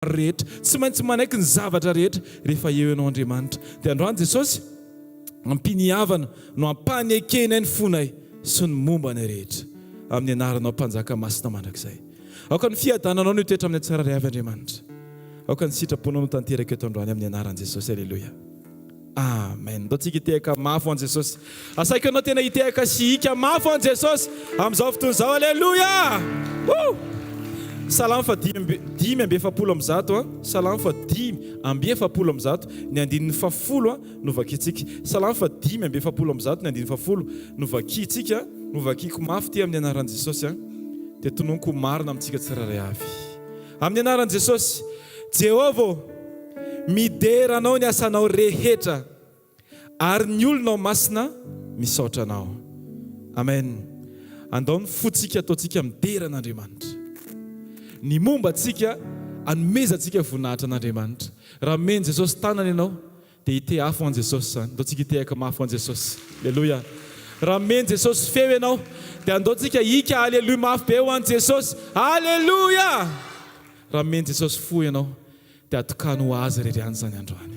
rehetra, tsy maintsy manaiky ny zavatra rehetra rehefa eo ianao Andriamanitra. Dia androany Jesosy ampiniavana no ampanekena ny fonay sy ny momba ny rehetra amin'ny anaranao mpanjaka masina mandrakizay. Aoka ny fiadananao no toetra amin'ny tsirairay avy Andriamanitra. Aoka ny sitraponao no tanteraka eto androany amin'ny anaran'i Jesosy. Aleluia. Amen. Ndao tsika hitehaka mafy an Jesosy. Asaiko anao tena hitehaka sy hika mafy an Jesosy amin'izao fotoana izao. Aleluia. Salamo fa 5:7 Salamo fa 5:7 ny andininy 10 no vakitsika. Salamo fa 5:7 ny andininy 10 no vakitsika. No vakiko mafy ty amin'ny anaran'i Jesosy. Dia tononoko marina amintsika tsirairay avy. Amin'ny anaran'i Jesosy, Jehovah mideranao ny asanao rehetra ary ny olonao masina misaotra anao. Amen. Andao ny fotsika ataotsika mideran'Andriamanitra. Ny momba atsika anomezantsika voninahitra an'Andriamanitra. Raha meny Jesosy tanana ianao dia hite afo an Jesosy zany. Andao tsika hitehaka mafy an Jesosy. Aleluia. Raha meny Jesosy feo ianao dia andao tsika hika aleluia mafy be ho an Jesosy. Aleluia. Raha meny Jesosy fo ianao dia atokano azy reriany zany androany.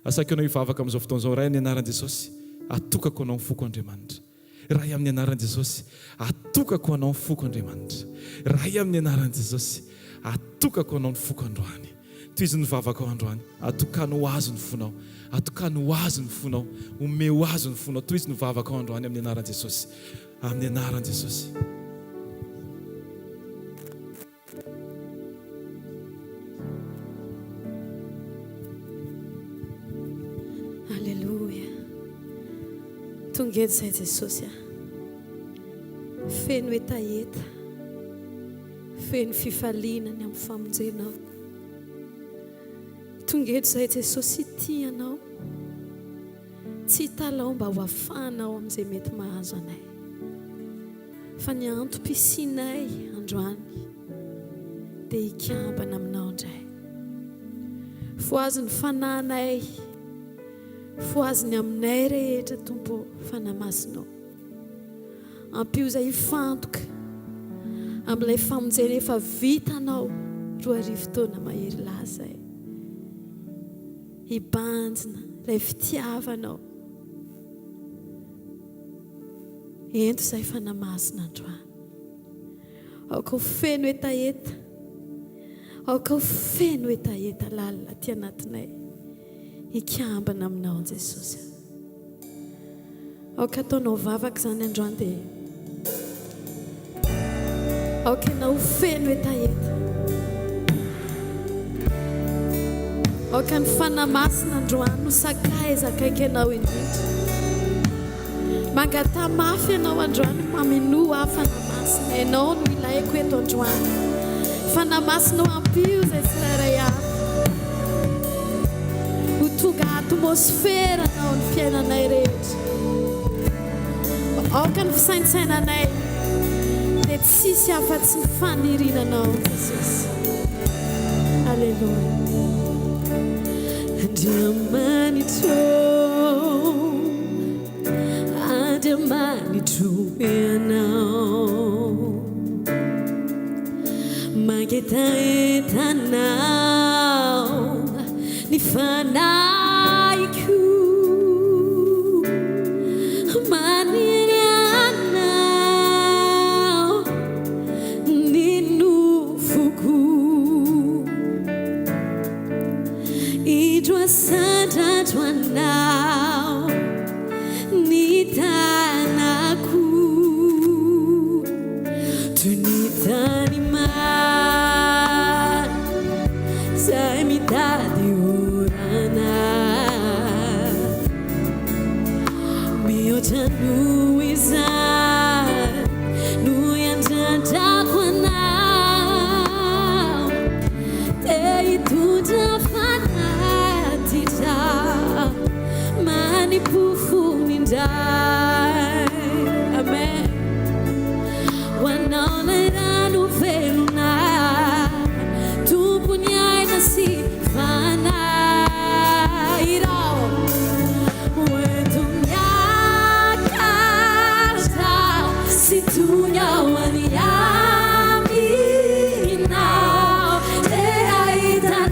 Asaiko anao hivavaka amin'izao fotoana izao. Ray amin'ny anaran'i Jesosy atokako anao ny foko Andriamanitra. Ray amin'ny anaran'i Jesosy atokako anao ny foko Andriamanitra. Ray amin'ny anaran'i Jesosy atokako anao ny foko androany. Toy izy ny vavaka ao androany, atokano azy ny fonao, atokano azy ny fonao, omeo azy ny fonao. Toy izy ny vavaka ao androany amin'ny anaran'i Jesosy. Amin'ny anaran'i Jesosy. Aleluia. Tonga eto izay Jesosy. Feno etaeta, feno fifaliana ny amin'ny famonjenao. Tonga eto izay Jesosy tianao, tsy hitalao mba ho afanao amin'izay mety mahazo anay, fa ny antom-pisinay androany dia hikambana aminao indray. Foazy ny fananay, foazy ny aminay rehetra Tompo fanamasinao. Ampio izay hifantoka amin'ilay famonjena efa vitanao 2 taona mahery lazay. Hibanjina ilay fitiavanao. Ento izay fanamasina androany. Aoka ho feno etaeta, aoka ho feno etaeta lalina aty anatinay, hikambana aminao Jesosy. Aoka ataonao vavaka zany androany dia aoka ianao ho feno etaeta. Aoka ny fanamasina androany no sakaizakaiky ianao indrindra. Mangata mafy ianao androany, maminoa fanamasina. Ianao no ilaiko eto androany. Fanamasina ampio izay tsirairay avy. Ho tonga atmosfera anao ny fiainanay rehetra. Aoka ny fisaintsainanay dia tsisy afa-tsy ny fanirinanao Jesosy. Aleluia. Andriamanitro ianao, manketaetanao ny fanahiko, maniry anao ny nofoko, idro asandrandro anao ny tanako, toy ny tany maro zay mitady orana, mihoatra noho izany no iandrandrako anao, dia hitondra fanatitra manipofomindray. Amen. Ho anao ilay rano velona, tompony aina sy fanairao, hoento miakatra sy toy ao any aminao, dia ahitana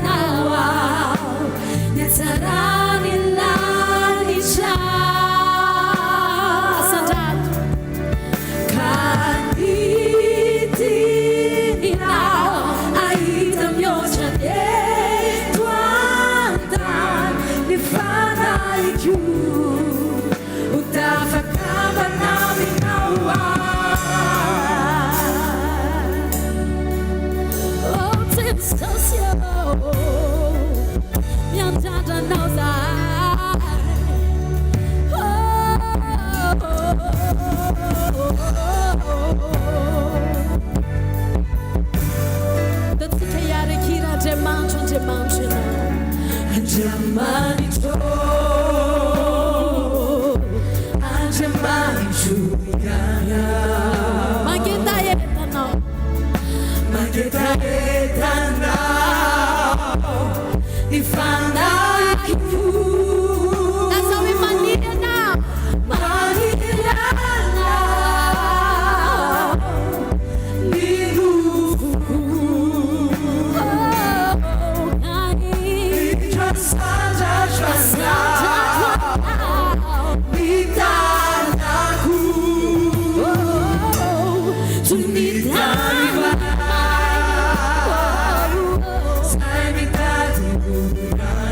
Sai me dá de lugar.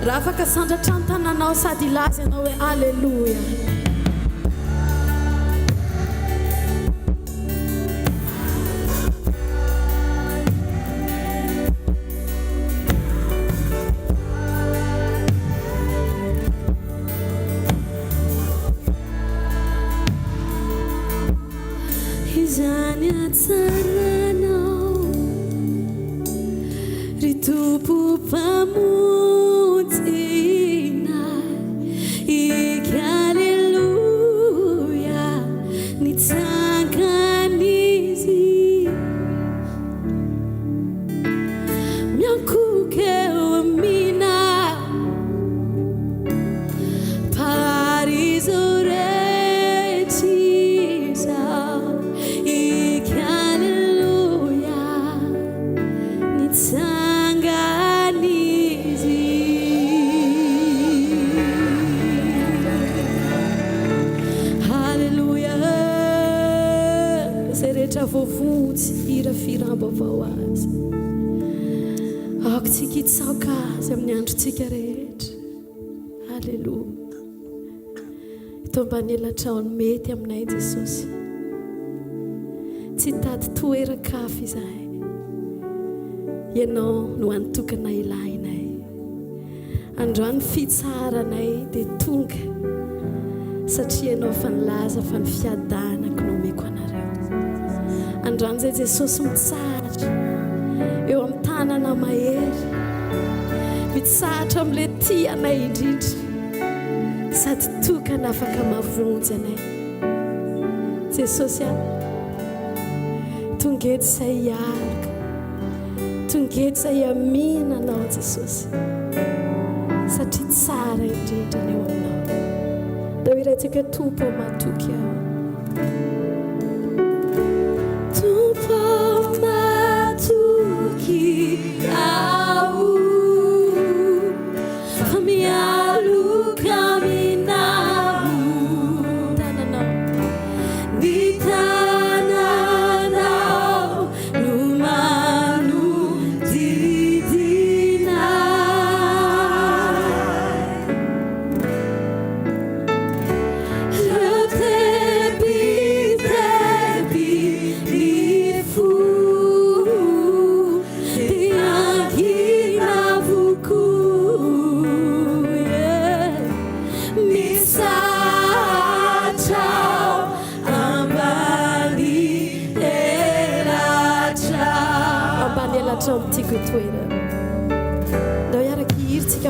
raha afaka sandratra ny tananao sady laza ianao hoe alleluia. izany atsaranao ry tompo mpamonjena ika alleluia nitsangan'izy miankokeo amina parizoretiza ika alleluia nitsangan'izy alleluia zay rehetra voavotsy hirafirambo avao azy aokotsika hitsaoka azy amin'ny androntsika rehetra alleluia ito mba nielatraony mety aminay Jesosy tsy tady toeran-kafa izahay ianao no antokana ilainay androany fitsaranay dia tonga satria ianao fa nilaza fa ny fiadanako no omeko anareo androany zay Jesosy mitsahatra eo amin'ny tanana mahery mitsahatra amin'ilay tianay indrindra sady tokana afaka mavonjy anay Jesosy a tongeto izay hiaraka tongeto izay aminanao Jesosy satria tsara indrindra ny eo aminao da iraitsika tompo matoky ao tompo matoky ao fa mialoka aminao tananao ny tananao no tiako toerana ndao iaraka hiritsika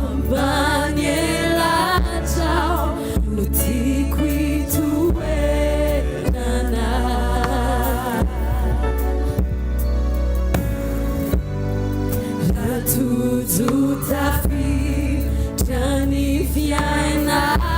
ambany elatrao no tiako itoerana raha tojo tafiditra ny fiainana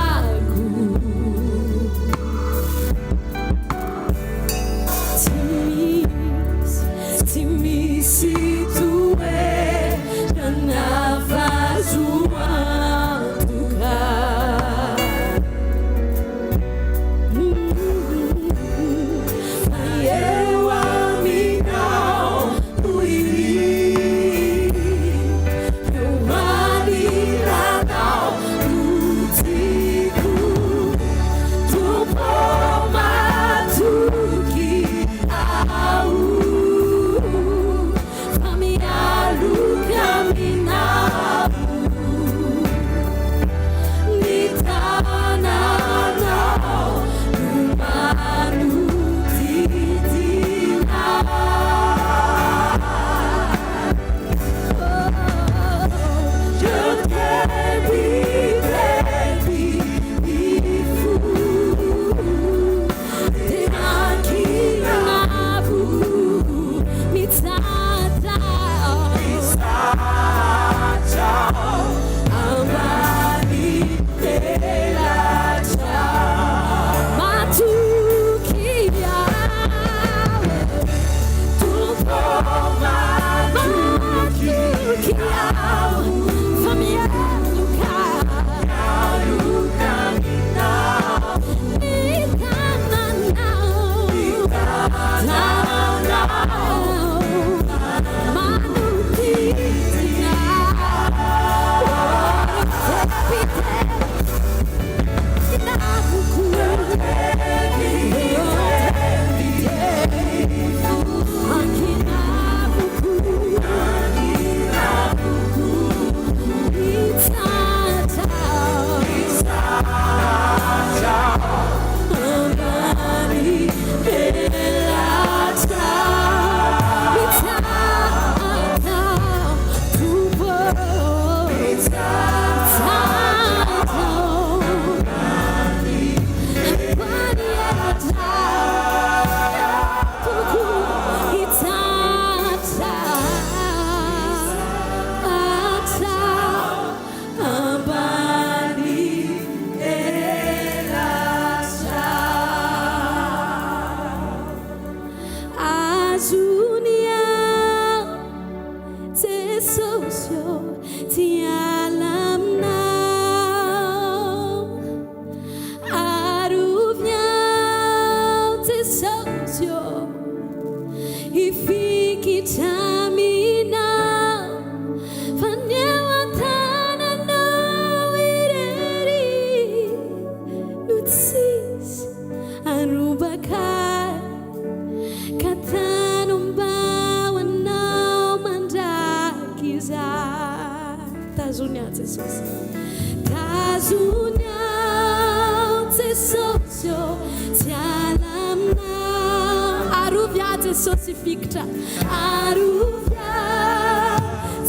Jesosy fikitra arovia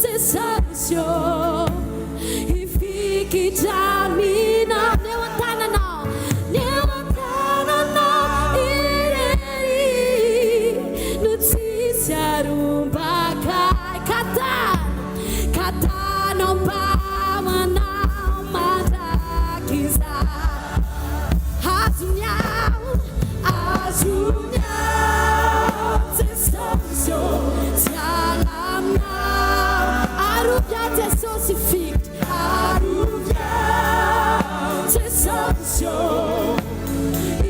Jesosy ifikitramina neo an-tananao irery no tsisy arombakay katanao mpamanao mandraky izay azonyao Jesosy tsy alaminao arovia Jesosy fikitra arovia Jesosy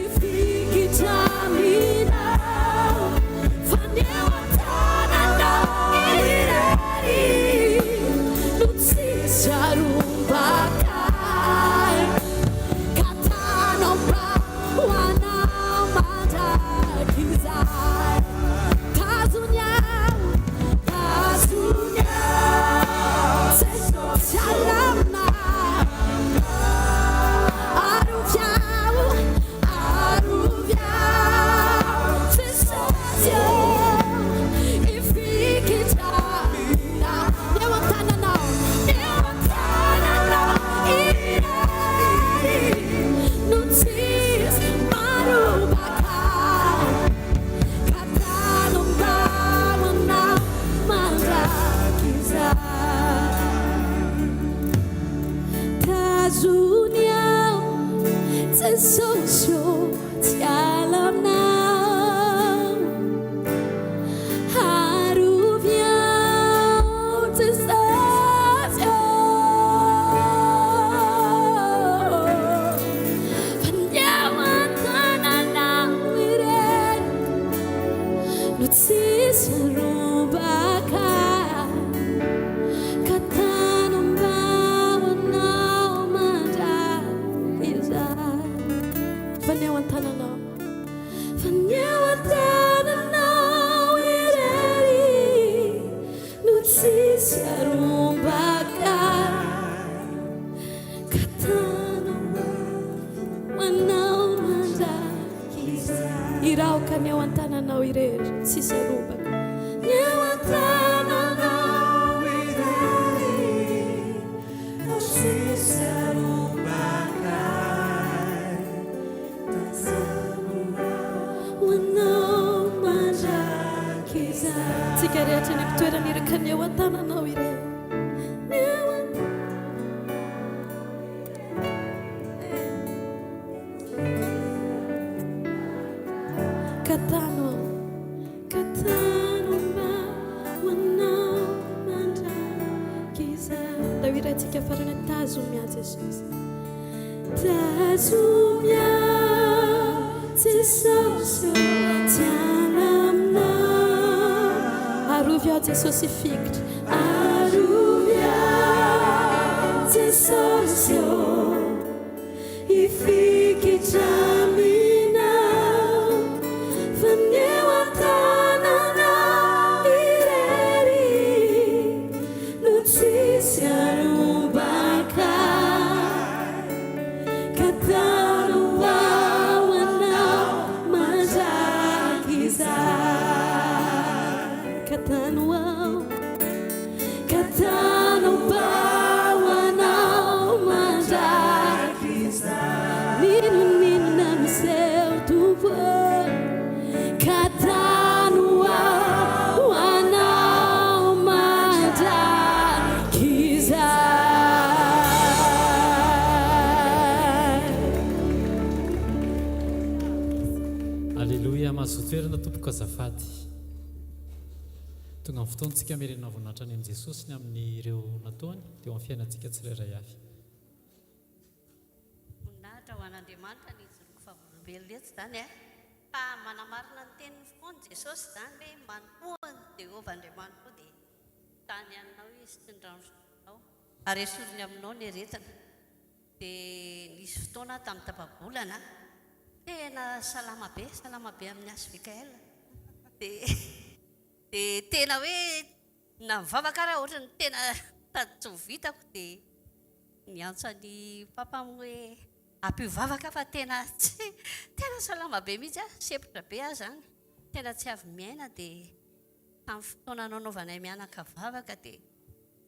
ifikitraminao fa neo an-tananao irery no tsisy arombakay katanao mpamanao mandraky izay tazonyao Jesosy alaminao aroviao Jesosy ifikitramina neo an-tananao irery no tsisy marobakay katanao mpamanao mandraky izay tazonyao Jesosy tsy alaminao aroviao Jesosy fa neo an-tananao irery no tsisy arombakay katanao mpamanao mandraky izay fa neo an-tananao irery no tsisy arombakay katanao mpamanao mandraky izay iraoka neo an-tananao irery tsisy arombakay neo an-tananao irery no tsisy arombakay manao mandraky izay tsika rehetra ny mpitoerana iraka neo an-tananao irery katanao mba manao mandraky izay ndao irantsika farany tazomia Jesosy tazomia Jesosy tsy alaminao arovia Jesosy fikitra arovia Jesosy ifikitraminao fa neo an-tananao irery no tsisy arombakay katanao mpamanao mandraky izay katanao mpamanao mandraky izay ninonina miseho tompo katanao mandraky izay Alleluia mahazotoerana tompoko azafady tonga amin'ny fotoantsika merena voninahitra any amin'i Jesosy ny amin'ireo nataony dia eo amin'ny fiainantsika tsirairay avy voninahitra ho an'Andriamanitra ny joroko fahavolom-belona eto zany fa manamarina ny teniny foana Jesosy zany hoe manompoa ny Jehova Andriamanitra dia tany aminao izy sy ny ranosoronao ary esoriny aminao ny aretina dia nisy fotoana tamin'ny tapabolana tena salama be amin'ny hvkl dia tena hoe na mivavaka raha ohatra ny tena tsy ho vitako dia niantsany papamo hoe ampivavaka fa tena salama be mihitsy sepotra be aho zany tena tsy avy miaina dia tamin'ny fotoana nanaovanay mianaka vavaka dia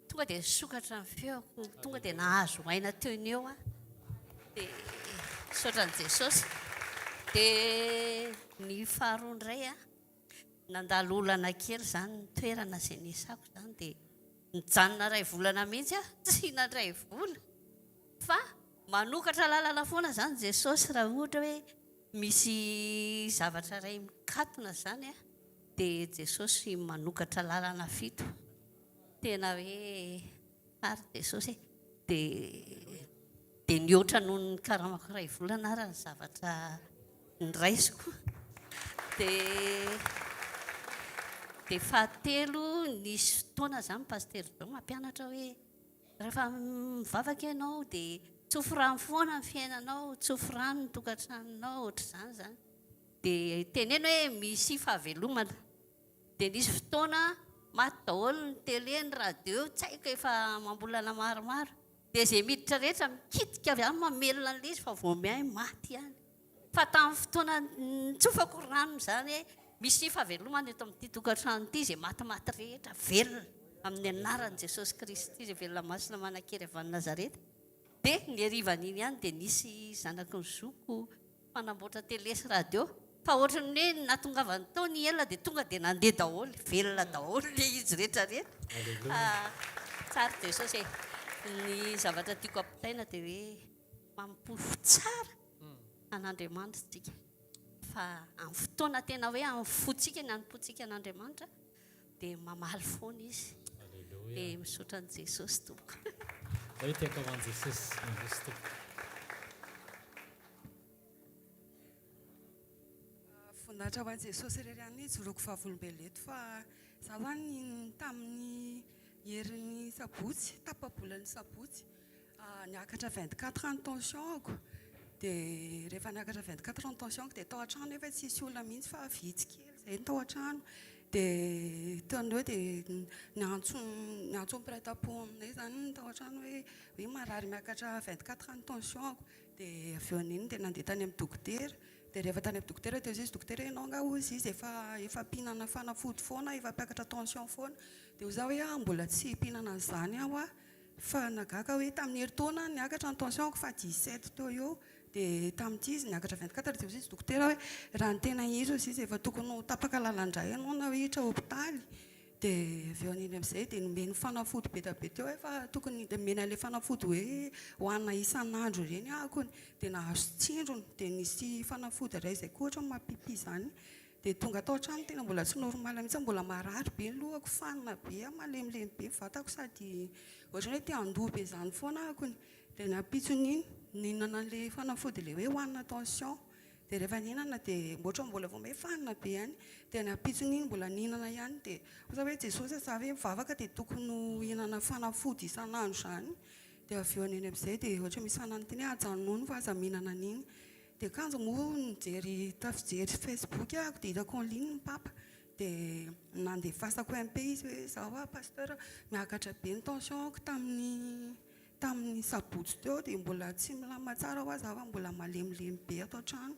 tonga dia sokatra ny feoko tonga dia nahazo aina teo ny eo a dia saotran' Jesosy. Dia ny faharoa indray a nandalo olana kely izany ny toerana izay nisako izany dia nijanona ray volana mihitsy a tsy nandray vola fa manokatra lalana foana izany Jesosy raha ohatra hoe misy zavatra iray mikatona izany a dia Jesosy manokatra lalana fito tena hoe ary Jesosy dia nioatra noho ny karamako ray volana raha ny zavatra niraisiko. Dia fahatelo nisy fotoana izany paster Dao mampianatra hoe rehefa mivavaka ianao dia tsofirano foana ny fiainanao, tsofirano ny tokantranonao, ohatr'izany zany. Dia teneno hoe misy fahavelomana. Dia nisy fotoana maty daholo ny tele, ny radio, tsy haiko efa mambolana maromaro. Dia izay miditra rehetra mikitika avy any mamelona an'ilay izy fa vao miay maty ihany. Fa tamin'ny fotoana nitsofako rano izany misy fahavelomana eto amin'ity tokantrano ity izay matimaty rehetra velona amin'ny anaran'i Jesosy Kristy izay velona masina manan-kery avy any Nazareta. Dia ny harivan'iny ihany dia nisy zanaky ny zoko mpanamboatra tele sy radio fa ohatrany hoe natongavany tao ny elona dia tonga dia nandeha daholo, velona daholo dia izy rehetrarehetra. Tsara Jesosy e. Ny zavatra tiako ampitaina dia hoe mampifo tsara an'Andriamanitra tsika. Fa amin'ny fotoana tena hoe amin'ny fotsika ny anompontsika an'Andriamanitra dia mamaly foana izy. Dia misaotra an'i Jesosy tompoko. Hoe tiako ho an'i Jesosy mandroso tompoko. Voninahitra ho an'i Jesosy irery ihany joroko vavolombelento fa zaho ihany tamin'ny herin'ny Sabotsy, tapabolan'ny Sabotsy, niakatra 24 ans tensionko. Dia rehefa niakatra 24 ans tensionko dia tao an-trano efa tsisy olona mihitsy fa vitsy kely izay tao an-trano. Dia taon'eo dia niantso mpiray-tampo aminay izany tao an-trano hoe marary miakatra 24 ans tensionko. Dia avy eo an'iny dia nandeha tany amin'ny dokotera. Dia rehefa tany amin'ny dokotera teo izy dokotera ianao nga hozy izy efa mpihinana fanafody foana, efa mpiakatra tension foana. Dia hoy zaho hoe mbola tsy mpihinana an'izany aho a fa nagaka hoe tamin'ny herintaona niakatra ny tensionko fa 17 teo eo. Dia tamin'ity izy niakatra 24 dia hoy izy dokotera hoe raha ny tena izy izy efa tokony ho tapaka lalandray ianao na hoe hiditra hopitaly. Dia avy eo an'iny amin'izay dia nomeny fanafody be da be teo efa tokony dia nomeny an'ilay fanafody hoe hohanina isan'andro ireny ahakony. Dia nahazo tsindrony dia nisy fanafody iray izay koa ohatra ny mampipi izany. Dia tonga tao an-trano tena mbola tsy normala mihitsy, mbola marary be ny lohako, fanina be, malemilemy be vatako sady ohatrany hoe te handoha be izany foana ahakony. Dia nampitson'iny nihinana an'ilay fanafody ilay hoe hohanina tension. Dia rehefa nihinana dia mbola vao mefanina be ihany. Dia nampitson'iny mbola nihinana ihany. Dia ohatrany hoe Jesosy za hoe mivavaka dia tokony hihinana fanafody isan'andro izany. Dia avy eo an'iny amin'izay dia ohatra misy fananiteny hoe ajanona fa aza mihinana an'iny. Dia kanjo moa nijery tafijery Facebook ahako dia hitako en ligne ny papa. Dia nandefasako MP izy hoe zaho pasteur miakatra be ny tensionko tamin'ny Sabotsy teo dia mbola tsy milama tsara ho zaho mbola malemilemy be ato an-trano.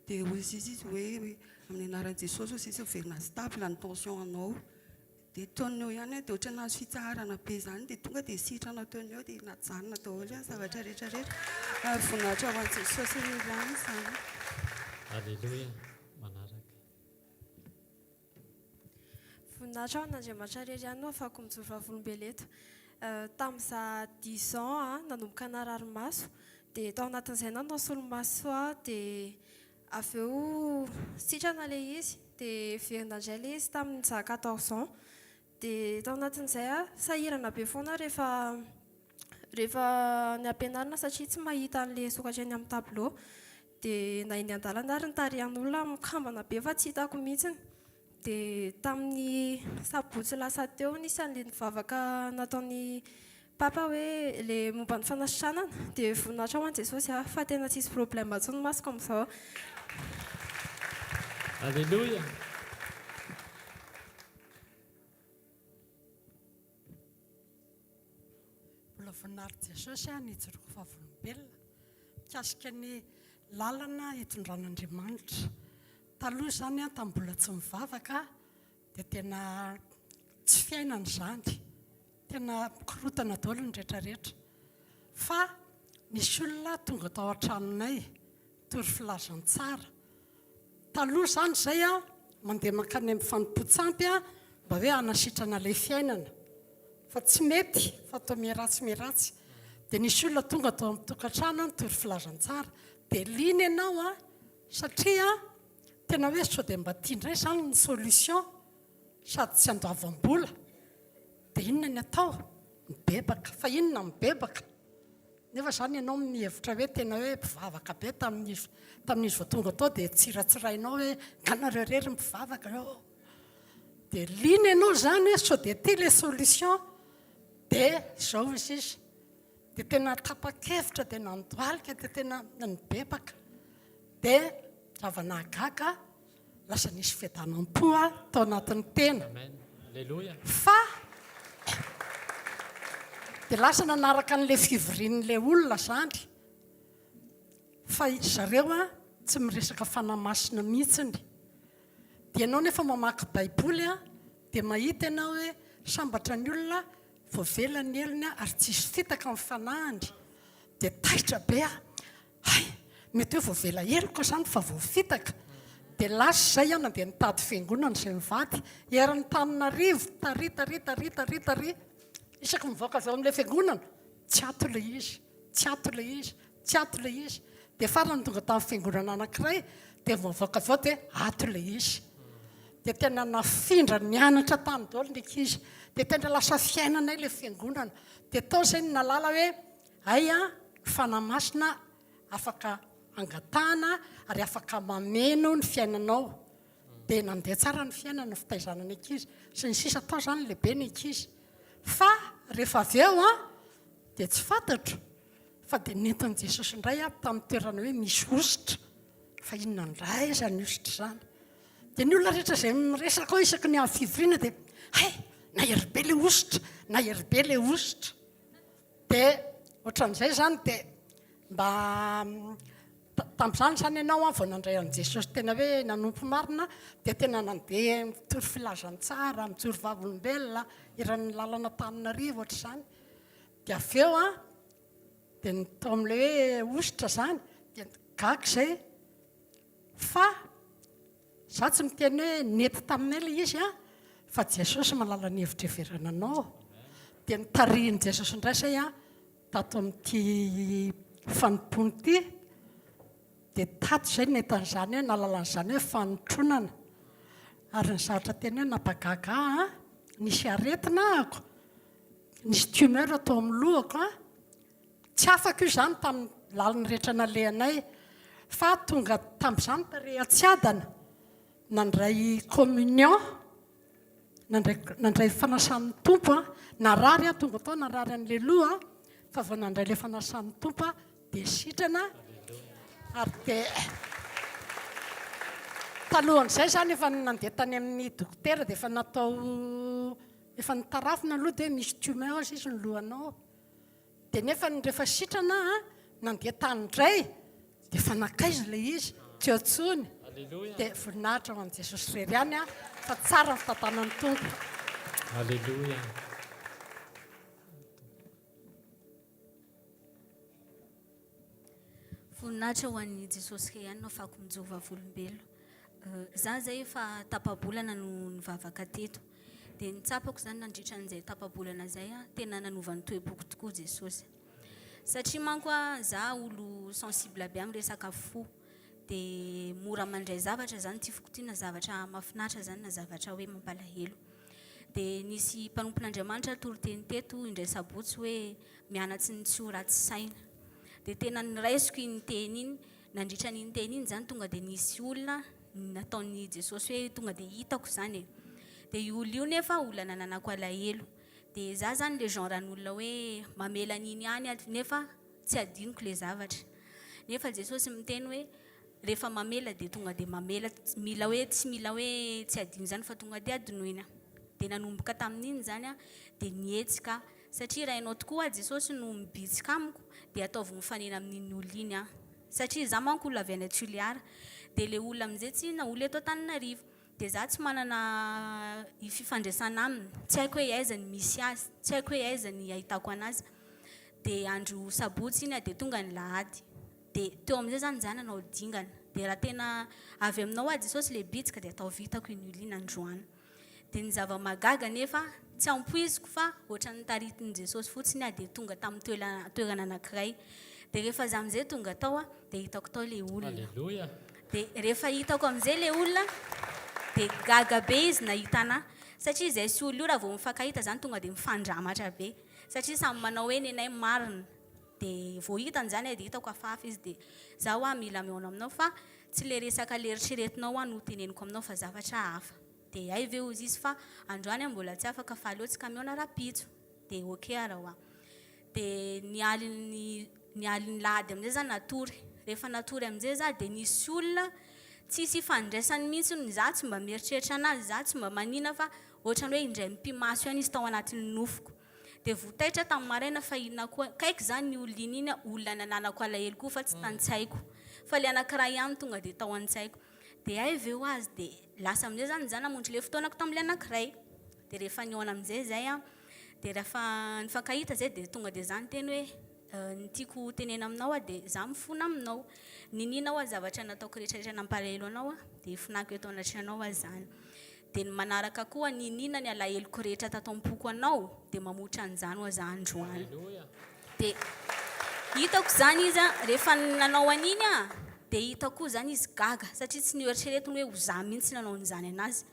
Dia hoy izy hoe amin'ny anaran'i Jesosy hoy izy verina stable ny tension anao. Dia taon'eo ihany dia ohatra nahazo fitsarana be izany dia tonga dia sitrana taon'eo dia najanona daholo zavatra rehetrarehetra. Voninahitra ho an'i Jesosy ihany izany. Alleluia. Manaraka. Voninahitra ho an'Andriamanitra irery ihany no afaka mijoro vavolombelento. Tamin'izaho 10 ans nanomboka narary maso. Dia tao anatin'izay nanao solomaso dia avy eo sitrana ilay izy. Dia verina indray ilay izy tamin'ny zaho 14 ans. Dia tao anatin'izay sahirana be foana rehefa ny ampianarina satria tsy mahita an'ilay sokatra eny amin'ny tableau. Dia na eny an-dalana ary nitarihan'olona mikambana be fa tsy hitako mihitsiny. Dia tamin'ny Sabotsy lasa teo nisy an'ilay nivavaka nataon'ny papa hoe ilay momba ny fanasitranana. Dia voninahitra ho an'i Jesosy fa tena tsisy problème intsony masoko amin'izao. Alleluia. Mbola voninahitra Jesosy nijoroko vavolombelona mikasika ny lalana hitondran'Andriamanitra. taloha zany a tambola tsy mivavaka dia tena tsy fiainana zany, tena korotana daholo ny rehetrarehetra. Fa nisy olona tonga tao an-tranonay tory filazantsara. Taloha zany zay a mandeha mankany amin'ny fanompontsampy a mba hoe hanasitrana ilay fiainana, fa tsy mety, fa atao miaratsy. Dia nisy olona tonga tao amin'ny tokantrano tory filazantsara, dia liny ianao a satria tena hoe sao dia mba tiandray zany ny solution sady tsy andoavam-bola. Dia inona ny atao? Mibebaka, fa inona mibebaka? Nefa zany ianao mihevitra hoe tena hoe mpivavaka be tamin'izy vao tonga tao dia tsiratsirainao hoe ganareo rery mpivavaka eo. Dia liny ianao zany hoe sao dia ty ilay solution, dia izao izy. Dia tena tapa-kevitra, dia nandoalika, dia tena nibebaka. Dia zava-nahagaga, lasa nisy fiadanam-po tao anatin'ny tena. Fa dia lasa nanaraka n'ilay fivorian'ilay olona zany. Fa zareo tsy miresaka fanamasina mihitsiny. Dia ianao nefa mamaky baiboly dia mahita ianao hoe sambatra ny olona voavela ny elony ary tsisy fitaka amin'ny fanahany. Dia taitra be mety hoe voavela eloko zany fa voafitaka. Dia lasa zay nandeha nitady fiangonana izay mivady eran'ny Antananarivo tary isaky mivoaka avy ao amin'ilay fiangonana tsy ato ilay izy. Dia farany tonga tamin'ny fiangonana anankiray dia mivoaka avy ao dia ato ilay izy. Dia tena nafindra nianatra tany daholo ny ankizy. Dia tena lasa fiainana ilay fiangonana. Dia tao izay ny nalala hoe fanamasina afaka angatahana ary afaka mameno ny fiainanao. Dia nandeha tsara ny fiainana, ny fitaizana ny ankizy sy ny sisa tao zany lehibe ny ankizy. Fa rehefa avy eo dia tsy fantatro, fa dia nentin'i Jesosy indray tamin'ny toerana hoe misy ositra. Fa inona indray zany ositra zany? Dia ny olona rehetra izay miresaka ao isaky ny avy fivoriana dia na heribe ilay ositra. Dia ohatran'izay zany dia mba tamin'izany zany ianao vao nandray an'i Jesosy tena hoe nanompo marina, dia tena nandeha mitory filazantsara, mijoro vavolombelona eran'ny lalana Antananarivo ohatr'izany. Dia avy eo dia tao amin'ilay hoe ositra zany dia gaga izay. Fa za tsy miteny hoe nety taminay ilay izy fa Jesosy malala ny hevitra heverana anao. Dia nitarihin'i Jesosy indray izay tato amin'ity fanompony ity. Dia tato izay nentan'izany hoe nalalan'izany hoe fanotronana. Ary ny zavatra teny hoe napagaga nisy aretina ahako, nisy tumeur atao amin'ny lohako tsy afaka io zany tamin'ny laliny rehetra nalehanay. Fa tonga tamin'izany tare atsiadana nandray communion, nandray fanasan'ny tompo narary tonga tao narary an'ilay loha. Fa vao nandray ilay fanasan'ny tompo dia sitrana. Ary dia talohan'izay zany efa nandeha tany amin'ny dokotera dia efa natao, efa nitarafina aloha dia misy tumeur izy ny lohanao. Dia nefa rehefa sitrana nandeha tany indray dia efa nakaiza ilay izy, tsy atsony. Dia voninahitra ho an'i Jesosy rery ihany fa tsara ny fitantanan'ny tompo. Alleluia. Voninahitra ho an'i Jesosy rery ihany no afaka mijoro vavolombelona. Za zay efa tapa-bolana no nivavaka teto. Dia nitsapako zany nandritra an'izay tapa-bolana zay tena nanova ny toe-boko tokoa Jesosy. Satria manko za olo sensible be amin'ny resaka fo. Dia mora mandray zavatra zany ty fokotiana zavatra mahafinaritra zany na zavatra hoe mampalahelo. Dia nisy mpanompon'Andriamanitra toro teny teto indray Sabotsy hoe mianatsy ny tsy ho ratsy saina. Dia tena niraisiko iny teny iny, nandritra n'iny teny iny zany tonga dia nisy olona nataon'i Jesosy hoe tonga dia hitako zany. Dia io olo io nefa olona nananako alahelo. Dia za zany le genre an'olona hoe mamela n'iny ihany nefa tsy adiniko le zavatra. Nefa Jesosy miteny hoe rehefa mamela dia tonga dia mamela, mila hoe tsy mila hoe tsy adino zany fa tonga dia adinoina. Dia nanomboka tamin'iny zany dia nietsika satria raha ianao tokoa Jesosy no mibitsika amiko dia ataovy mifanena amin'iny olo iny satria za manko olona avy any Toliara dia le olona amin'izay tsy na olona eto Antananarivo. Dia za tsy manana fifandraisana aminy, tsy haiko hoe aiza ny misy azy, tsy haiko hoe aiza ny ahitako anazy. Dia andro sabotsy iny dia tonga ny lahady. Dia teo amin'izay zany zany anao dingana. Dia raha tena avy aminao azy Jesosy le bitsika dia atao vitako iny olina androany. Dia ny zava-magaga nefa tsy ampoiziko fa ohatran'ny taritin'i Jesosy fotsiny dia tonga tamin'ny toerana anankiray. Dia rehefa za amin'izay tonga tao dia hitako tao le olona. Alleluia. Dia rehefa hitako amin'izay le olona dia gaga be izy nahita anahy satria izay sy olona io raha vao mifankahita zany tonga dia mifandramatra be satria samy manao hoe nenay marina. Dia vao hitany zany dia hitako hafahafa izy dia za mila mihaona aminao fa tsy le resaka le eritreretinao no teneniko aminao fa zavatra hafa. Dia ay ve ozy izy fa androany mbola tsy afaka fa aleotsika mihaona rapitso. Dia okey araha. Dia ny aliny lahady amin'izay zany natory. Rehefa natory amin'izay za dia nisy olona tsisy ifandraisany mihitsy za tsy mba mieritreritra anazy, za tsy mba manina fa ohatrany hoe indray mpimaso ihany izy tao anatin'ny nofoko. Dia votaitra tamin'ny maraina fa inona koa kaiky zany ny olona iny olona nananako alahelo koa fa tsy tantsaiko fa le anankiray ihany tonga dia tao an-tsaiko. Dia ay ve ho azy dia lasa amin'izay zany za namonjy le fotoanako tamin'ilay anankiray. Dia rehefa nihaona amin'izay zay dia rehefa nifankahita zay dia tonga dia zany teny hoe ny tiako tenena aminao dia za mifona aminao. Ninina zavatra nataoko rehetrarehetra nampalahelo anao dia ifinako eto anatranao zany. Dia ny manaraka koa ninina ny alaheloko rehetra tato am-poko anao dia mamotra an'izany za androany. Dia hitako zany izy rehefa nanao an'iny dia hitako zany izy gaga satria tsy nieritreretiny hoe ho za mihitsy nanao an'izany anazy.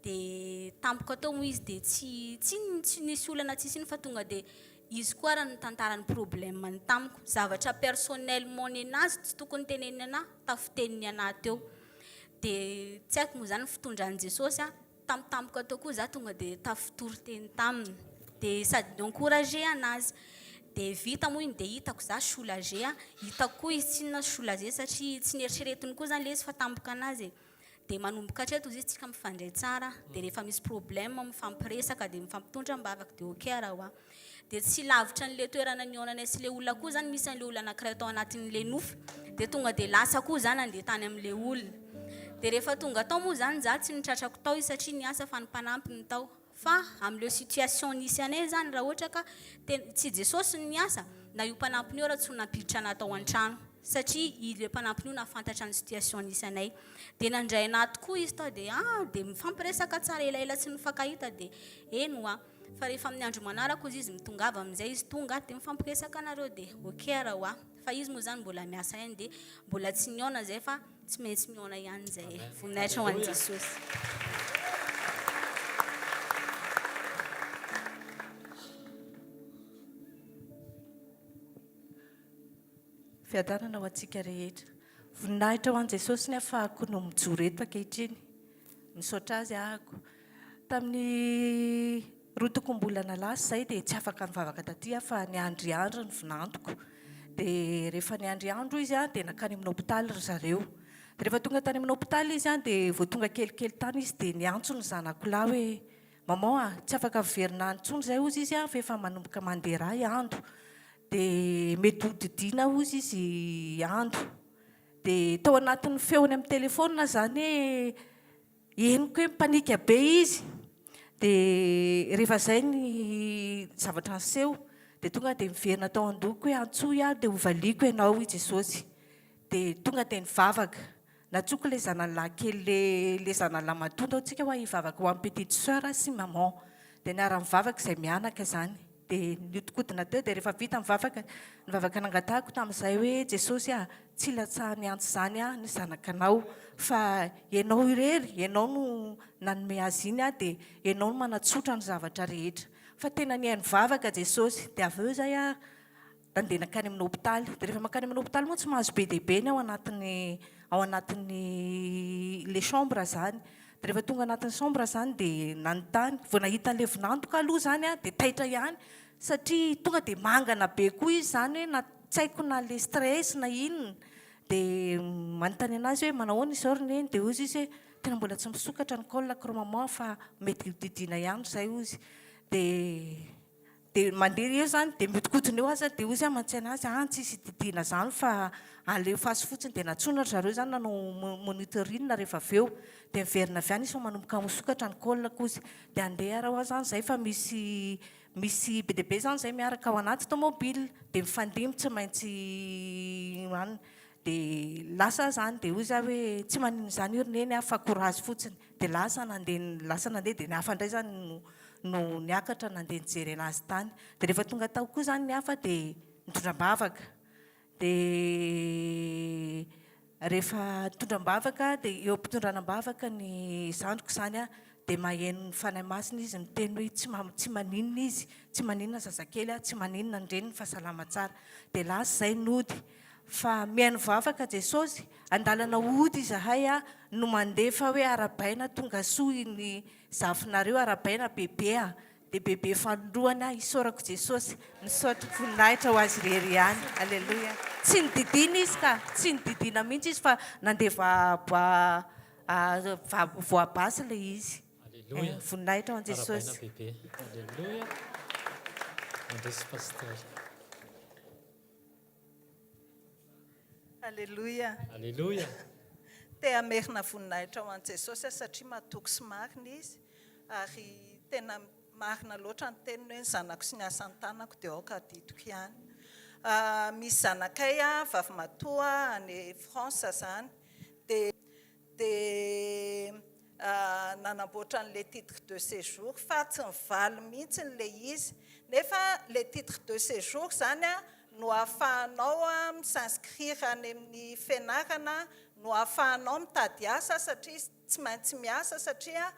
Dia tampoko atao moa izy dia tsy nisy olana tsisy iny fa tonga dia izy koa raha ny tantarany problème ny tamiko. Zavatra personnellement nenazy tsy tokony teneniny anahy tafiteniny anahy teo. Dia tsy haiko moa zany fitondran'i Jesosy tampotampoka teo koa za tonga dia tafitory teny taminy. Dia sady encouragé anazy. Dia vita moa iny dia hitako za soulagé. Hitako koa izy tsy na soulagé satria tsy nieritreretiny koa zany le izy fa tampoka anazy. Dia manomboka hatreto izy tsika mifandray tsara. Dia rehefa misy problème mifampiresaka dia mifampitondra ambavaka dia okey araha. Dia tsy lavitra n'le toerana nihaonanay sy le olona koa zany misy an'le olona anankiray tao anatin'le nofo. Dia tonga dia lasa koa zany andeha tany amin'le olona. Dia rehefa tonga tao moa zany za tsy nitratrako tao izy satria niasa fa ny mpanampiny tao. Fa amin'le situation nisy anay zany raha ohatra ka tsy Jesosy ny niasa na io mpanampiny io raha tsy nampiditra anahy tao an-trano satria ile mpanampiny io nafantatra ny situation nisy anay. Dia nandray anahy tokoa izy tao dia mifampiresaka tsara elaela tsy nifankahita dia eno fa rehefa amin'ny andro manaraka izy mitongava amin'izay izy tonga dia mifampiresaka anareo dia okey araha. Fa izy moa zany mbola miasa ihany dia mbola tsy nihaona zay fa tsy maintsy mihaona ihany zay. Voninahitra ho an'i Jesosy. Fiadanana ho antsika rehetra. Voninahitra ho an'i Jesosy ny ahafahako no mijoro eto ankehitriny. Misaotra azy ahako. Tamin'ny rotokom-bolana lasa izay dia tsy afaka nivavaka taty fa ny andriandro ny vinantoko. Dia rehefa ny andriandro izy dia nakany amin'ny hôpitaly ry zareo. Dia rehefa tonga tany amin'ny hôpitaly izy dia vao tonga kelikely tany izy dia niantso ny zanako lahy hoe maman tsy afaka miverina antsony izay ozy izy fa efa manomboka mandeha ra andro. Dia mety hodidiana ozy izy andro. Dia tao anatin'ny feony amin'ny telefona zany hoe henoko hoe panika be izy. Dia rehefa izay ny zavatra niseho dia tonga dia miverina tao an-doko hoe antsoy dia hovaliko ianao i Jesosy. Dia tonga dia nivavaka. Natsoko ilay zanalahy kely le zanalahy matonta antsika hoe hivavaka ho amin'ny petite sœur sy maman. Dia niara-mivavaka izay mianaka zany. Dia niodikodina teo dia rehefa vita nivavaka nangatahako tamin'izay hoe Jesosy tsy latsahany antsy zany ny zanakanao fa ianao irery, ianao no nanome azy iny dia ianao no manatsotra ny zavatra rehetra. Fa tena nihaino vavaka Jesosy. Dia avy eo zay nandeha nakany amin'ny hôpitaly. Dia rehefa makany amin'ny hôpitaly moa tsy mahazo be dia be ny ao anatin'ny le chambre zany. Dia rehefa tonga anatin'ny chambre zany dia nanontany. Vao nahita an'ilay vinantoka aloha zany dia taitra ihany satria tonga dia mangana be koa izy zany hoe na tsy haiko na le stress na inona. Dia manontany anazy hoe manao ahoana izao roneny. Dia ozy izy hoe tena mbola tsy misokatra ny col kro maman fa mety hodidiana ihany izay ozy. dia mandery eo zany dia miotikodina eo azy dia ozy a mantsaina azy tsisy didina zany fa aleo fasy fotsiny dia natsona zareo zany nanao monitoring rehefa avy eo dia miverina avy any izy fa manomboka misokatra ny kôlina kozy dia andeha arao zany zay fa misy be dia be zany zay miaraka ao anaty tomobile dia mifandimy tsy maintsy any dia lasa zany dia ozy hoe tsy manino zany io roneny fa courage fotsiny dia lasa nandeha dia ny hafa indray zany no niakatra nandeha nijery anazy tany dia rehefa tonga tao koa zany ny hafa dia nitondram-bavaka dia rehefa tondram-bavaka dia eo ampitondranam-bavaka ny zandriko zany dia maheno ny fanahy masina izy miteny hoe tsy maninona izy tsy maninona zazakely tsy maninona ny reniny fa salama tsara dia lasa zay nody fa mihaino vavaka Jesosy andalana ody izahay no mandefa hoe arabaina tonga soa ny zafinareo arabaina bebe dia bebe fanondroany isaorako Jesosy nisaotro voninahitra ho azy rery ihany. Alleluia. Tsy nididina izy ka tsy nididina mihitsy izy fa nandeha voabasy le izy. Voninahitra ho an'i Jesosy. Alleluia. Andresy pasteur. Alleluia. Alleluia. Te amerina voninahitra ho an'i Jesosy satria matoky sy marina izy ary tena marina loatra ny teniny hoe ny zanako sy ny asan'ny tanako dia aoka ditiko ihany. Misy zanakay vavy matoa any France zany dia nanamboatra an'le titre de séjour fa tsy mivaly mihitsy le izy nefa le titre de séjour zany no ahafahanao misinscrire any amin'ny fianarana no ahafahanao mitady asa satria tsy maintsy miasa satria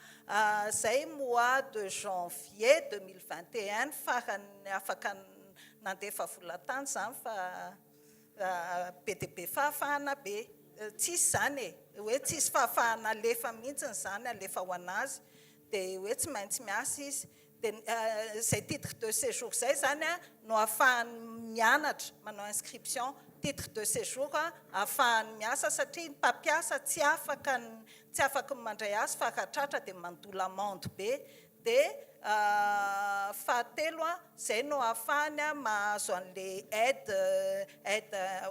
zay mois de janvier 2021 farany afaka nandefa volatany zany fa be dia be fahafahana be tsisy zany hoe tsisy fahafahana alefa mihitsy zany alefa ho anazy dia hoe tsy maintsy miasa izy dia zay titre de séjour zay zany no ahafahany mianatra manao inscription titre de séjour ahafahany miasa satria ny mpampiasa tsy afaka mandray azy fa rahatratra dia mandola amande be dia fahatelo zay no ahafahany mahazo an'le aide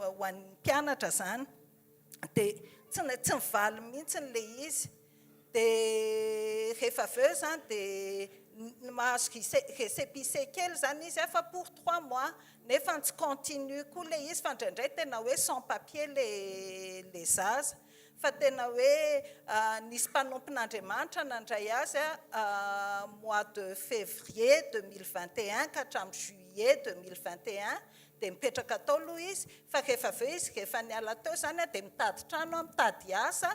ho an'ny mpianatra zany dia tsy mivaly mihitsy le izy dia rehefa avy eo zany dia mahazo récépissé kely zany izy fa pour 3 mois nefa tsy continue koa le izy fa indraindray tena hoe sans papier le zaza fa tena hoe nisy mpanompon'Andriamanitra nandray azy mois de février 2021 ka hatramin'ny juillet 2021 dia mipetraka tao aloha izy fa rehefa avy eo izy rehefa niala teo zany dia mitady trano mitady asa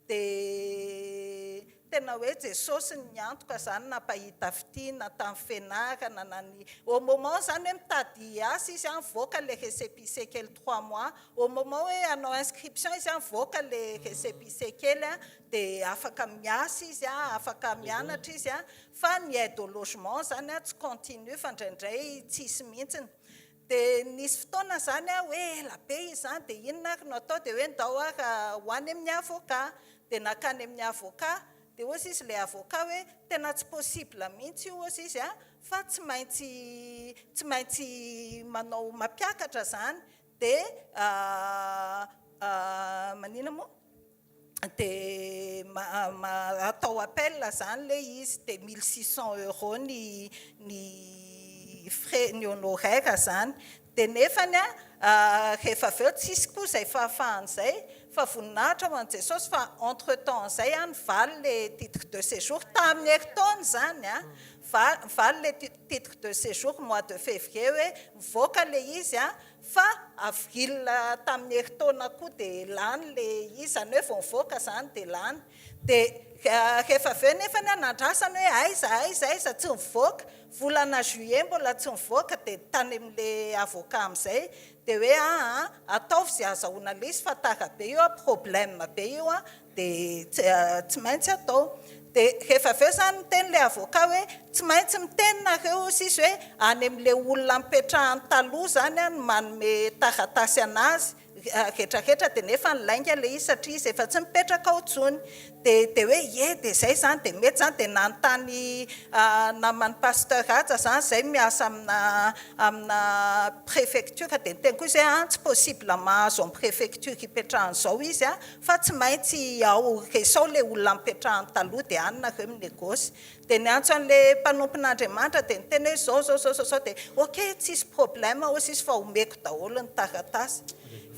dia tena hoe Jesosy niantoka zany napahita fitiana tamin'ny fianarana nany au moment zany hoe mitady asa izy mivoaka le récépissé kely 3 mois au moment hoe hanao inscription izy mivoaka le récépissé kely dia afaka miasa izy afaka mianatra izy fa ny aide au logement zany tsy continue fa indraindray tsisy mihitsiny dia nisy fotoana zany hoe ela be izy zany dia inona ary no atao dia hoe ndao hoany amin'ny avocat dia nakany amin'ny avocat dia ozy izy le avocat hoe tena tsy possible mihitsy io ozy izy fa tsy maintsy manao mampiakatra zany dia manina moa dia atao appel zany le izy dia 1600 € ny frais ny honoraire zany dia nefany rehefa avy eo tsisy koa zay fahafahany zay fa voninahitra ho an'i Jesosy fa entre temps zay nivaly le titre de séjour tamin'ny herintaona zany valy le titre de séjour mois de février hoe mivoaka le izy fa avril tamin'ny herintaona koa dia lany le izy zany hoe vao mivoaka zany dia lany dia rehefa avy eo nefa nandrasany hoe aiza tsy mivoaka volana juillet mbola tsy mivoaka dia tany amin'le avocat amin'izay dia hoe ataovy izay azahoana le izy fa tara be io problème be io dia tsy maintsy atao dia rehefa avy eo zany miteny le avocat hoe tsy maintsy mitenynareo izy hoe any amin'le olona mipetrahany taloha zany no manome taratasy anazy rehetrarehetra dia nefa nilainga le izy satria izy efa tsy mipetraka ao tsony dia hoe dia zay zany dia mety zany dia nanontany namany pasteur atsa zany zay miasa amina préfecture dia niteny koa zay tsy possible mahazo amin'ny préfecture hipetrahan'izao izy fa tsy maintsy ao resao le olona mipetrahany taloha dia anareo minegosy dia niantso an'le mpanompon'Andriamanitra dia niteny hoe zao dia ok tsisy problème sisy fa omeko daholo ny taratasy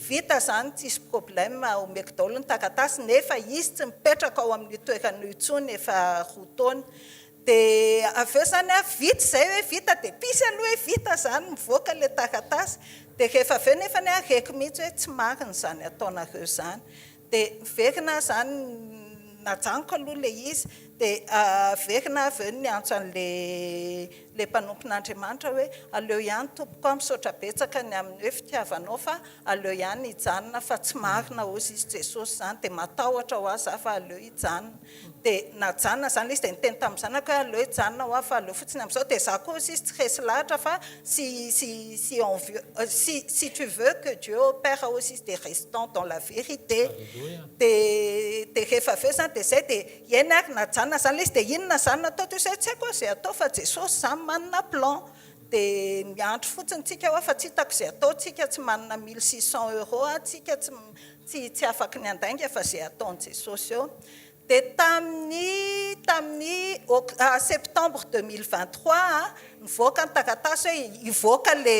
vita zany tsisy problème omeko daholo ny taratasy nefa izy tsy mipetraka ao amin'ny toerana itsony efa roa taona dia avy eo zany vita zay hoe vita dia pisy aloha hoe vita zany mivoaka le taratasy dia rehefa avy eo nefa reky mihitsy hoe tsy marina zany ataonareo zany dia verina zany najanoko aloha le izy dia verina avy eo niantso an'le mpanompon'Andriamanitra hoe aleo ihany tompoko misaotra betsaka ny amin'ny hoe fitiavanao fa aleo ihany hijanona fa tsy marina ozy izy Jesosy zany dia matahotra ho azy fa aleo hijanona dia najanona zany izy dia niteny tamin'ny zanako hoe aleo hijanona ho fa aleo fotsiny amin'izao dia za koa izy tsy resy lahatra fa si tu veux que Dieu opère aussi des restants dans la vérité dia rehefa avy eo zany dia zay dia iainy ary najanona zany izy dia inona zany natao teo zay tsy haiko zay atao fa Jesosy zany manana plan dia miandro fotsiny tsika hoe fa tsy hitako zay ataotsika tsy manana 1600 € tsika tsy afaka ny andainga fa zay ataony Jesosy eo dia tamin'ny septembre 2023 nivoaka ny taratasy hoe ivoaka le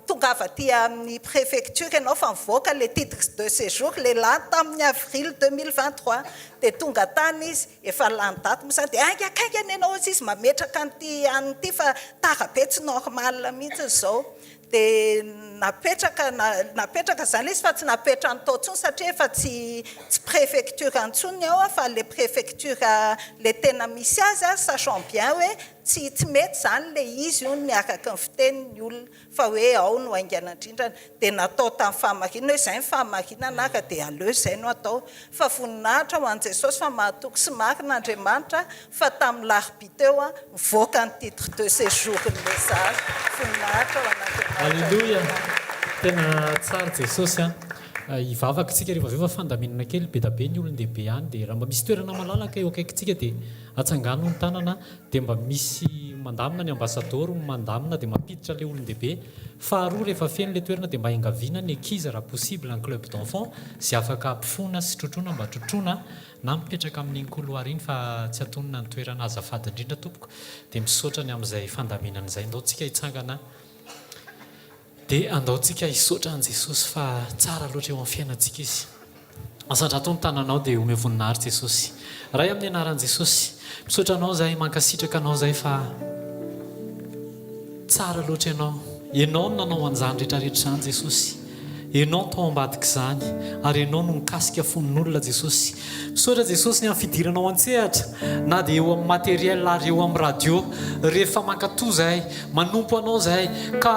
tonga avy aty amin'ny préfecture ianao fa mivoaka le titre de séjour le lany tamin'ny avril 2023 dia tonga tany izy efa lany daty moa zany dia aingakaingany ianao izy izy mametraka an'ity anyity fa tarabe tsy normal mihitsy izao dia napetraka zany izy fa tsy napetra ny tao tsony satria efa tsy préfecture antsony ao fa le préfecture le tena misy azy sachant bien hoe tsy mety zany le izy io miaraka ny fitenin'ny olona fa hoe ao no aingana indrindrana dia natao tamin'ny fahamarinana hoe zay ny fahamarinana ka dia aleo zay no atao fa voninahitra ho an'i Jesosy fa mahatoky sy marin'Andriamanitra fa tamin'ny larobia teo mivoaka ny titre de séjour ny message voninahitra ho an'Andriamanitra. Alleluia. Tena tsara Jesosy ivavaka tsika rehefa avy eo fa fandaminana kely be da be ny olon-dehibe any dia raha mba misy toerana malalaka eo akaikintsika dia atsangano ny tanana dia mba misy mandamina ny ambassador mandamina dia mampiditra le olon-dehibe faharoa rehefa feno le toerana dia mba engaviana ny ankizy raha possible ny club d'enfant sy afaka ampifoana sy trotrona mba trotrona na mipetraka amin'iny couloir iny fa tsy atonina ny toerana azafady indrindra tompoko dia misaotra ny amin'izay fandaminana izay ndaontsika hitsangana dia andaontsika hisaotra an' Jesosy fa tsara loatra eo amin'ny fiainantsika izy asandrato ny tananao dia ome voninahitra Jesosy ray amin'ny anaran'i Jesosy misaotra anao zay mankasitraka anao zay fa tsara loatra ianao no nanao an'izany rehetrarehetra izany Jesosy ianao tao ambadiky izany ary ianao no mikasika fonin'olona Jesosy misaotra Jesosy ny amin'ny fidiranao an-tsehatra na dia eo amin'ny matériel ary eo amin'ny radio rehefa mankatoa zahay manompo anao zahay ka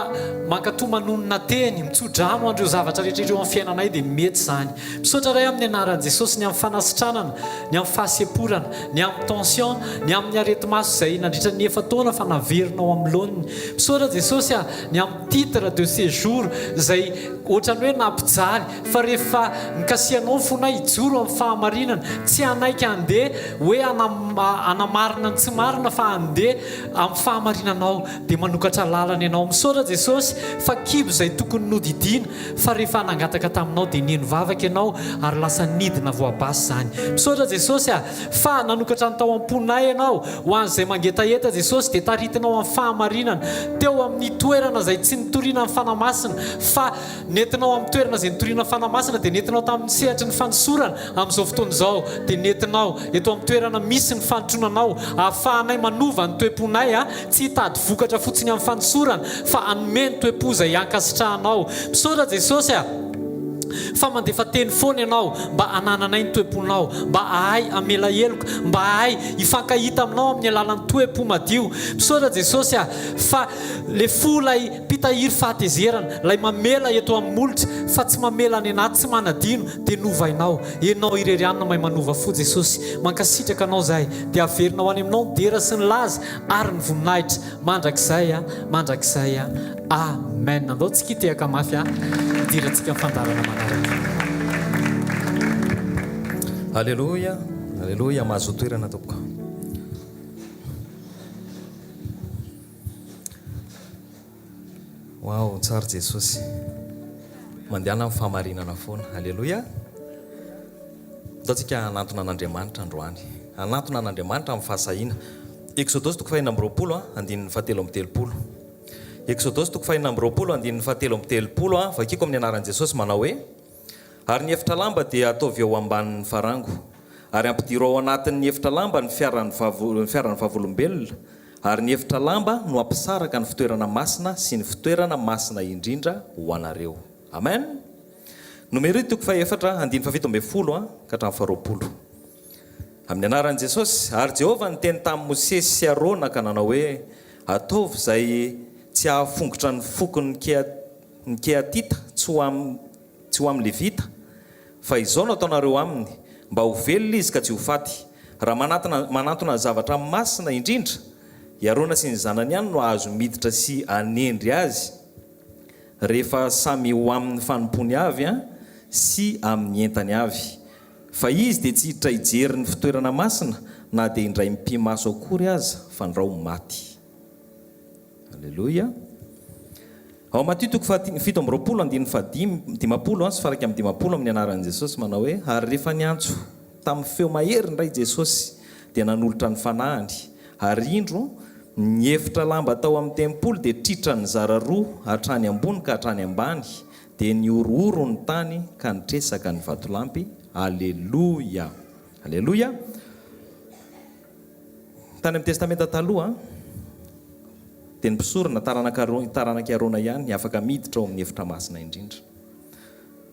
mankatoa manonona teny mitsodrano andreo zavatra rehetra eo amin'ny fiainanay dia mety izany misaotra ray amin'ny anaran'i Jesosy ny amin'ny fanasitranana ny amin'ny fahaseporana ny amin'ny tension ny amin'ny areti-maso izay nandritra ny efa taona fa naverinao amin'ny laoniny misaotra Jesosy ny amin'ny titre de séjour izay ohatrany hoe nampijaly fa rehefa nikasianao ny fonay ijoro amin'ny fahamarinana tsy anaiky andeha hoe anamarina ny tsy marina fa andeha amin'ny fahamarinanao dia manokatra lalana ianao misaotra Jesosy fa kibo izay tokony nodidiana fa rehefa nangataka taminao dia neny vavaka ianao ary lasa nidina voabasy zany misaotra Jesosy fa nanokatra ny tao am-ponay ianao ho an'izay mangetaeta Jesosy dia taritinao amin'ny fahamarinana teo amin'ny toerana izay tsy nitoriana amin'ny fanamasina fa nentinao amin'ny toerana izay nitoriana fanamasina dia nentinao tamin'ny sehatra ny fanosorana amin'izao fotoana izao dia nentinao eto amin'ny toerana misy ny fanotronanao ahafahanay manova ny toe-ponay tsy hitady vokatra fotsiny amin'ny fanosorana fa hanome ny toe-po izay ankasitrahanao misaotra Jesosy fa mandefa teny foana ianao mba hanananay ny toe-ponao mba ahay amela heloka mba ahay hifankahita aminao amin'ny alalan'ny toe-po madio misaotra Jesosy fa le folay mpitahiry fahatezerana lay mamela eto amin'ny molotra fa tsy mamela any anaty tsy manadino dia novainao ianao irerianina mahay manova fo Jesosy mankasitraka anao zahay dia averinao any aminao ny dera sy ny laza ary ny voninahitra mandrakizay amen. Andao tsikitehaka mafy idirantsika fandarana manaraka. Alléluia, alléluia, mahazo toerana tompoko. Wow, tsara Jesosy. Mandehana amin'ny fahamarinana foana. Alléluia. Ataontsika anatona an'Andriamanitra androany. Anatona an'Andriamanitra amin'ny fahasahiana. Exodus toko 4 andininy 7:30. Exodus toko 4 andininy 7:30 vakiko amin'ny anaran'i Jesosy manao hoe: ary ny efitra lamba dia ataovy eo ambanin'ny farango, ary ampidiro ao anatin'ny efitra lamba ny fiaran'ny vavolombelona, ary ny efitra lamba no ampisaraka ny fitoerana masina sy ny fitoerana masina indrindra ho anareo. Amen. Numéro toko 4 andininy 17 ka hatramin'ny 20. Amin'ny anaran'i Jesosy, ary Jehovah niteny tamin'ny Mosesy sy Arona ka nanao hoe: ataovy izay tsy hahafongotra ny fokony ny kehatita tsy ho amin'ny levita, fa izao no ataonareo aminy mba ho velona izy ka tsy ho faty. Raha manatona zavatra masina indrindra, i Arona sy ny zanany ihany no azo miditra sy anendry azy rehefa samy ho amin'ny fanompony avy sy amin'ny entany avy. Fa izy dia tsy hiditra hijery ny fitoerana masina na dia indray mpimaso akory aza fa ndrao maty. Alleluia. Ao Matthieu toko 7:20 andininy 10 sy faraky amin'ny 10 amin'ny anaran'i Jesosy manao hoe: ary rehefa niantso tamin'ny feo mahery indray Jesosy dia nanolotra ny fanahiny, ary indro ny efitra lamba tao amin'ny tempoly dia tritra ny zara roa hatrany ambony ka hatrany ambany, dia niorooro ny tany ka nitresaka ny vatolampy. Alleluia. Alleluia. Tany amin'ny testamenta taloha dia ny mpisorona taranaka Arona ihany afaka miditra ao amin'ny efitra masina indrindra.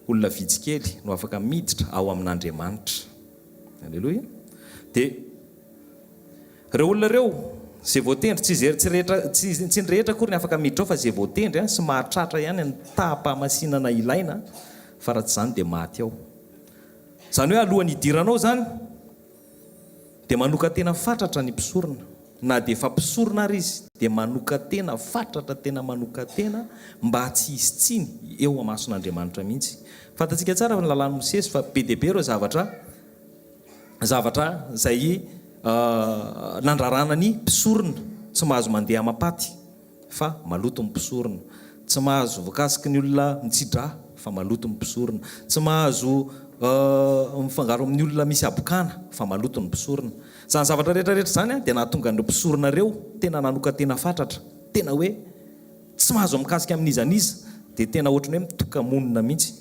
Olona vitsikely no afaka miditra ao amin'Andriamanitra. Alleluia. Dia ireo olona ireo izay voatendry tsy ny rehetra kory ny afaka miditra ao, fa izay voatendry sy mahatratra ihany ny tahapahamasinana ilaina, fa raha tsy izany dia maty ao. Izany hoe alohan'ny hidiranao zany dia manoka tena fatratra ny mpisorona, na dia efa mpisorona ary izy dia manoka tena fatratra, tena manoka tena mba tsy hisy tsiny eo amason'Andriamanitra mihitsy. Fantatsika tsara ny lalàn'ny Mosesy fa be dia be ireo zavatra izay nandrarana ny mpisorona. Tsy mahazo mandeha mapaty fa maloto ny mpisorona, tsy mahazo voakasiky ny olona mitsidra fa maloto ny mpisorona, tsy mahazo mifangaro amin'ny olona misy abokana fa maloto ny mpisorona. Zany zavatra rehetrarehetra zany dia nahatonga ny mpisorona ireo tena nanoka tena fatratra, tena hoe tsy mahazo mikasika amin'izaniza, dia tena ohatrany hoe mitoka monina mihitsy.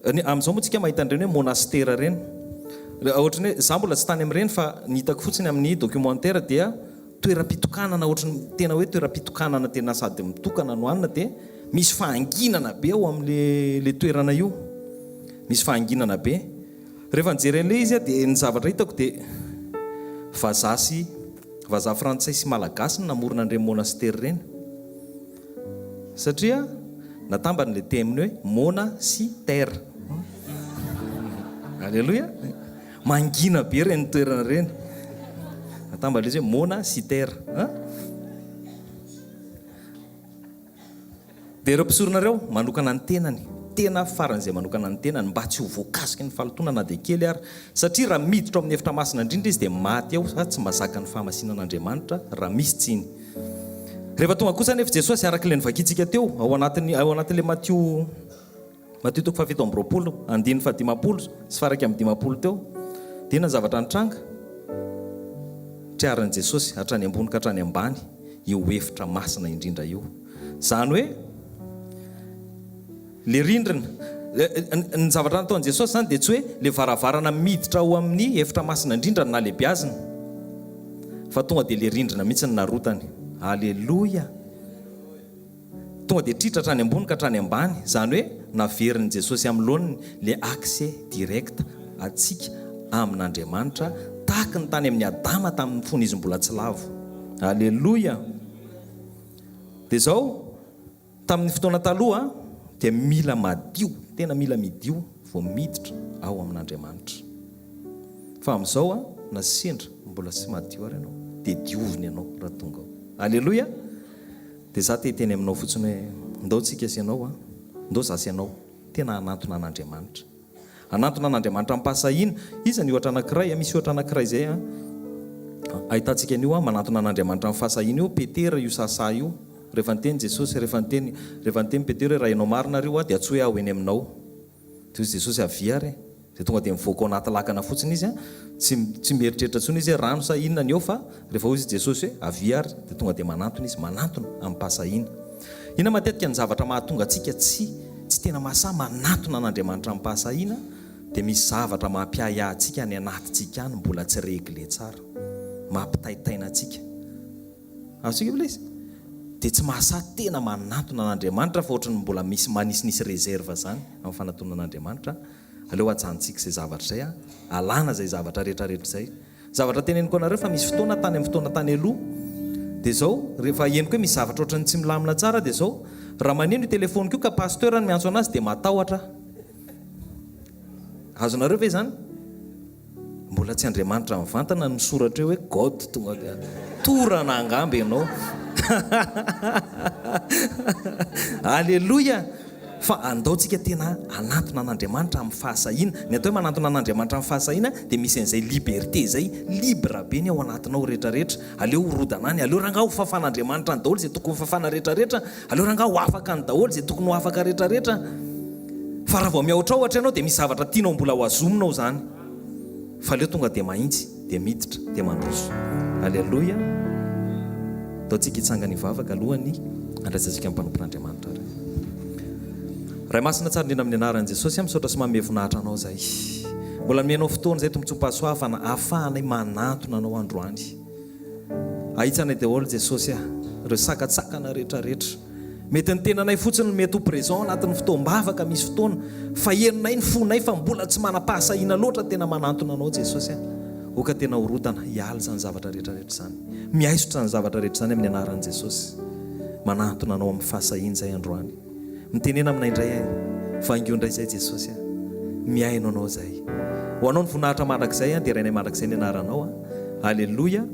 Amin'izao moa tsika mahita an'ireny hoe monastera ireny, ohatrany hoe za mbola tsy tany amin'ireny fa ny hitako fotsiny amin'ny documentaire dia toeram-pitokanana, ohatrany tena hoe toeram-pitokanana tena sady mitokana no anina, dia misy fahanginana be ao amin'le toerana io, misy fahanginana be. Rehefa nijeren'ilay izy dia ny zavatra hitako dia vazaha frantsay sy malagasy no namorona an'ireny monastera ireny, satria natamban'ilay teminy hoe mona sy terre. Alleluia. Mangina be ireny toerana ireny, natamban'ilay izy hoe mona sy terre. Dia ireo mpisorona ireo manokana ny tenany, tena faran'izay manokana ny tenany mba tsy ho voakasiky ny falotoana na dia kely ary, satria raha miditra ao amin'ny efitra masina indrindra izy dia maty ao, sa tsy mahazaka ny fahamasinan'Andriamanitra raha misy tsiny. Rehefa tonga kosa nefa Jesosy arak'ilay nivakintsika teo ao anatin'ilay Matthieu toko 7:20 andininy 10 sy faraky amin'ny 10 teo, dia na zavatra nitranga triaran'i Jesosy hatrany ambony ka hatrany ambany io efitra masina indrindra io. Zany hoe le rindrina, ny zavatra nataon'i Jesosy zany dia tsy hoe le varavarana miditra ao amin'ny efitra masina indrindra na lehibiazina, fa tonga dia le rindrina mihitsy ny narotany. Alleluia. Tonga dia tritra hatrany ambony ka hatrany ambany, zany hoe naverin'i Jesosy amin'ny lohaniny le accès direct atsika amin'Andriamanitra, tahaka ny tany amin'ny Adama tamin'ny fony izy mbola tsy lavo. Alleluia. Dia izao tamin'ny fotoana taloha dia mila madio, tena mila midio vao miditra ao amin'Andriamanitra. Fa amin'izao na sendra mbola tsy madio ary ianao dia dioviny ianao raha tonga ao. Alleluia. dia za teteny aminao fotsiny hoe ndao tsika asianao a ndao za asianao tena anatona an'Andriamanitra, anatona an'Andriamanitra ampasahina. Iza ny ohatra anankiray, misy ohatra anankiray zay a ahitantsika an'io a manatona an'Andriamanitra amin'ny fahasahina io. Petera io sasa io, rehefa niteny Jesosy, rehefa niteny Petera hoe raha ianao marina reo a dia tsy hoe aho eny aminao, dia izy Jesosy aviary dia tonga dia mivoaka ao anaty lakana fotsiny izy a, tsy mieritreritra ntsony izy hoe rano sa inona ny eo, fa rehefa hoy izy Jesosy hoe aviary dia tonga dia manatona izy, manatona amin'ny mpasahina. Ina matetika ny zavatra mahatonga antsika tsy tena mahasahy manatona an'Andriamanitra amin'ny mpasahina, dia misy zavatra mampiahy antsika any anatintsika any mbola tsy regle tsara, mampitaitaina antsika atsika vla izy, dia tsy mahasahy tena manatona an'Andriamanitra fa ohatrany mbola misy manisinisy reserve zany amin'ny fanatonana an'Andriamanitra. Aleo ajanontsika izay zavatra zay a, alana zay zavatra rehetrarehetra zay. Zavatra teneniko anareo fa misy fotoana tany amin'ny fotoana tany aloha dia zao rehefa henoko hoe misy zavatra ohatrany tsy milamina tsara dia zao raha maneno io telefoniko io ka pasteur ny miantso anazy dia matahotra. Azonareo ve zany? Mbola tsy Andriamanitra mivantana ny misoratra hoe God, tonga dia torana angamby ianao. Alleluia. Fa andaontsika tena anatona an'Andriamanitra amin'ny fahasahina. Ny atao hoe manatona an'Andriamanitra amin'ny fahasahina dia misy an'izay liberté zay, libre be ny ao anatinao rehetrarehetra. Aleo horodana any, aleo rangaha ho fafan'Andriamanitra ny daholo zay tokony fafana rehetrarehetra, aleo rangaha ho afaka ny daholo zay tokony ho afaka rehetrarehetra. Fa raha vao miaotra ohatra ianao dia misy zavatra tianao mbola ho azominao zany, fa aleo tonga dia mahitsy, dia miditra, dia mandroso. Alleluia. Ataontsika hitsangana hivavaka alohany andraisantsika amin'ny mpanompon'Andriamanitra. Ray masina tsara indrindra amin'ny anaran'i Jesosy, misaotra sy manome voninahitra anao zay. Mbola mianao fotoana zay tompontsompahasoa ahafahanay manatona anao androany. Ahitsanay daholo Jesosy ireo sakatsakana rehetrarehetra. Mety ny tenanay fotsiny mety ho présent anatin'ny fotoam-bavaka misy fotoana, fa henonay ny fonay fa mbola tsy manam-pahasahina loatra tena manatona anao Jesosy. Oka tena horotana hiala zany zavatra rehetrarehetra zany, miaisotra zany zavatra rehetra zany amin'ny anaran'i Jesosy. Manatona anao amin'ny fahasahina zay androany. Mitenena aminay indray fa ingeo indray zay Jesosy, miaino anao zay. Ho anao ny voninahitra mandrakizay dia rainay mandrakizay ny anaranao. Alleluia.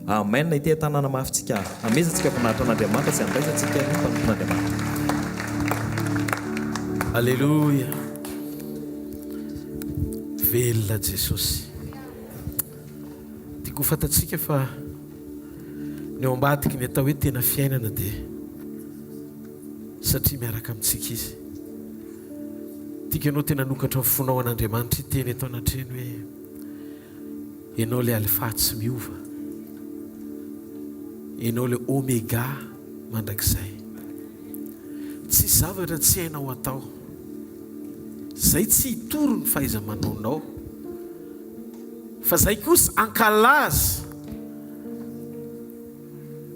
Amen. Na ity tanàna mafitsika amezantsika voninahitra an'Andriamanitra sy andraisantsika ny mpanompon'Andriamanitra. Alleluia. Velona Jesosy. Tiako fantatsika fa ny ao ambadiky ny atao hoe tena fiainana dia satria miaraka amintsika izy. Tiaka ianao tena nokatra ny fonao an'Andriamanitra teny atao anatreny hoe ianao le alfa tsy miova, ianao le oméga mandrakizay. Tsy zavatra tsy hainao atao, zay tsy hitoro ny fahaiza-manaonao, fa zay kosa ankalaza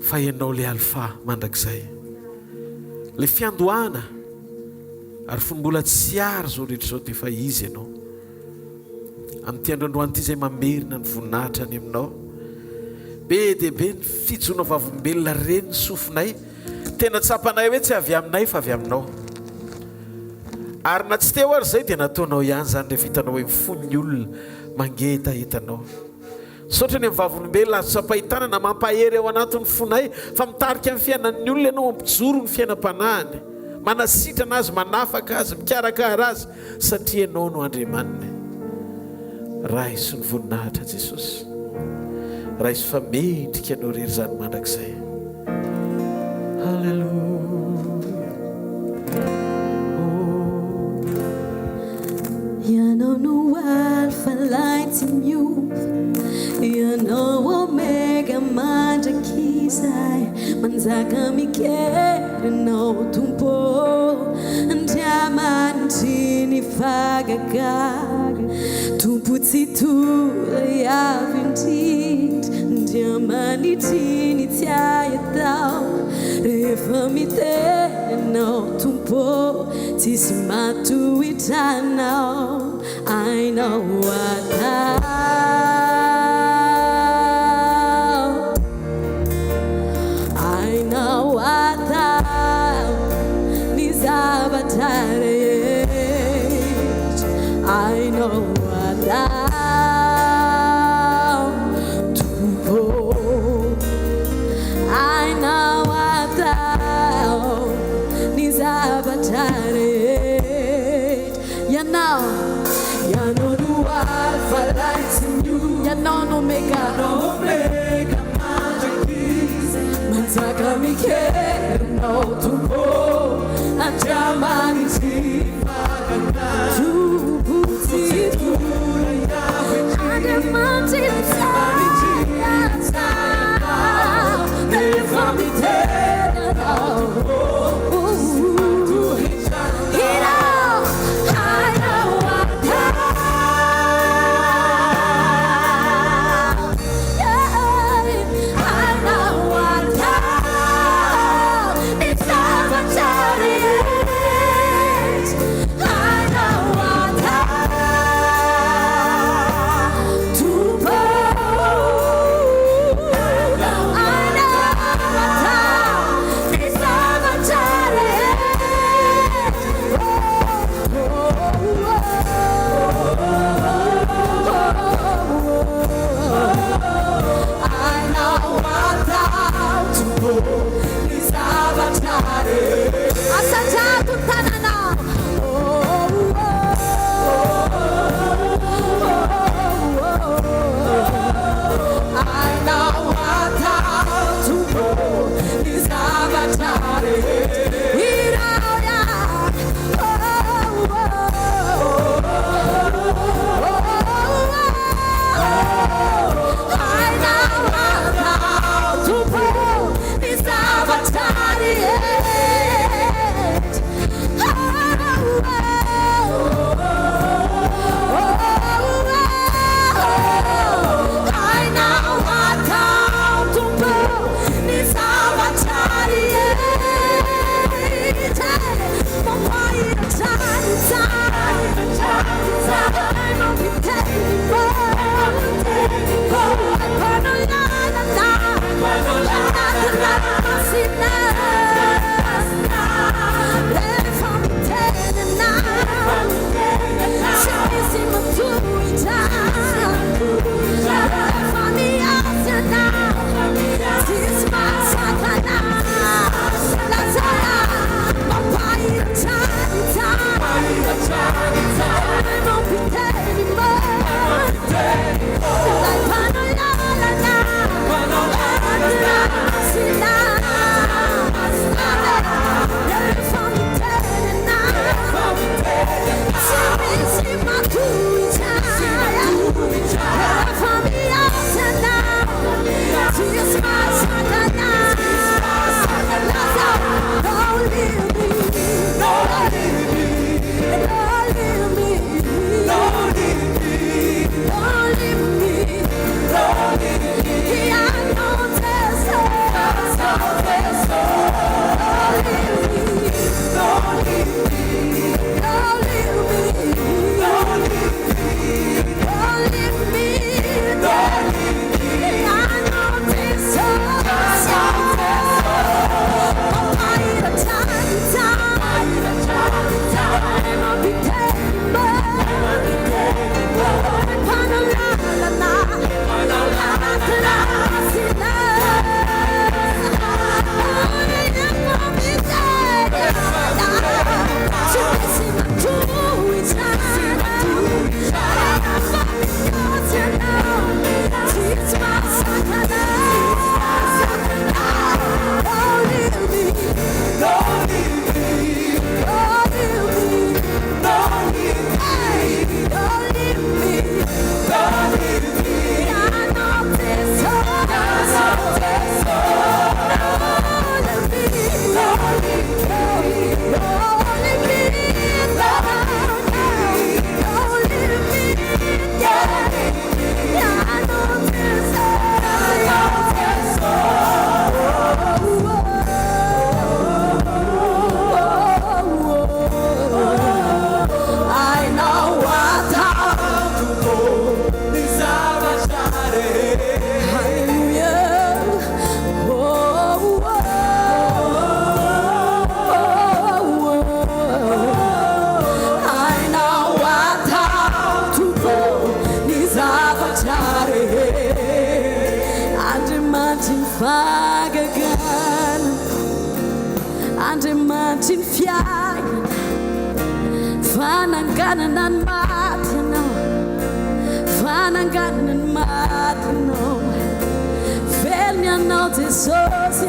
fa ianao le alfa mandrakizay, le fiandohana ary fombola tsy ary zao rehetra zao dia efa izy ianao. Amin'ity androandroany ity zay mamerina ny voninahitra any aminao, be dia be ny fijona vavombelona reny ny sofinay, tena tsapanay hoe tsy avy aminay fa avy aminao. Ary na tsy teo ary zay dia nataonao ihany zany rehefa hitanao hoe mifon'ny olona mangetahetanao. Saotra ny mivavolombelona azo tsapahitana na mampahery ao anatin'ny fonay, fa mitarika amin'ny fiainan'ny olona ianao, mampijoro ny fiainam-panahiny, manasitrana azy, manafaka azy, mikarakara azy, satria ianao no Andriamanina. Raha sy ny voninahitra Jesosy, raha isy fa mendrika ianao rery zany mandrakizay. Halleluia. Ianao no alfa lahy tsy miova, ianao omega mandrakizay, manjaka mikery anao tompo, Andriamanitry ny fagagaga, tompo tsy tory avy indrindra, Andriamanitry ny tsy ayatao, rehefa mitenao tompo, tsisy matohitranao, ainao atao, ainao atao ny zavatra rehetra, ainao atao tompo, ainao atao Yanao no Alpha lights in you. Yanao no Omega. Manzaka Mikhail no Tumbo Andriamanitra Sabotsy Andriamanitra fananganana ny maty ianao fananganana ny maty ianao velony ianao Jesosy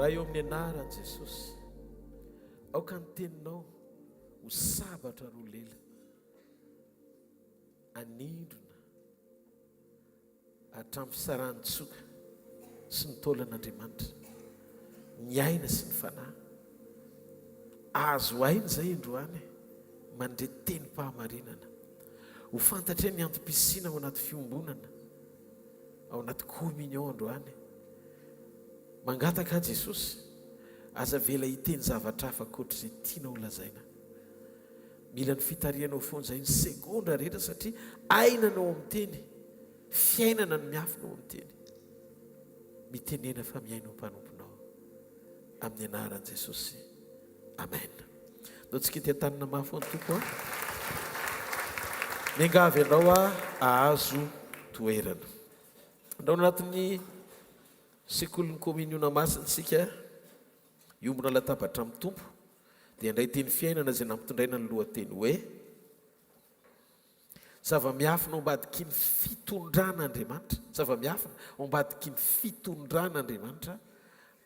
raha eo amin'ny anarany Jesosy aoka ny teninao ho sabatra ro lela anindrona hatramin'ny fisarany tsoka sy ny taolan'Andriamanitra ny aina sy ny fanahy azo aina zay androany mandre teny-pahamarinana ho fantatra ny antom-pisina ao anaty fiombonana ao anaty communion androany mangataka Jesosy aza vela hiteny zavatra hafa koatra izay tianao lazaina mila ny fitarianao foana zay ny segondra rehetra satria ainanao amin'ny teny fiainana ny miafinao amin'ny teny mitenena fa miainao mpanomponao amin'ny anaran'i Jesosy amen. Ndao tsika ity tanana mafy ny tompo miangavy ianao ahazo toerana andao anatin'ny sekolin'ny communion masina sika iombona latabatra amin'ny tompo dia indray teny fiainana izay nampitondraina ny lohateny hoe zava-miafina ambadiky ny fitondran'Andriamanitra zava-miafina ambadiky ny fitondran'Andriamanitra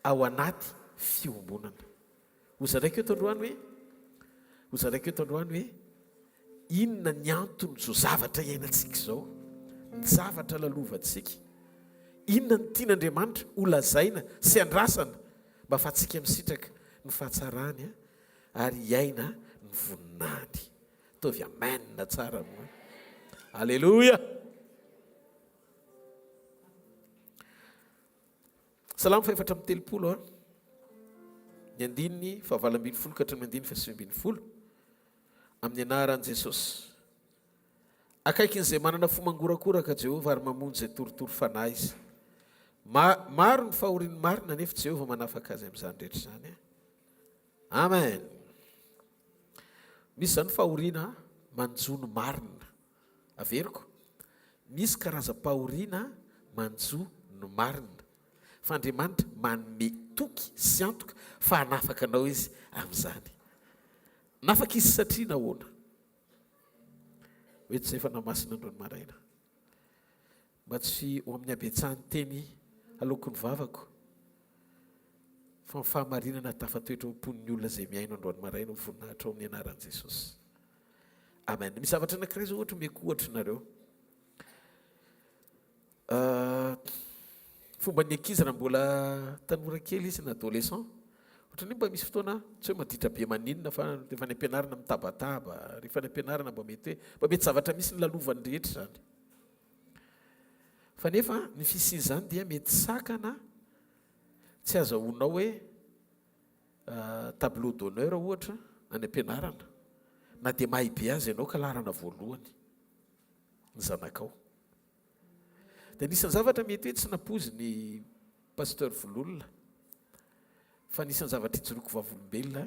ao anaty fiombonana. Hozaraiko eto androany hoe inona ny antony zao zavatra iainantsika zao ny zavatra lalovantsika inona ny tian'Andriamanitra ho lazaina sy andrasana mba fahatsika misitraka ny fahatsarany ary iaina ny voninahiny. Tovy amen tsara moa. Alleluia. Salamo 430 ny andininy 8:20 ka hatramin'ny andininy 9:20 amin'ny anaran'i Jesosy. Akaikin'izay manana fo mangorakoraka Jehovah ary mamonjy izay torotoro fanahy izy. maro ny fahoriany marina nefa Jehovah manafaka azy amin'izany rehetra zany. Amen. Misy zany fahoriana manjo ny marina. Averiko. Misy karazam-pahoriana manjo ny marina. Fa Andriamanitra manome toky sy antoka fa hanafaka anao izy amin'izany. Nafaka izy satria nahoana? Hoe tsy izay fa namasina androany maraina. Mba tsy ho amin'ny habetsahany teny alokon'ny vavako. Fa ny fahamarinana tafatoetra hompon'ny olona izay miaino androany maraina ho voninahitra ao amin'ny anaran'i Jesosy. Amen. Misy zavatra anankiray zao ohatra meko ohatra nareo. Fomba ny ankizy raha mbola tanora kely izy na adolescent. Ohatrany mba misy fotoana tsy hoe maditra be maninona fa rehefa ny ampianarana mitabataba, rehefa ny ampianarana mba mety zavatra misy ny lalovany rehetra zany. Fa nefa ny fisian'izany dia mety sakana tsy azahoanao hoe tableau d'honneur ohatra any ampianarana. Na dia mahay be azy ianao ka larana voalohany ny zanakao. Dia nisan'ny zavatra mety hoe tsy nampozy ny pasteur Vololona. Fa nisan'ny zavatra ijoroako vavolombelona,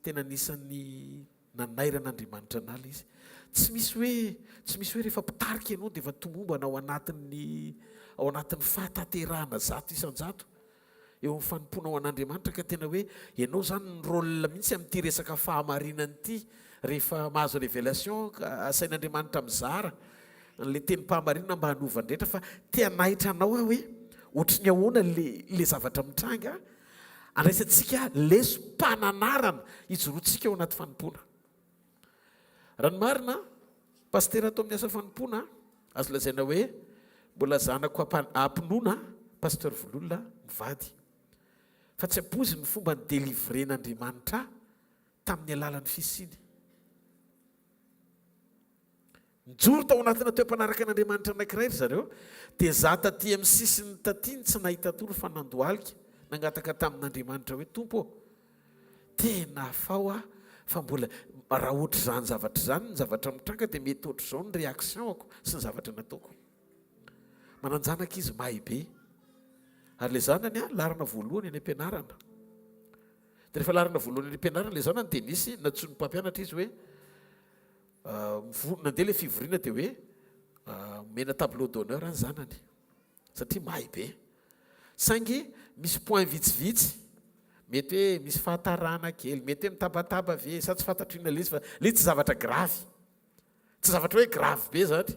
tena nisan'ny nanairan'Andriamanitra an'ala izy. Tsy misy hoe rehefa pitarika ianao dia efa tomombana ao anatin'ny fahatanterahana zato isan-jato. Eo amin'ny fanompona ao an'Andriamanitra ka tena hoe ianao zany ny rôle mihitsy amin'ity resaka fahamarinana ity. Rehefa mahazo révélation asain'Andriamanitra mizara le teny mpahamarinana mba hanovany rehetra fa te hanahitra anao hoe ohatry ny ahoana le zavatra mitranga andraisantsika lesom-pananarana ijoroantsika ao anaty fanompona. Raha ny marina paster atao amin'ny asa fanompona azo lazaina hoe mbola zanako ampinoana pasteur Vololona mivady. Fa tsy ampozy ny fomba ny délivren'Andriamanitra tamin'ny alalan'ny fisiny. Nijoro tao anatina toeam-panaraka an'Andriamanitra anankiray ry zareo dia za taty amin'ny sisiny tatiny tsy nahita toro fa nandohalika nangataka tamin'Andriamanitra hoe Tompo tena fao fa mbola raha ohatra izany zavatra izany ny zavatra mitranga dia mety ohatra izao ny réactionako sy ny zavatra nataoko. Mananjanaka izy mahay be ary ilay zanany larana voalohany any ampianarana. Dia rehefa larana voalohany any ampianarana ilay zanany dia nisy natsoin'ny mpampianatra izy hoe nandeha ilay fivoriana dia hoe mena tableau d'honneur any zanany satria mahay be. Saingy misy point vitsivitsy mety hoe misy fahatarana kely, mety hoe mitabataba ve sa tsy fantatrina le izy fa le tsy zavatra gravy, tsy zavatra hoe gravy be zany.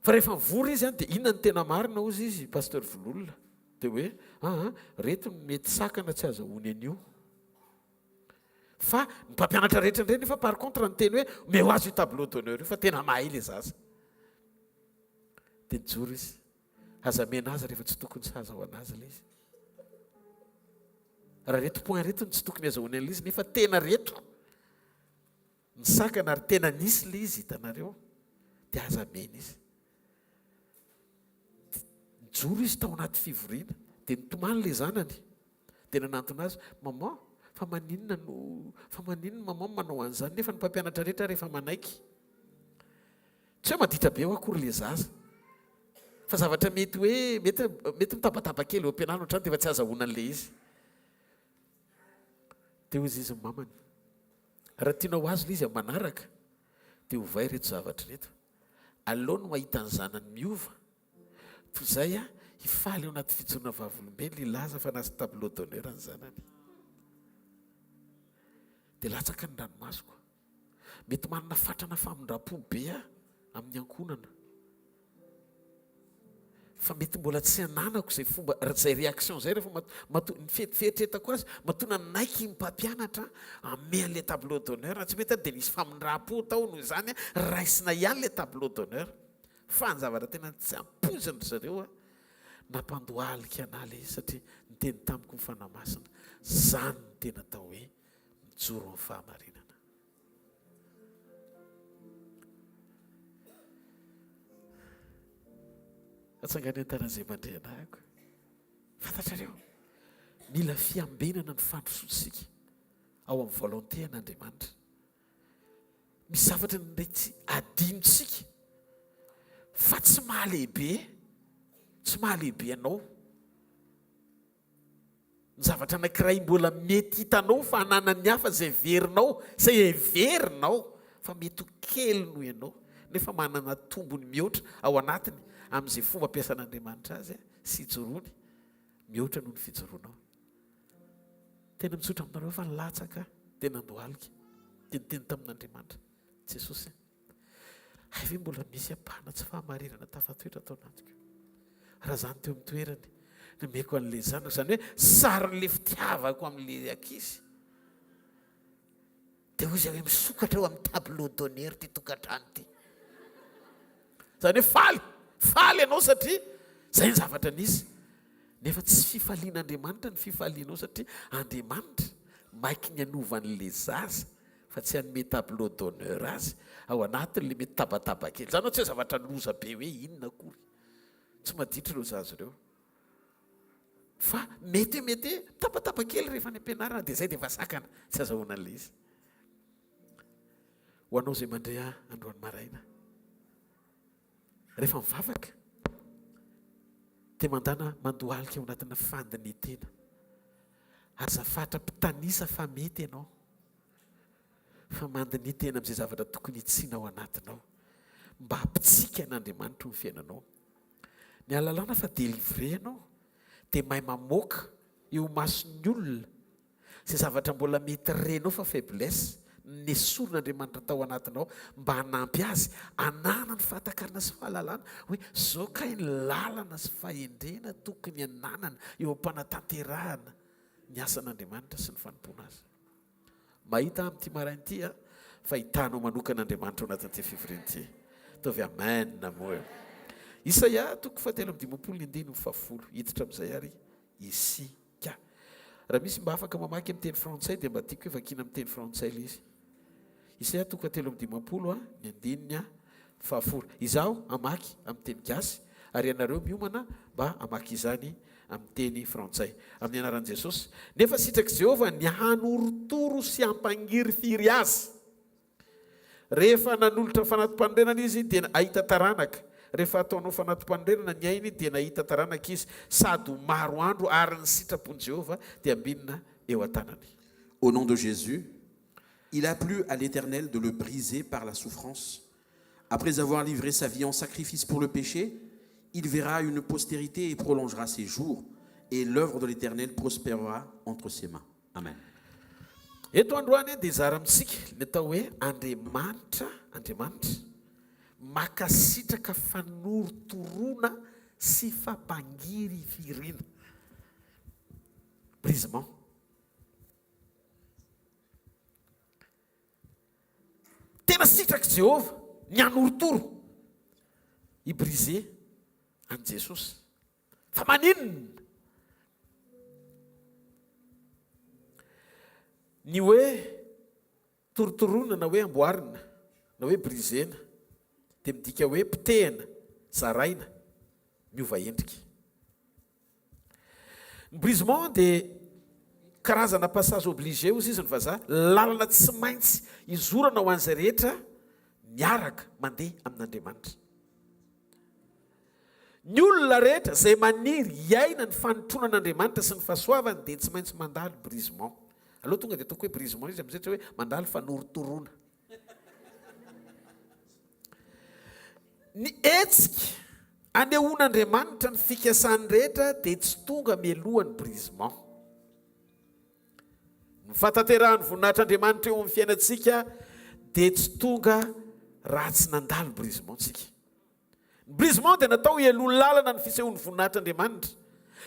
Fa rehefa mivory izy dia inona ny tena marina ozy izy pasteur Vololona dia hoe reto mety sakana tsy azahoany an'io. Fa ny mpampianatra rehetra indray nefa par contre ny teny hoe meo azy io tableau d'honneur io fa tena mahay le zaza. Dia nijoro izy azamena azy rehefa tsy tokony tsy azahoana azy le izy. Raha reto point reto ny tsy tokony azahoany an'le izy nefa tena reto ny sakana ary tena nisy le izy hitanareo dia azamena izy. Nijoro izy tao anaty fivoriana dia nitomany le zanany dia nanantona azy maman fa maninona maman manao an'izany nefa ny mpampianatra rehetra rehefa manaiky tsy hoe maditra be ho akory le zaza fa zavatra mety hoe mety mitabataba kely eo ampianarana ohatrany dia efa tsy azahoana an'le izy. Dia hoy izy mamany raha tianao azy le izy amin'ny manaraka dia hovay reto zavatra reto aleo no mahita ny zanany miova toy izay hifaly ao anaty fijoroana vavolombelona ilaza fa nazy tableau d'honneur ny zanany. Dia latsaka ny ranomasoko mety manana fatrana famindram-po be amin'ny ankonana fa mety mbola tsy ananako izay fomba izay réaction izay rehefa fieritreretako azy matona naiky mpampianatra ame an'ilay tableau d'honneur tsy mety dia nisy famindram-po tao noho izany raisina ihany ilay tableau d'honneur fa ny zavatra tena tsy ampozany zareo nampandohalika anala izy satria ny teny tamiko ny fanamasina zany ny tena atao hoe mijoro amin'ny fahamarinana. Atsangany antaran'izay mandray anahako fantatrareo mila fiambenana ny fandrosoantsika ao amin'ny volonté an'Andriamanitra. Misy zavatra ndray tsy adinontsika fa tsy mahalehibe tsy mahalehibe anao ny zavatra anankiray mbola mety hitanao fa ananany hafa zay verinao zay everinao fa mety ho kely noho ianao nefa manana tombony mihoatra ao anatiny amin'izay fomba ampiasan'Andriamanitra azy sy ijoroany mihoatra noho ny fijoroanao. Tena mitsotra aminareo fa nilatsaka tena andohalika teniteny tamin'Andriamanitra Jesosy ve mbola misy apana tsy fahamarirana tafatoetra atao anatiko raha zany teo amin'ny toerany nomeko an'le zanako zany hoe saron'le fitiavako amin'le ankizy dia hoy zay hoe misokatra eo amin'ny tableau d'honneur ty tokantrano ty zany hoe faly ianao satria zay ny zavatra nisy nefa tsy fifalian'Andriamanitra ny fifalianao satria Andriamanitra maiky ny anovan'le zaza fa tsy hanome tableau d'honneur azy ao anatin'le mety tabataba kely zany tsy hoe zavatra loza be hoe inona akory tsy maditra ireo zaza ireo fa mety tabataba kely rehefa ny ampianarana dia zay dia efa sakana tsy azahoana an'le izy ho anao zay mandray androany maraina rehefa mivavaka dia mandana mandohalika ao anatina fandinetena azafatra mpitanisa fa mety ianao fa mandinetena amin'izay zavatra tokony hitsiana ao anatinao mba hampitsika n'Andriamanitra ny fiainanao ny alalàna fa délivre ianao dia mahay mamoaka eo mason'ny olona zay zavatra mbola mety renao fa faiblesse nesoron'Andriamanitra tao anatinao mba hanampy azy anana ny fahatakarana sy fahalalàna hoe zao kay ny lalana sy fahendrena tokony ananana eo am-panatanterahana ny asan'Andriamanitra sy ny fanompona azy. Mahita amin'ity marain'ity fa hitanao manokan'Andriamanitra ao anatin'ity fivorian'ity tovy amen moa Isaia 7:10 hiditra amin'izay ary isika raha misy mba afaka mamaky amin'ny teny frantsay dia mba tiako hoe vakina amin'ny teny frantsay ilay izy Isaia 7:10 izaho amaky amin'ny teny gasy ary ianareo miomana mba amaky izany amin'ny teny frantsay amin'ny anaran'i Jesosy nefa sitraky Jehovah ny hanorotoro sy hampangiry firy azy rehefa nanolotra fanatom-panorenana izy dia ahita taranaka rehefa ataonao fanatom-panorenana ny ainy dia nahita taranaka izy sady maro andro ary ny sitrapony Jehovah dia ambinina eo an-tanany. Au nom de Jésus, il a plu à l'Éternel de le briser par la souffrance. Après avoir livré sa vie en sacrifice pour le péché, il verra une postérité et prolongera ses jours, et l'œuvre de l'Éternel prospérera entre ses mains. Amen. Eto androany dia zara amintsika ny atao hoe Andriamanitra makasitraka fanorotoroana sy fampangiry firena. Brisement. Tena sitraky Jehovah ny hanorotoro hibriser an Jesosy fa maninona ny hoe torotoroana na hoe amboarina na hoe brisena dia midika hoe pitehana zaraina miova endrika. Ny brisement dia karazana passage obligé ozy izy ny vazaha lalana tsy maintsy izorana ho an'izay rehetra miaraka mandeha amin'Andriamanitra. Ny olona rehetra izay maniry hiaina ny fanontronan'Andriamanitra sy ny fahasoavany dia tsy maintsy mandalo brisement. Aloha tonga dia ataoko hoe brisement izy amin'izay hoe mandalo fanorotoroana. Ny hetsika anehoan'Andriamanitra ny fikasany rehetra dia tsy tonga mialohan'ny brisement. Ny fatanterahany voninahitr'Andriamanitra eo amin'ny fiainantsika dia tsy tonga raha tsy nandalo brisementsika. Ny brisement dia natao hialohan'ny lalana ny fisehoan'ny voninahitr'Andriamanitra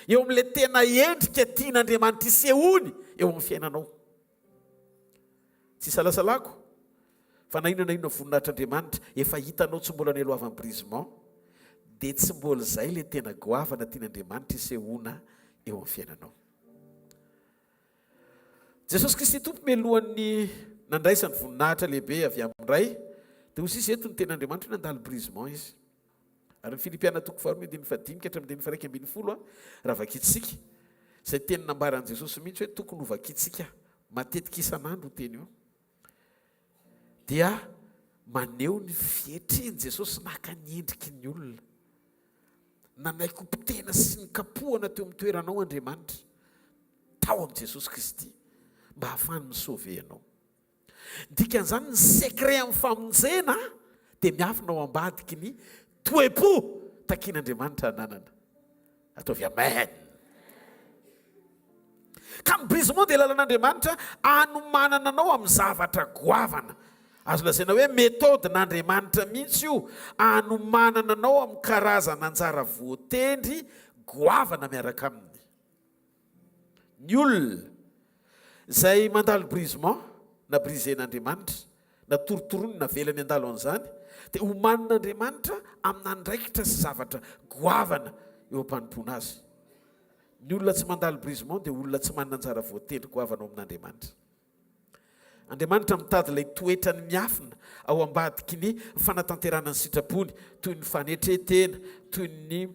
eo amin'ilay tena endrika tian'Andriamanitra isehony eo amin'ny fiainanao. Tsy salasalako fa na inona voninahitr'Andriamanitra efa hitanao tsy mbola nialohavan'ny brisement dia tsy mbola izay ilay tena goavana tian'Andriamanitra isehona eo amin'ny fiainanao. Jesosy Kristy tompo mialohan'ny nandraisany voninahitra lehibe avy amin'ny ray dia hozy izy eto ny ten'Andriamanitra hoe nandalo brisement izy. Ary ny Filipiana 4:5-11 raha vakitsika izay teny nambaran'i Jesosy mihitsy hoe tokony ho vakitsika matetika isan'andro teny io dia maneho ny fietreny Jesosy naka ny endriky ny olona nanaikom-pitena sy ny kapohana teo amin'ny toeranao Andriamanitra tao amin'i Jesosy Kristy mba hahafahany misauve anao. Dikan'izany ny secret amin'ny famonjena dia miafina ao ambadiky ny toe-po takian'Andriamanitra ananana. Ataovy amen. Ka ny brisement dia lalan'Andriamanitra anomanana anao amin'ny zavatra goavana. Azo lazaina hoe méthode n'Andriamanitra mihitsy io, anomanana anao amin'ny karazana anjara voatendry goavana miaraka aminy. Ny olona izay mandalo brisement na brisen'Andriamanitra na torotorony na velany andalo an'izany dia omanin'Andriamanitra amina andraikitra sy zavatra goavana eo am-panompona azy. Ny olona tsy mandalo brisement dia olona tsy manana anjara voatendry goavana ao amin'Andriamanitra. Andriamanitra mitady ilay toetra ny miafina ao ambadiky ny fanatanterana ny sitrapony, toy ny fanetretena, toy ny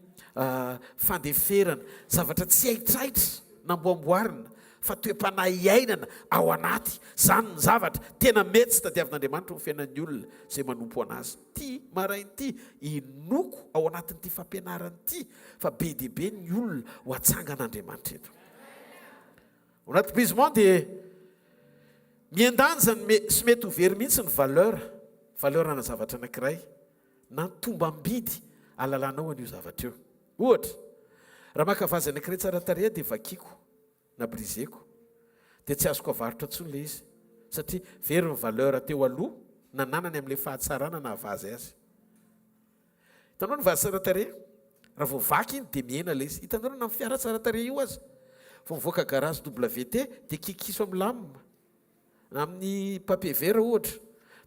fandeferana, zavatra tsy aitraitra namboamboarina fa toe-panahy iainana ao anaty. Zany ny zavatra tena mety sy tadiavin'Andriamanitra ho fiainan'ny olona izay manompo anazy. Ty marain'ity inoko ao anatin'ity fampianaranyity fa be dia be ny olona ho atsangan'Andriamanitra eto. Ao anaty brisement dia miandanjany sy mety ho very mihitsy ny valeur ana zavatra anankiray na tombam-bidy alalanao an'io zavatra io. Ohatra, raha maka vazy anankiray tsara tareha dia vakiako na briseko dia tsy azoko avarotra intsony ilay izy satria very ny valeur teo aloha na nanany amin'ilay fahatsarana na havazy azy. Hitanao ny vazy tsara tareha raha vao vaky iny dia miena ilay izy. Hitanao na amin'ny fiara tsara tareha io azy vao mivoaka garage WT dia kikiso amin'ny lamina na amin'ny papier vera ohatra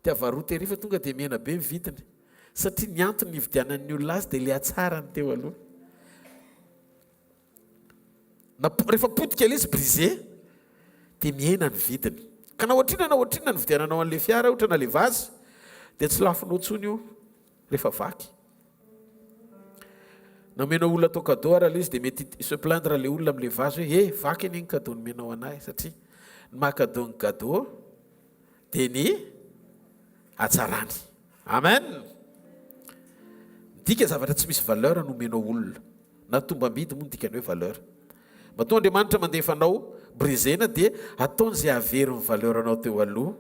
dia avaroty ery fa tonga dia miena be ny vidiny satria ny antony nividianan'ny olona azy dia ilay atsarany teo aloha. Rehefa potika ilay izy brisé dia miena ny vidiny. Ka na ohatrina ny vidiananao an'ilay fiara ohatra na ilay vazy dia tsy lafinao intsony io rehefa vaky. Na menao olona atao cadeau ara ilay izy dia mety se plaindre ilay olona amin'ilay vazy hoe vaky an'iny cadeau ny menao anahy satria ny maha-cadeau ny cadeau dia ny atsarany. Amen. Dika zavatra tsy misy valeur no menao olona na tombam-bidy moa ny dikany hoe valeur. Matoa Andriamanitra mandefa anao brisena dia ataony izay havery ny valeur anao teo aloha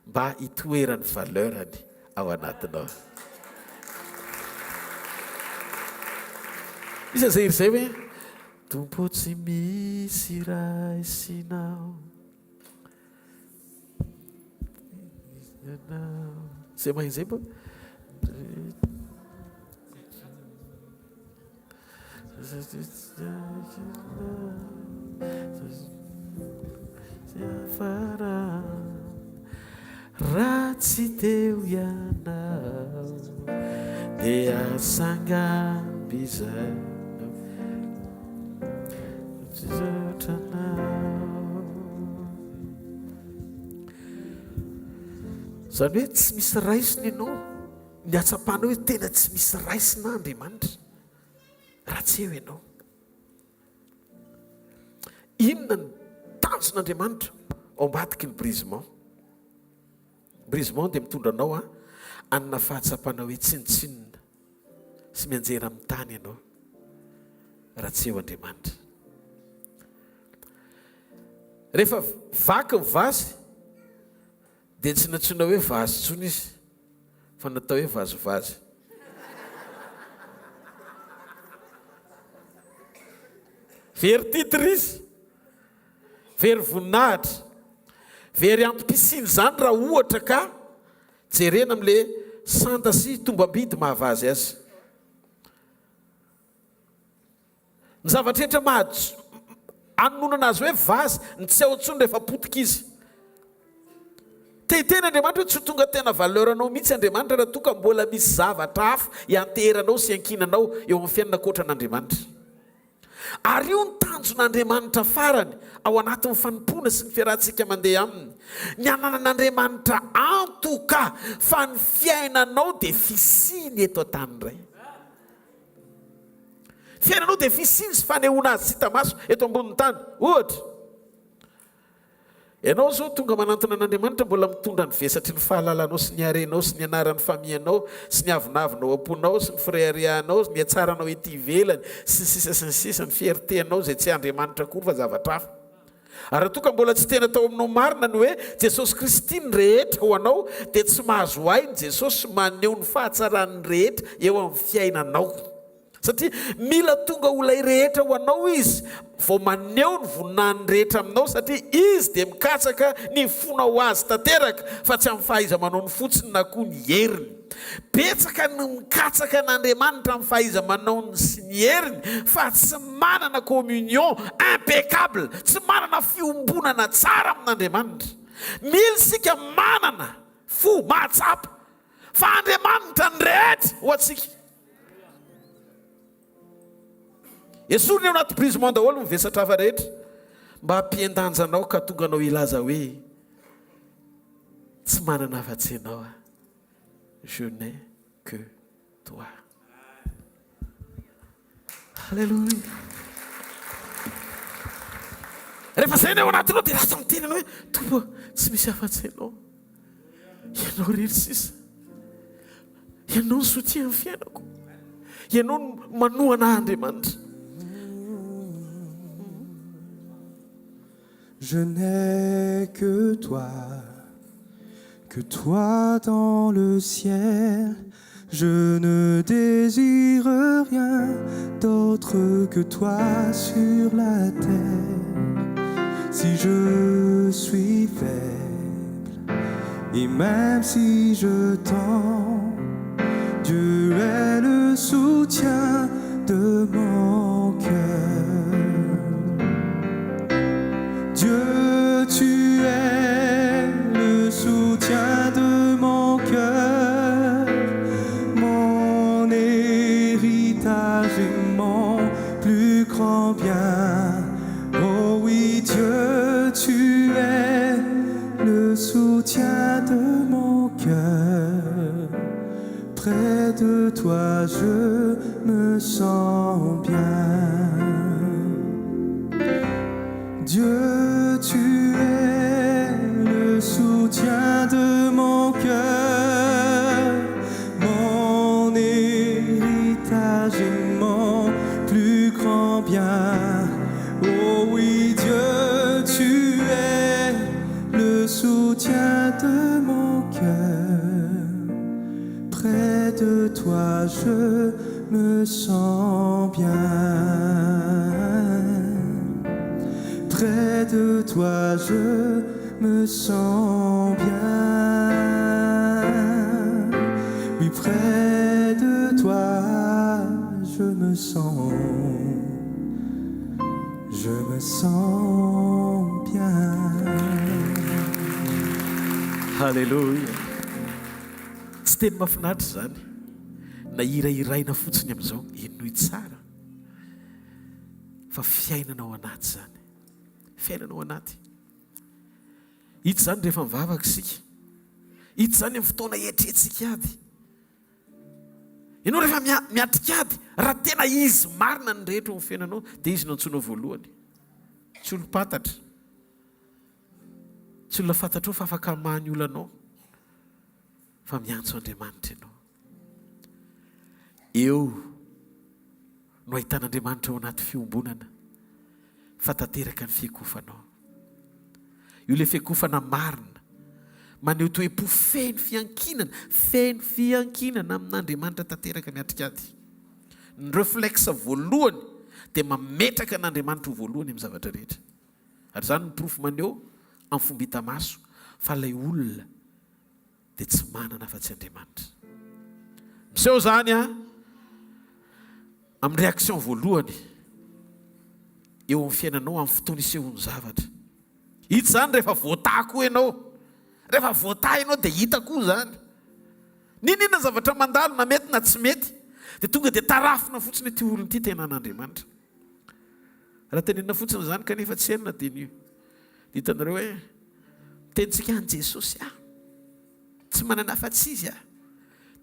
mba hitoerany valeurany ao anatinao. Iza zay iry zay hoe tompo tsy misy raisinao zay mahiny zay mba raha tsy teo ianao dia asangambizanao zany hoe tsy misy raisiny ianao ny atsapanao hoe tena tsy misy raisina Andriamanitra raha tsy eo ianao. Inona ny tanjon'Andriamanitra ao ambadiky ny brisement? Brisement dia mitondra anao anina fahatsapanao hoe tsinitsinina sy mianjera amin'ny tany ianao raha tsy eo Andriamanitra. Rehefa vaky ny vazy dia tsy natsoina hoe vazy tsony izy fa natao hoe vazovazy. Very titre izy, very voninahitra, very antom-pisiny zany raha ohatra ka jerena amin'ilay santa sy tombam-bidy mahavazy azy. Ny zavatra rehetra anonona azy hoe vazy ny tsy ao intsony rehefa potika izy. Tena Andriamanitra hoe tsy tonga tena valeur anao mihitsy Andriamanitra raha toa ka mbola misy zavatra hafa hianteranao sy hankinanao eo amin'ny fiainana ankoatran'Andriamanitra. Ary io ny tanjon'Andriamanitra farany ao anatin'ny fanompona sy ny fiarahantsika mandeha aminy. Ny ananan'Andriamanitra antoka fa ny fiainanao dia fisiny eto an-tany iray. Fiainanao dia fisiny sy fanehoana azy sy tamaso eto ambonin'ny tany. Ohatra, ianao zao tonga manantona an'Andriamanitra mbola mitondra ny vesatry ny fahalalanao sy ny harenao sy ny anaran'ny famianao sy ny avinavinao amponao sy ny frérianao ny atsaranao ety ivelany sy ny sisa ny fierténao zay tsy Andriamanitra kory fa zavatra hafa. Ary toka mbola tsy tena tao aminao marina ny hoe Jesosy Kristy ny rehetra ho anao dia tsy mahazo ainy Jesosy maneho ny fahatsarany rehetra eo amin'ny fiainanao. Satria mila tonga olay rehetra ho anao izy vao maneho ny voninahiny rehetra aminao satria izy dia mikatsaka ny fona ho azy tanteraka fa tsy amin'ny fahaiza manao ny fotsiny na koa ny heriny. Betsaka ny mikatsaka n'Andriamanitra amin'ny fahaiza manao ny sy ny heriny fa tsy manana communion impeccable, tsy manana fiombonana tsara amin'Andriamanitra. Mila isika manana fo mahatsapa fa Andriamanitra ny rehetra ho atsika. Esoriny eo anaty brisement daholo mivesatra hafa rehetra mba hampiendanjanao ka tonga anao ilaza hoe tsy manana afa-tsy ianao a. Je n'ai que toi. Alléluia. Rehefa zay ny ao anatinao dia lasa miteny anao hoe tompo tsy misy afa-tsy ianao. Ianao rery sisa. Ianao ny soutien amin'ny fiainako. Ianao ny manohana Andriamanitra. Je n'ai que toi dans le ciel. Je ne désire rien d'autre que toi sur la terre. Si je suis faible et même si je tombe, Dieu est le soutien de mon cœur. Dieu, tu es le soutien de mon cœur, mon héritage et mon plus grand bien. Oh oui, Dieu, tu es le soutien de mon cœur. Près de toi, je me sens bien. Dieu, tu es le soutien de mon cœur, mon héritage et mon plus grand bien. Oh oui, Dieu, tu es le soutien de mon cœur. Près de toi, je me sens bien. Près de toi, je me sens bien. Oui, près de toi, je me sens bien. Alléluia. Tsy teny mahafinaritra zany na hirahiraina fotsiny amin'izao enoy tsara fa fiainanao anaty zany. Fiainanao anaty. Ito zany rehefa mivavaka isika. Ito zany amin'ny fotoana etrentsika ady. Ianao rehefa miatrika ady, raha tena izy marina ny rehetra amin'ny fiainanao dia izy no antsoinao voalohany. Tsy olo-pantatra. Tsy olona fantatrao fa afaka mahany olanao fa miantso Andriamanitra ianao. Eo no ahitan'Andriamanitra ao anaty fiombonana fa tanteraka ny fiakofanao. Io le fiakofana marina maneho toe-po feno fiankinana amin'Andriamanitra tanteraka miatrika ady. Ny réflexe voalohany dia mametraka n'Andriamanitra ho voalohany amin'ny zavatra rehetra. Ary zany ny profo maneho amin'ny fomba hita maso fa ilay olona dia tsy manana afa-tsy Andriamanitra. Miseho zany amin'ny réaction voalohany eo amin'ny fiainanao amin'ny fotoana isehon'ny zavatra. Hita zany rehefa voata koa ianao. Rehefa voata ianao dia hita koa zany. Ninona zavatra mandalo na mety na tsy mety dia tonga dia tarafina fotsiny ity olona ity tena an'Andriamanitra. Raha tenenina fotsiny zany kanefa tsy henona dia ny hitanareo hoe tenitsika any Jesosy tsy manana afa-tsy izy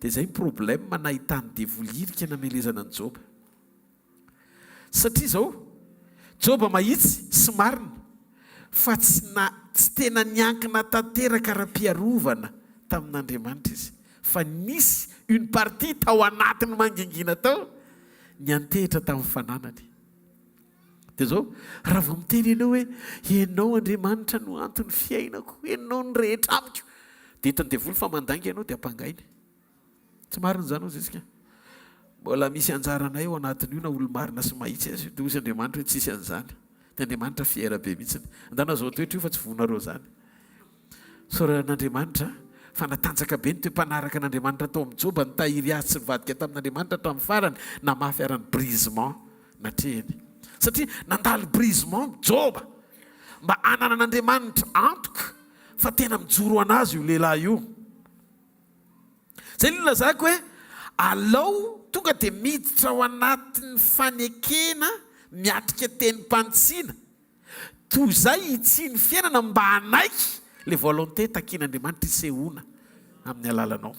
dia zay ny problème nahitany devolirika namelezana ny Joba. Satria zao Joba mahitsy sy marina fa tsy tena niankina tanteraka raha-piarovana tamin'Andriamanitra izy, fa nisy une partie tao anatiny mangingina tao ny antehitra tamin'ny fananany. Dia zao raha vao miteny ianao hoe ianao Andriamanitra no antony fiainako, ianao ny rehetra amiko, dia hitany devoly fa mandanga ianao dia ampangainy. Tsy marina zany ozy isika. Mbola misy anjaranay ao anatin'io na olo-marina sy mahitsy azy dia ozy Andriamanitra hoe tsisy an'izany. Dia Andriamanitra fiera be mihitsiny. Andana zao toetra io fa tsy vonareo zany. Soran'Andriamanitra fa natanjaka be ny toe-mpanaraka n'Andriamanitra tao amin'ny Joba nitahiry azy sy nivadika tamin'Andriamanitra hatramin'ny farany na mafy arany brisement natrehany. Satria nandalo brisement Joba mba anana n'Andriamanitra antoka fa tena mijoro anazy io lehilahy io. Zay nilazako hoe alao tonga dia miditra ao anatin'ny fanekena miatrika teny mpantsiana toy izay hitsiny fiainana mba hanaiky le volonté takian'Andriamanitra isehoana amin'ny alalanao.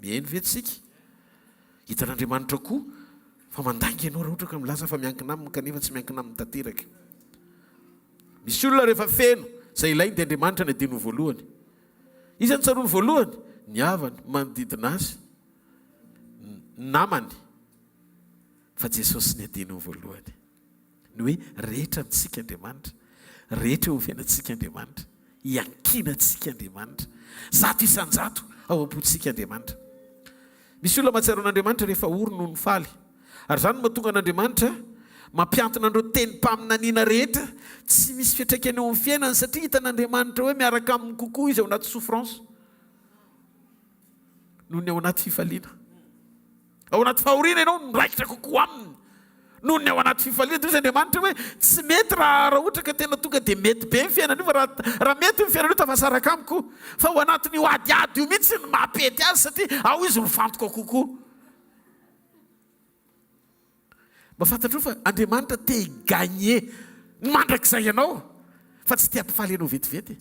Mihaino vetsika hitan'Andriamanitra koa fa mandanga ianao raha ohatra ka milaza fa miankina aminy kanefa tsy miankina amin'ny tanteraka. Misy olona rehefa feno izay ilainy dia Andriamanitra ny adino voalohany. Izy ny tsaroany voalohany ny havany manodidina azy namany, fa Jesosy ny adino voalohany. Ny hoe rehetra amintsika Andriamanitra, rehetra eo fiainantsika Andriamanitra, iankinantsika Andriamanitra, zato isan-jato ao am-pontsika Andriamanitra. Misy olona mahatsiaro an'Andriamanitra rehefa ory noho ny faly, ary izany mahatonga an'Andriamanitra mampiantona andreo teny mpaminaniana rehetra tsy misy fiantraikany eo amin'ny fiainany, satria hitan'Andriamanitra hoe miaraka aminy kokoa izy ao anaty souffrance noho ny ao anaty fifaliana. Ao anaty fahoriana ianao niraikitra kokoa aminy noho ny ao anaty fifaliana. Dia izy Andriamanitra hoe tsy mety raha ohatra ka tena tonga dia mety be ny fiainana io, fa raha mety ny fiainana io tafasaraka amiko, fa ao anatiny io adiady io mihitsy ny mampety azy, satria ao izy mifantoka kokoa. Mba fantatro fa Andriamanitra te higagner ny mandrakizay ianao fa tsy te hampifaly ianao vetivety.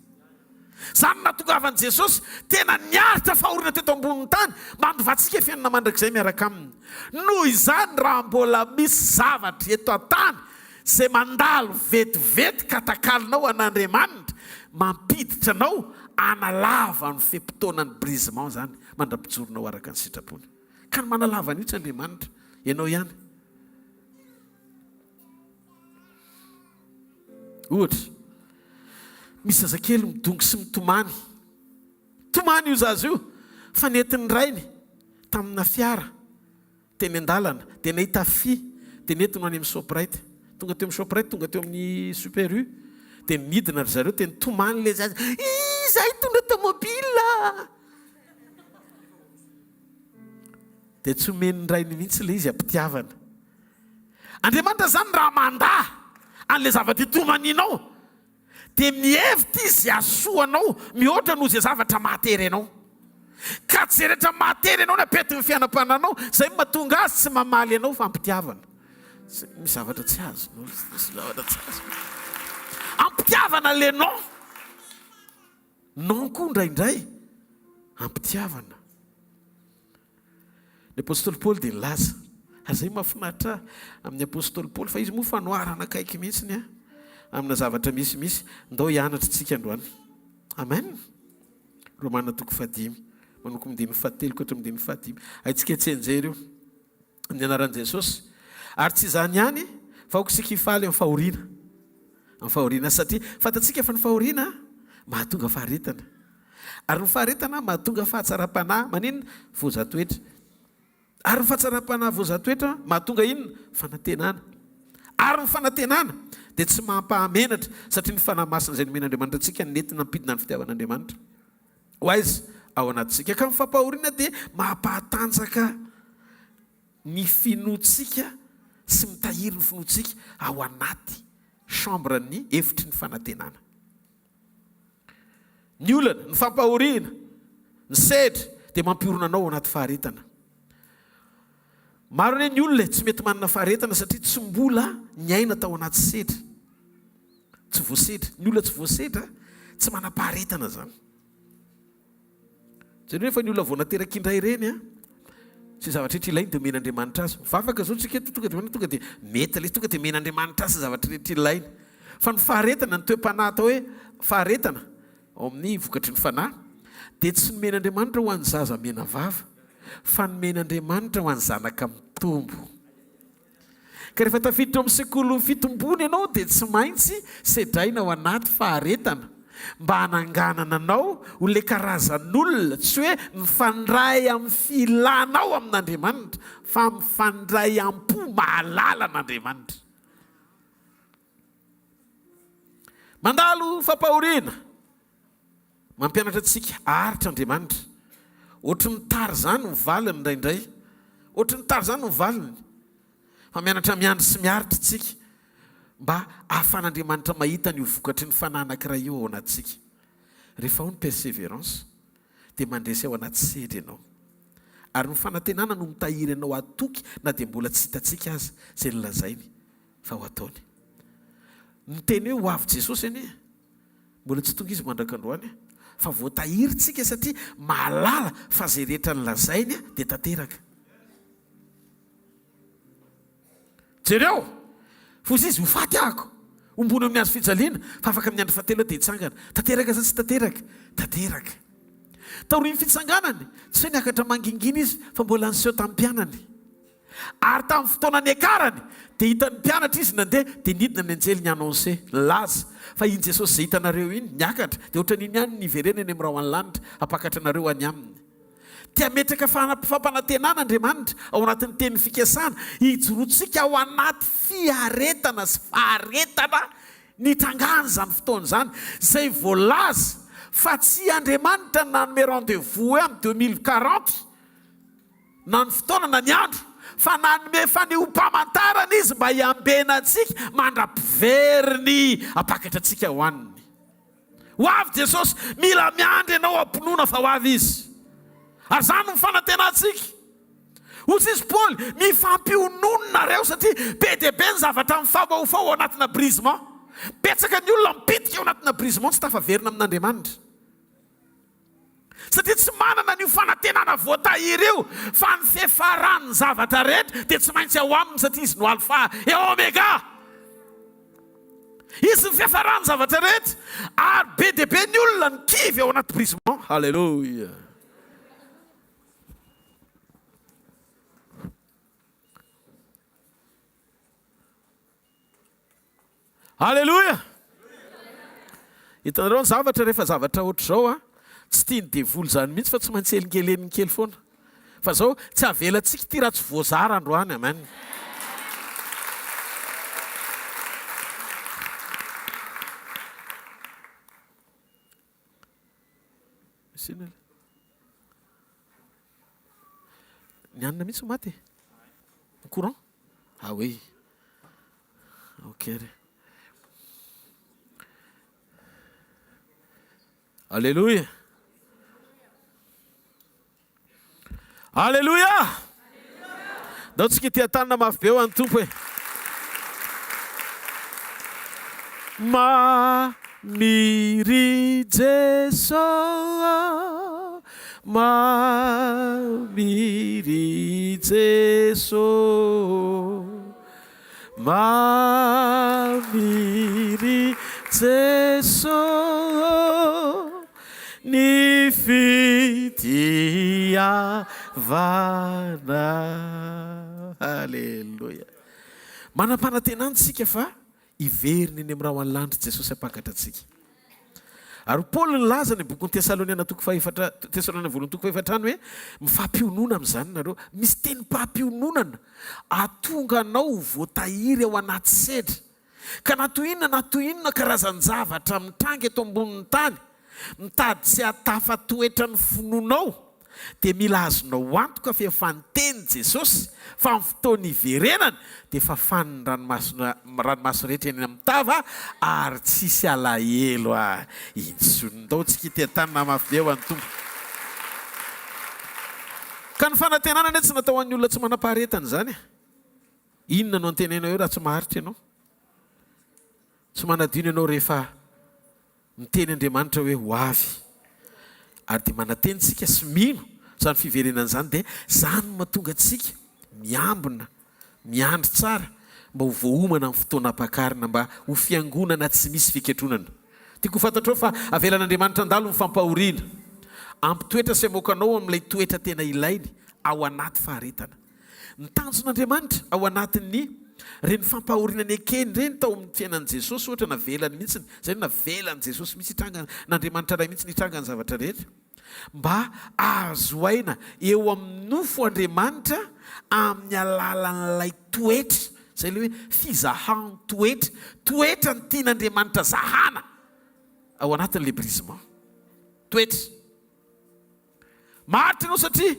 Zany natongavan'i Jesosy tena niaritra fahoriana teto ambonin'ny tany mba handovatsika fiainana mandrakizay miaraka aminy. Noho izany raha mbola misy zavatra eto an-tany izay mandalo vetivety katakalinao an'Andriamanitra, mampiditra anao analava ny fepitaonany brisement zany, mandra-pijoronao araka ny sitrapony. Ka ny manalava nitsy Andriamanitra ianao ihany. Ohatra misy zazakely midongy sy mitomany io zaza io fa netiny rainy tamina fiara teny an-dalana dia nahita fi dia nety no any amin'ny Shoprite, tonga teo amin'ny Shoprite, tonga teo amin'ny Super U dia nidina ry zareo teny tomany le zaza, izahay tondra tomobila. Dia tsy omen'ny rainy mihitsy le izy ampitiavana. Andriamanitra zany raha manda an'le zavatra itomaninao dia mihevitra izy asoanao mihoatra noho izay zavatra matery ianao, ka tsy rehetra matery ianao ny apety ny fiainam-pananao, izay mahatonga azy tsy mamaly ianao fa ampitiavana. Misy zavatra tsy azo, misy zavatra tsy azo. Ampitiavana le non koa indraindray ampitiavana. Ny apôstôly Paoly dia nilaza, ary izay mahafinaritra amin'ny apôstôly Paoly fa izy moa fanoharana akaiky mihitsiny amina zavatra misy ndao hianatra tsika androany. Amen. Romana 5 manoko midiny 7 koatra midiny 7 aitsika tsenjery io amin'ny anaran'i Jesosy. Ary tsy izany ihany fa aoko sika hifaly amin'ny fahoriana, satria fantatsika fa ny fahoriana mahatonga faharetana, ary ny faharetana mahatonga fahatsara-panahy, maninona? Voazatoetra. Ary ny fahatsara-panahy voazatoetra mahatonga inona? Fanantenana. Ary ny fanantenana dia tsy mampahamenatra, satria ny fanahy masina izay nomen'Andriamanitra antsika nentina ampidina ny fitiavan'Andriamanitra ho aiza ao anatintsika. Ka ny fampahoriana dia mampahatanjaka ny finoantsika sy mitahiry ny finoantsika ao anaty chambre ny efitry ny fanantenana. Ny olana, ny fampahoriana, ny sedry dia mampiorona anao ao anaty faharetana. Maro ny olona tsy mety manana faharetana satria tsy mbola nyaina tao anaty sedra, tsy voasedra. Ny olona tsy voasedra tsy manam-paharetana zany. Zany rehefa ny olona vao nateraka indray ireny tsy zavatra rehetra ilainy dia men'Andriamanitra azy. Mivavaka zao tsika tonga dia mety le tonga dia men'Andriamanitra azy zavatra rehetra ilainy. fa ny faharetana ny toe-panahy atao hoe faharetana ao amin'ny vokatry ny fanahy dia tsy nomen'Andriamanitra ho an'ny zaza mena vava fa nomen'Andriamanitra ho an'ny zanaka mitombo. Ka rehefa tafiditra amin'ny sekoly fitombony ianao dia tsy maintsy sedraina ao anaty faharetana mba hananganana anao ho le karazan'olona tsy hoe mifandray amin'ny filanao amin'Andriamanitra fa mifandray am-po mahalala an'Andriamanitra. Mandalo fampahoriana mampianatra antsika aritra Andriamanitra. Ohatry ny tary zany ny valiny indraindray, ohatry ny tary zany ny valiny. Fa mianatra miandry sy miaritra tsika mba ahafan'Andriamanitra mahita ny vokatry ny fanahy anankiray io ao anatsika. Rehefa ao ny persévérance dia mandresy ao anaty sedry ianao. Ary ny fanantenana no mitahiry ianao atoky na dia mbola tsy hitatsika azy izay nilazainy fa ho ataony. Ny teny hoe ho avy Jesosy anie mbola tsy tonga izy mandrakandroany fa voatahiry tsika satria mahalala fa zay rehetra nilazainy dia tanteraka. Jereo fosy izy ho faty ahako ombony amin'ny azo fijaliana fa afaka amin'ny andro fahatelo dia hitsangana. Tanteraka sa tsy tanteraka? Tanteraka. Taorian'ny fitsanganany tsy hoe niakatra mangingina izy fa mbola niseho tamin'ny mpianany. Ary tamin'ny fotoana ny akarany dia hitan'ny mpianatra izy nandeha dia nidina ny anjely ny annonce laza fa iny Jesosy izay hitanareo iny niakatra dia ohatran'iny ihany niverena eny amin'ny raha any lanitra apakatra anareo any aminy. Tia metraka fampanantenana Andriamanitra ao anatin'ny teny fikasana hijorotsika ao anaty fiaretana sy faharetana nitangana zany fotoana zany izay voalaza fa tsy Andriamanitra nanome rendez-vous hoe amin'ny 2040 na ny fotoana na ny andro fa nanome fanehompamantarana izy mba hiambena antsika mandra-piveriny apakatra antsika ho aniny. Ho avy Jesosy mila miandry ianao ampinoana fa ho avy izy. Ary zany no fanantenantsika. Ohatsy izy Paoly mifampiononareo satria be dia be ny zavatra mifahofao ao anatina brisement. Betsaka ny olona mipitika ao anatina brisement tsy tafaverina amin'Andriamanitra. Satria tsy manana ny fanantenana voatahiry io fa ny fiafarany zavatra rehetra dia tsy maintsy ao aminy satria izy no alfa et omega. Izy ny fiafarany zavatra rehetra ary be dia be ny olona ny kivy ao anaty brisement. Halleluja. Halleluja. Hitanareo ny zavatra rehefa zavatra ohatr'izao tsy tia ny devoly zany mihitsy fa tsy maintsy elingeleniny kely foana. Fa zao tsy avelantsika ty raha tsy voazara androany. Amen. Ny anina mihitsy maty ny courant. Ah oui. Ok. Alléluia. Alléluia. Dao tsika ity tanana mafy be ho an'ny tompo hoe Mamiri Jesô, Mamiri Jesô, Mamiri Jesô, ny fitiavana. Halleluja. Manam-panantenantsika fa iveriny eny amin'ny raha ho any lanitra Jesosy apakatra antsika. Ary Paoly nilaza ny boky ny Tesaloniana voalohany toko fahaefatra hoe mifampionona amin'izany nareo. Misy teny mpampiononana atonga anao voatahiry ao anaty sedra ka natoinona karazan-javatra mitrangy eto ambonin'ny tany mitady tsy hatafa toetra ny finoanao dia mila azonao antoka fa efa niteny Jesosy fa amin'ny fotoana iverenany dia fafany ranomaso rehetra eny amin'ny tava ary tsisy alahelo intsonondao tsika ity tanana mafy be ho an'ny tompo. Ka ny fanantenana anie tsy natao an'ny olona tsy manam-paharetana zany. Inona no antenenao eo raha tsy maharitra ianao? Tsy manadino ianao rehefa miteny Andriamanitra hoe ho avy. Ary dia manatenitsika sy mino zany fiverenana zany dia zany mahatonga antsika miambina, miandry tsara, mba ho voaomana amin'ny fotoanam-pakarina mba ho fiangonana tsy misy fiketronana. Tiako fantatrao fa avelan'Andriamanitra andalo ny fampahoriana. Ampitoetra sy amoakanao amin'ilay toetra tena ilainy ao anaty faharetana. Ny tanjon'Andriamanitra ao anatin'ny reny fampahoriana ny ekeny reny tao amin'ny fiainan'i Jesosy ohatra navelany mihitsiny. Zay navelany Jesosy mihitsy hitranga n'Andriamanitra ray mihitsy nitranga ny zavatra rehetra. Mba azo aina eo amin'ny nofo Andriamanitra amin'ny alalan'ilay toetra. Zay le hoe fizahan toetra. Toetra ny tian'Andriamanitra zahana ao anatin'le brisement. Toetra. Maritra ianao satria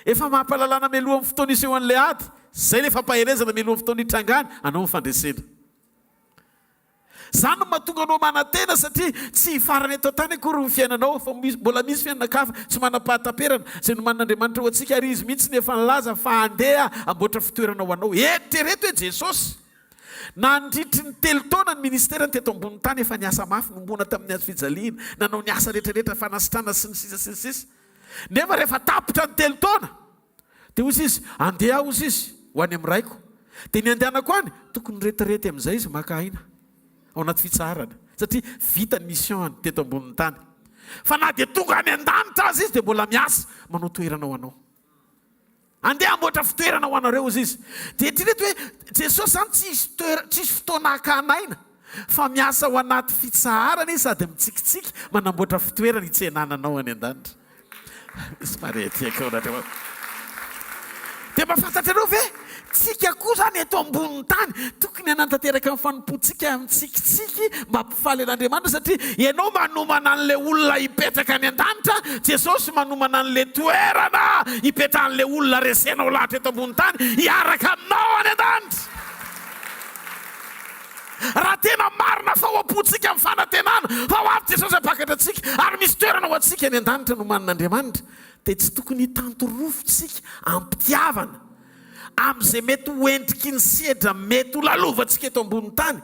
efa mampalalana meloha amin'ny fotoana iseho an'ilay ady. Zay le fampaherezana meloha amin'ny fotoana hitrangana anao ny fandresena. Zany no mahatonga anao manantena satria tsy farany eto tany akory ny fiainanao fa mbola misy fiainana-kafa tsy manam-pahataperana. Zay no manan'Andriamanitra ho antsika ary izy mihitsy nefa nilaza fa andeha amboatra fitoerana ho anao. Eritrereto hoe Jesosy nandritry ny 3 taona ny ministerany teto ambony tany efa niasa mafy nombona tamin'ny hazo fijaliana. Nanao ny asa rehetrarehetra fanasitrana sy ny sisa. Nefa rehefa tapitra ny 3 taona dia ozy izy andeha ozy izy ho any amin'ny raiko. Dia ny andehanako any tokony retirety amin'izay izy maka aina ao anaty fitsarana satria vita ny mission any teto ambonin'ny tany. Fa na dia tonga any an-danitra azy izy dia mbola miasa manao toerana ho anao. Andeha amboatra fitoerana ho anareo izy izy. Dia eritrereto hoe Jesosy zany tsisy fotoana akanaina fa miasa ao anaty fitsarana izy sady mitsikitsiky manamboatra fitoerana hitsenananao any an-danitra. Dia mahafantatrareo ve tsika koa zany eto ambonin'ny tany tokony hanantanteraka amin'ny fanompoantsika mitsikitsiky mba hampifaly an'Andriamanitra satria ianao manomana an'ilay olona hipetraka any an-danitra. Jesosy manomana an'ilay toerana hipetrahan'ilay olona resenao lahatra eto ambonin'ny tany hiaraka aminao any an-danitra. Raha tena marina fa ho ampoantsika amin'ny fanantenana fa ho avy Jesosy apakatra antsika ary misy toerana ho antsika any an-danitra no manan'Andriamanitra dia tsy tokony hitantorovontsika ampitiavana amin'izay mety ho endriky ny sedra mety ho lalovantsika eto ambonin'ny tany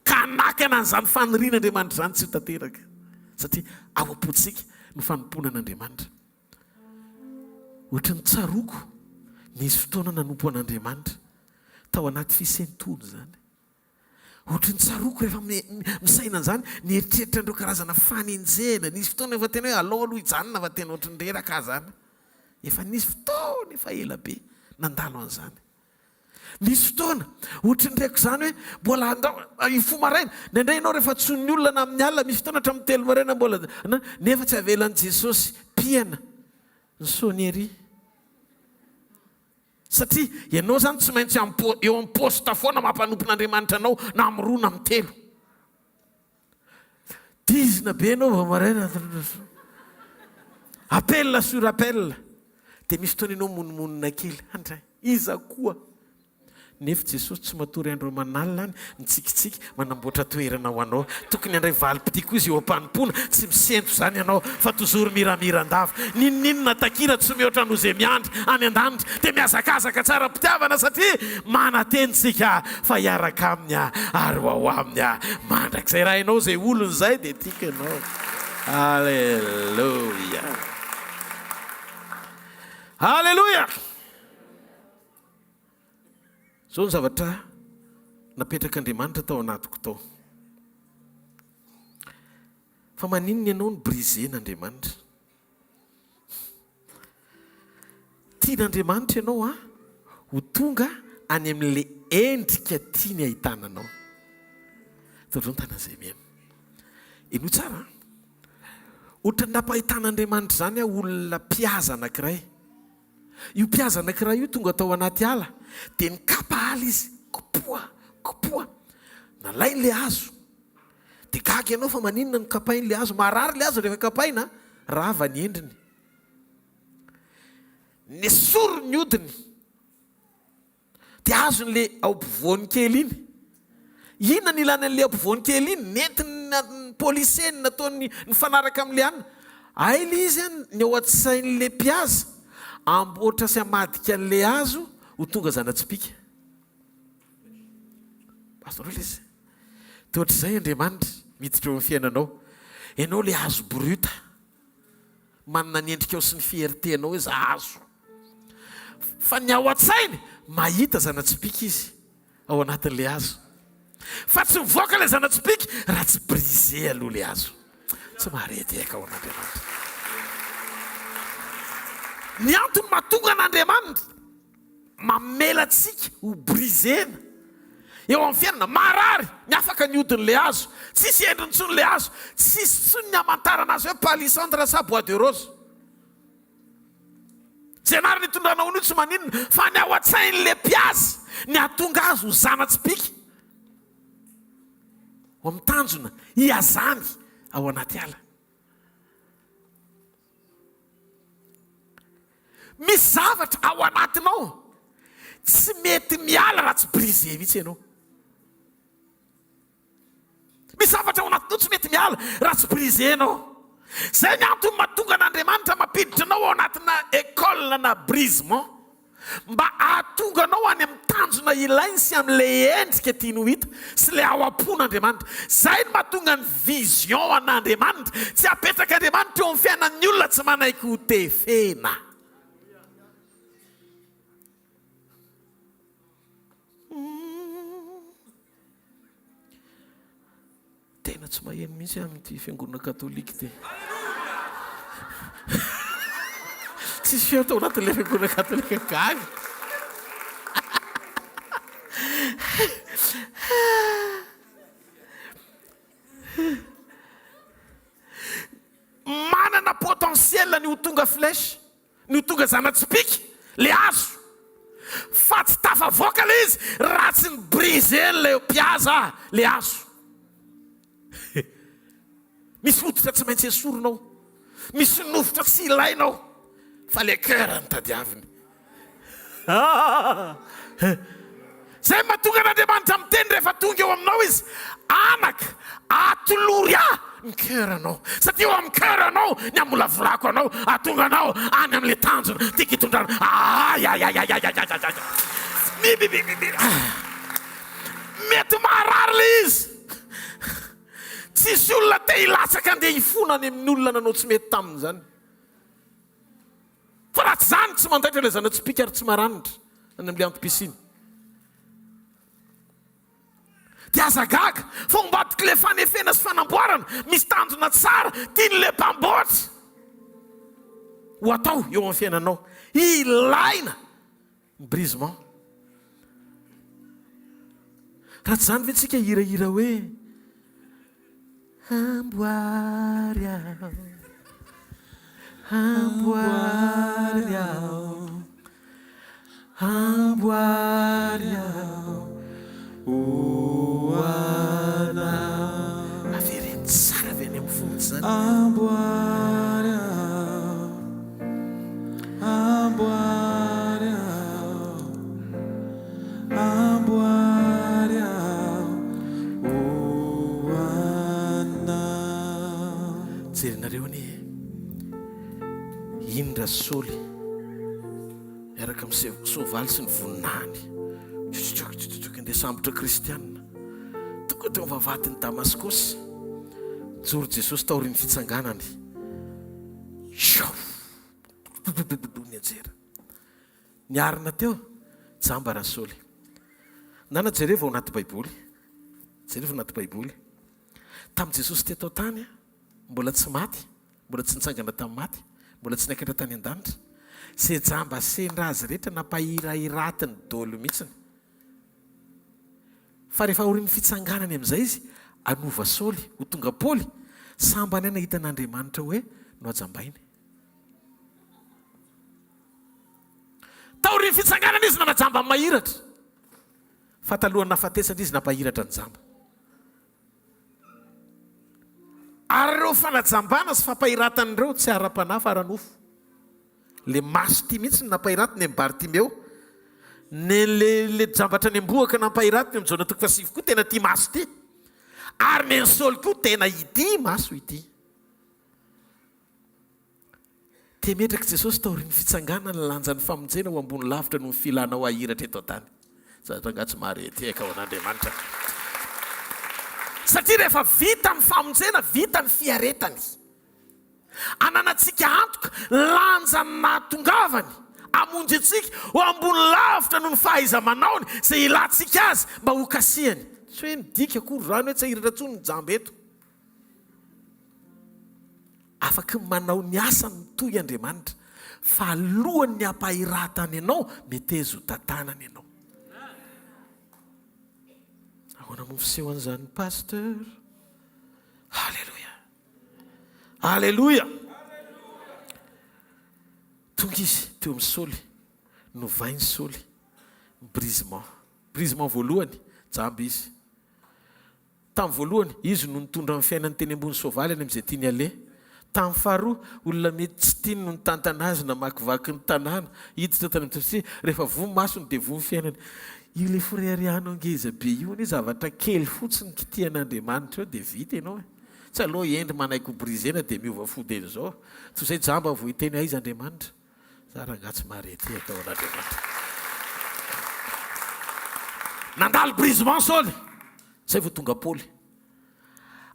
ka hanakana an'izany fanirian'Andriamanitra izany tsy ho tanteraka satria ao ampoantsika no fanompoana an'Andriamanitra. Ohatran'ny tsaroko nisy fotoana nanompo an'Andriamanitra tao anaty fisentono zany. Ohatran'ny tsaroko rehefa misaina an'izany nieritreritra andreo karazana fanenjena. Nisy fotoana efa tena hoe alao aloha hijanona fa tena ohatrany reraka zany. Efa nisy fotoana efa ela be nandalo an'izany. Nisy fotoana ohatran'ireko zany hoe mbola ifo maraina nendray ianao rehefa tsony olona na amin'ny alina misy fotoana hatramin'ny 3 maraina mbola nefa tsy avelan'i Jesosy piana ny soniery. Satria ianao zany tsy maintsy eo amin'ny posta foana mampanopin'Andriamanitra anao na amin'ny 2 na amin'ny 3. Dizina be anao va maraina appel sur appel. Dia misy fotoana ianao monomonina kely andray iza koa nefa Jesosy tsy matory andro manalina any mitsikitsiky manamboatra toerana ho anao. Tokony andray valim-pitiko izy eo am-panompona tsy misento zany ianao fa tozory miramiran-dava. Ninninona takira tsy mihoatra no zay miandry any an-danitra dia miazakazaka tsara mpitiavana satria manatensika fa hiaraka aminy ary ho aminy mandrakizay raha ianao zay olony zay dia tika ianao. Alleluia. Alleluia. Zao ny zavatra napetrak'Andriamanitra tao anatiko tao. Fa maninona ianao ny brisen'Andriamanitra? Tian'Andriamanitra ianao ho tonga any amin'ilay endrika tiany ahitananao. Tao zao ny tanazay miaina. Ino tsara? Ohatra nampahitan'Andriamanitra zany olona mpihaza anankiray. Io mpihaza anankiray io tonga tao anaty ala dia nikapa ala izy kopoa nalainy le hazo dia gaga ianao fa maninona no kapainy le hazo. Marary le hazo rehefa kapaina rava ny endriny nesory ny odiny dia azon'le aopovoany kely iny. Inona ny ilana an'le aopovoany kely iny? Nentiny poliseny nataony ny fanaraka amin'le anina aily izy ny ao an-tsain'le mpihaza amboatra sy amadika an'le hazo ho tonga zana-tsipika. Pastor izy dia ohatr'izay Andriamanitra miditra eo amin'ny fiainanao. Ianao le hazo bruta manana ny endrika ao sy ny fiertenao izy hazo fa ny ao an-tsainy mahita zana-tsipika izy ao anatin'le azo fa tsy mivoaka le zana-tsopiky raha tsy brisé aloha le azo tsy marety eka ao an'Andriamanitra. Ny antony mahatonga an'Andriamanitra mamelatsika ho brisena eo amin'ny fiainana marary ny afaka ny hodin'le azo, tsisy endriny tsony le azo, tsisy tsony ny amantarana azy hoe palissandre sa bois de rose. Zay anarany hitondrana ono tsy maninona fa ny ao an-tsain'le mpiazy ny ahatonga azy ho zana-tsopiky ho amin'ny tanjona hiazany ao anaty ala. Misy zavatra ao anatinao tsy mety miala raha tsy brisé mihitsy ianao. Misy zavatra ao anatinao tsy mety miala raha tsy brisé ianao. Zay ny antony mahatonga an'Andriamanitra mampiditra anao ao anatina école na brisement mba ahatonga anao any amin'ny tanjona ilainy sy amin'le endrika tiany ho hita sy le ao am-pon'Andriamanitra. Zay no mahatonga ny vision an'Andriamanitra tsy apetraka Andriamanitra eo amin'ny fiainan'ny olona tsy manaiky ho tefena. Tena tsy maheno mihitsy amin'ity fiangonana katolika ty. Tsisy feo tao anatin'le fiangonana katolika gaga. Manana potentiel ny ho tonga flèche, ny ho tonga zana-tsopiky, le azo. Fa tsy tafavoaka le izy raha tsy ny brisé le mpiaza le azo. Misy hoditra tsy maintsy esorinao, misy nofotra tsy ilainao fa le cœur ny tadiaviny. Zay mahatonga an'Andriamanitra miteny rehefa tonga eo aminao izy, anaka atolory ny cœur anao satria eo amin'ny cœur anao ny amolavolako anao ahatonga anao any amin'le tanjona tika hitondrana. Mety marary le izy. Tsisy olona te hilatsaka andeha hifona any amin'ny olona nanao tsy mety taminy zany. Fa raha tsy zany tsy mandaitra le zana-tsopika ary tsy maranitra any amin'le antom-pisiny. Dia azagaga fa ombadiky le fanefena sy fanamboarana misy tanjona tsara tian'le mpamboatra ho atao eo amin'ny fiainanao. Ilaina ny brisement. Raha tsy zany ve tsika hirahira hoe amboary aho, amboary aho, amboary aho, o anao. Avereny tsara avy any amin'ny fony zany. Amboary aho, amboary aho, amboary aho, o anao. Jerinareo ny indra Saoly miaraka amin'ny soavaly sy ny voninany ndeha sambotra kristianina tonga teo vavatin'ny Damaskosy. Joro Jesosy taorian'ny fitsanganany ny anjera niarina teo jamba raha Saoly. Nana jereva ao anaty baiboly, jereva anaty baiboly tamin'ny Jesosy teto tany mbola tsy maty, mbola tsy nitsangana tamin'ny maty, mbola tsy niakatra tany an-danitra. Se jamba sendra azy rehetra nampahirairatiny dolo mihitsiny. Fa rehefa aorian'ny fitsanganany amin'izay izy anova Saoly ho tonga Paoly, sambany aina hitan'Andriamanitra hoe no ajambainy. Taorian'ny fitsanganana izy nanajamba amin'ny mahiratra, fa talohany nafatesana izy nampahiratra ny jamba. Ary ireo fanajambana sy fampahiratany ireo tsy ara-panahy fa ara-nofo. Le maso ty mihitsy nampahiratiny amin'ny Bartimeo, le jambatra ny ambohaka nampahiratiny amin'ny Jona 7 koa tena ty maso ty. Ary ny Saoly koa tena ity maso ity. Te metraka Jesosy taorian'ny fitsangana ny lanjan'ny famonjena ho ambony lavitra no filanao ahiratra eto an-tany. Zangatsy marety eka ao an'Andriamanitra. Satria rehefa vita ny famonjena, vita ny fiaretany. Ananatsika antoka lanjany nahatongavany amonjy antsika ho ambony lavitra noho ny fahaiza-manaony izay ilantsika azy mba ho kasihany. Tsy hoe midika akory rano hoe tsy ahiratra ntsony ny jamba eto. Afaka manao ny asany toy Andriamanitra fa alohany ny ampahiratany ianao metezy ho tantanany ianao. Ahoana mo fiseho an'izany pasteur? Halleluja, halleluja. Tonga izy teo amin'ny Saoly, novainy Saoly brisement voalohany jamba izy. Tamin'ny voalohany izy no nitondra amin'ny fiainany teny ambony soavaly any amin'izay tiany aleha. Tamin'ny faharoa olona mety tsy tiany no nitantana azy namakivaky ny tanàna hiditra tany amin'ny rehefa vomy masony dia vomy fiainany. Io le foriarianao ngeza be io ny zavatra kely fotsiny kitian'Andriamanitra eo dia vita ianao. Tsy aloha endry manaiky ho brisena dia miova fody en'izao. Toy izay jamba vo hiteny aiza Andriamanitra. Za rangatsy marety atao an'Andriamanitra. Nandalo brisement Saoly. Zay vao tonga Paoly.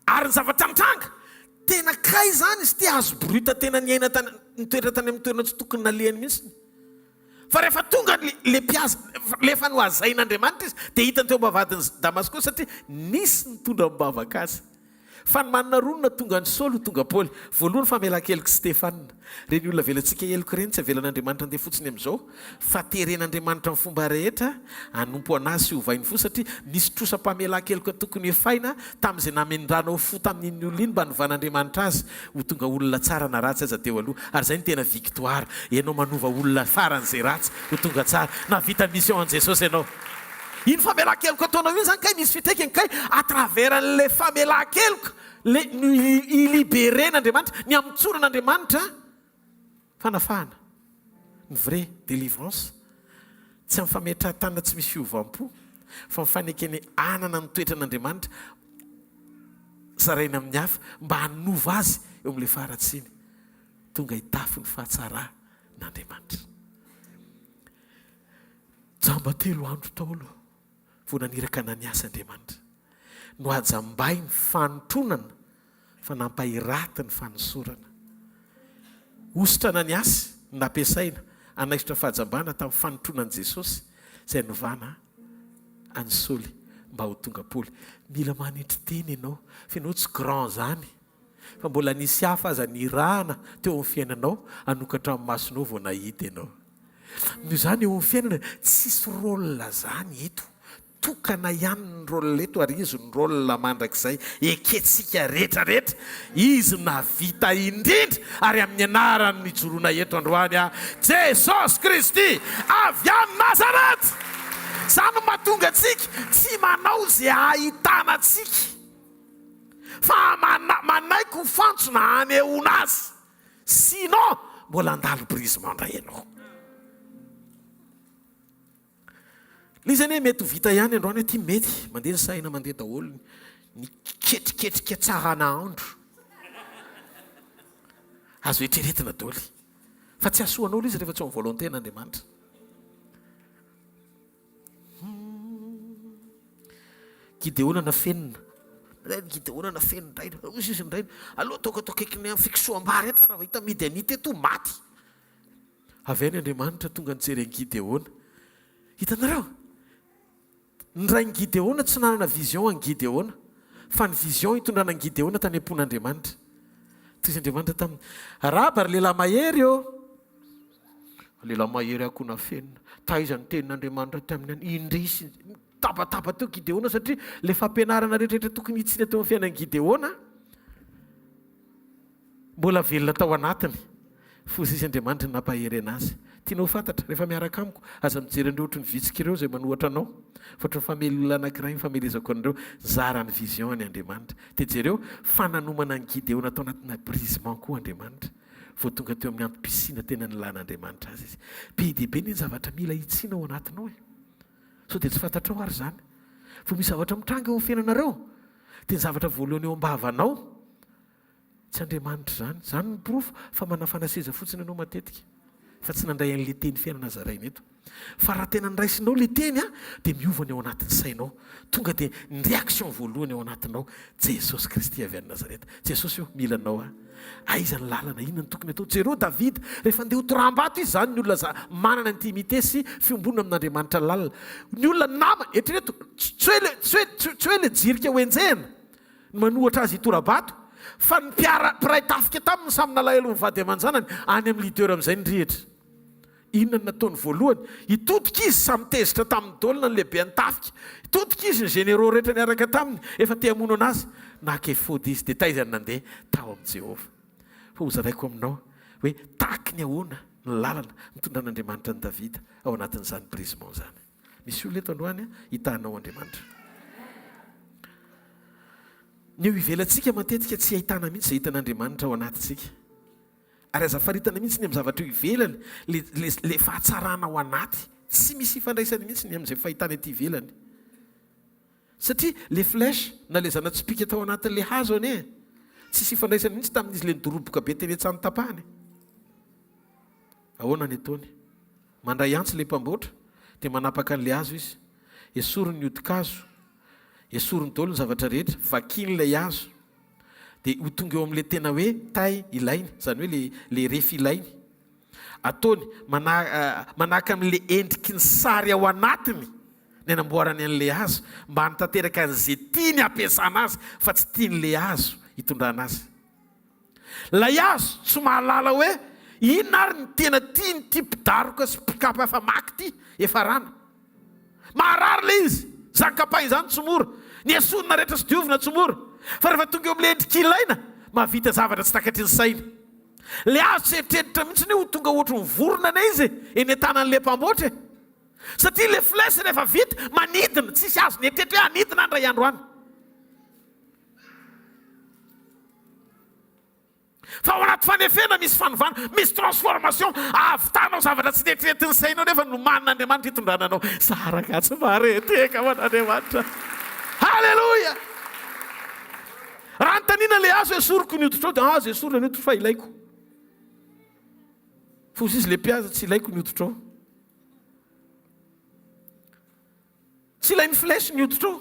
Ary ny zavatra mitranga. Tena kay zany izy ty azo bruta tena niaina nitoetra tany amin'ny toerana tsy tokony nalehany mihitsy. Fa rehefa tonga le mpiasa, rehefa nohazain'Andriamanitra izy, dia hitany teo ambavadiny Damasko satria nisy nitondra mibavaka azy. Fa ny manana ronona tonga ny Saoly tonga Paoly. Voalohany famela-keloky Stefanina. Reny olona velantsika eloko reny tsy avelan'Andriamanitra andeha fotsiny amin'izao. Fa teren'Andriamanitra amin'ny fomba rehetra hanompo anazy sy hovainy fo satria nisy trosa-pamela-keloka tokony efaina tamin'izay namendrano fo tamin'iny olona iny mba novan'Andriamanitra azy ho tonga olona tsara na ratsy aza teo aloha. Ary zay ny tena victoire. Ianao manova olona faran'izay ratsy ho tonga tsara. Navita mission an Jesosy ianao. Iny famela-keloka ataonao iny zany kay misy fitraikany kay atraveran'le famela-keloka le iliberen'Andriamanitra, ny amitsoran'Andriamanitra fanafahana, ny vrai délivrance. Tsy amin'ny fametrahan-tanana tsy misy fiovampo fa mifanekeny anana ny toetran'Andriamanitra zaraina amin'ny hafa mba hanova azy eo amin'ilay faratsiny tonga hitafy ny fahatsarahn'Andriamanitra. Jamba 3 andro taolo vao naniraka naniasa Andriamanitra no hajambay ny fanotronana fa nampahiraty ny fanosorana. Ositra naniasy nampiasaina anaisotra fahajambana tamin'ny fanotronan'i Jesosy izay novana any Saoly mba ho tonga Paoly. Mila manitry teny ianao fa ianao tsy grand zany fa mbola nisy hafa aza nirahana teo amin'ny fiainanao hanokatra amin'ny masonao vao nahita ianao. Noho izany eo amin'ny fiainana tsisy rôle zany eto. Tokana ihany ny rôle eto ary izy ny rôle mandrakizay eketsika rehetrarehetra. Izy navita indrindra ary amin'ny anarany nijoroana eto androany Jesosy Kristy avy amin'ny Nazareta. Zany mahatonga antsika tsy manao izay ahitana antsika fa manaiky ho fantsona hanehoana azy. Sinon mbola andalo brisement indray ianao. Lizany mety ho vita ihany androany ty mety mandeha ny saina mandeha daholo ny ketriketrika tsara nahandro azo etreretina daholy fa tsy asoanao izy rehefa tsy amin'ny volonté n'Andriamanitra. Gideona na fenina Gideona na fenina indray izy indray aloha tokatokaiky ny fiksoam-bary eto fa raha hita Midianita eto maty. Avy any Andriamanitra tonga nijeren'i Gideona. Hitanareo ny rain'i Gideona tsy nanana vision an'i Gideona fa ny vision hitondrana an'i Gideona tany am-pon'Andriamanitra. Toy izy Andriamanitra tamin'ny araba ry lehilahy mahery eo. Lehilahy mahery akona fenina taiza ny tenin'Andriamanitra tamin'ny any indrisy tabataba teo Gideona satria le fampianarana rehetrarehetra tokony hitsina teo amin'ny fiainan'i Gideona mbola velona tao anatiny. Fosy izy Andriamanitra nampahery anazy. Tianao fantatra rehefa miaraka amiko aza mijery andreo ohatry ny vitsika ireo izay manohatra anao fa ohatry ny famelona anankiray famelezako anareo zara ny vision ny Andriamanitra. Dia jereo fananomana ny Gideona tao anatina brisement koa Andriamanitra vao tonga teo amin'ny antom-pisina tena nilan'Andriamanitra azy izy. Be dia be ny zavatra mila hitsiana ao anatinao so dia tsy fantatrao ary zany. Vao misy zavatra mitranga eo amin'ny fiainanareo dia ny zavatra voalohany eo am-bavanao tsy Andriamanitra zany. Zany ny profo fa manafana seza fotsiny ianao matetika fa tsy nandray an'ilay teny fiainana zaraina eto. fa raha tena nyraisinao le teny dia miovana eo anatin'ny sainao, tonga dia ny réaction voalohany eo anatinao, Jesosy Kristy avy any Nazareta. Jesosy io milanao aiza ny lalana, inona ny tokony atao. Jereo Davida rehefa andeha ho toram-bato izy zany, ny olona manana intimité sy fiombonana amin'Andriamanitra lalina. Ny olona nama eritrereto tsy hoe le jirika ho enjehana manohatra azy itoram-bato, fa ny mpiray tafika taminy samy nalahelo mivady aman-janany any amin'ny leader amin'izay ndrehitra. Inona ny nataony voalohany? Itodika izy samy tezitra tamin'ny daolina ny lehibe ny tafika, itodika izy ny généraux rehetra niaraka taminy efa te hamono anazy, nakefody izy dia taizany nandeha tao amin'i Jehovah. Fa hozaraiko aminao hoe tahaky ny ahoana ny lalana mitondran'Andriamanitra ny Davida ao anatin'izany brisement zany. Misy olona eto androany hitanao Andriamanitra. Ny eo ivelantsika matetika tsy ahitana mihitsy izay hitan'Andriamanitra ao anatintsika. Ary aza faritana mihitsy ny amin'ny zavatra eo ivelany, le fahatsarana ao anaty, tsy misy ifandraisany mihitsy ny amin'izay fahitana ety ivelany. Satria le flèche na le zana-tsipika tao anatin'le hazo ane, tsy misy ifandraisany mihitsy tamin'izy le nidoroboka be teny an-tsany tapahany. Ahoana ny ataony? Mandray antsy le mpamboatra dia manapaka an'le hazo izy, esorony ny odikazo, esorony daholo ny zavatra rehetra, vakiny ilay hazo, dia ho tonga eo amin'le tena hoe tay ilainy, zany hoe le refy ilainy. Ataony manaka amin'le endriky ny sary ao anatiny ny anamboarany an'le hazo, mba hanatanteraka an'izay tiany ampiasana azy fa tsy tian'le hazo hitondrana azy. Lay hazo tsy mahalala hoe inona ary ny tena tiany ty mpidaroka sy mpikapa efa maky ty efa rana. Maharary le izy, zakapainy izany tsy mora, ny esonina rehetra sy diovina tsy mora, fa rehefa tonga eo amin'le endrika ilaina mahavita zavatra tsy takatry ny saina. Le hazo tsy eritreritra mihitsy ny ho tonga ohatry ny vorona ane izy eny an-tanan'le mpamboatra, satria le flèche rehefa vita manidina, tsisy azo ny eritreritra hoe anidina andray andro any. Fa ao anaty fanefena misy fanovana, misy transformation, ahavitanao zavatra tsy neritreretiny sainao nefa no manin'Andriamanitra hitondrananao. Saraka tsy mahareteka man'Andriamanitra. Halleluja! Raha nytanina le hazo esoriko ny hoditra ao dia azo esorina ny hoditra fa ilaiko. Fa izy le mpihaza tsy ilaiko ny hoditra ao. Tsy ilainy flèche ny hoditra ao.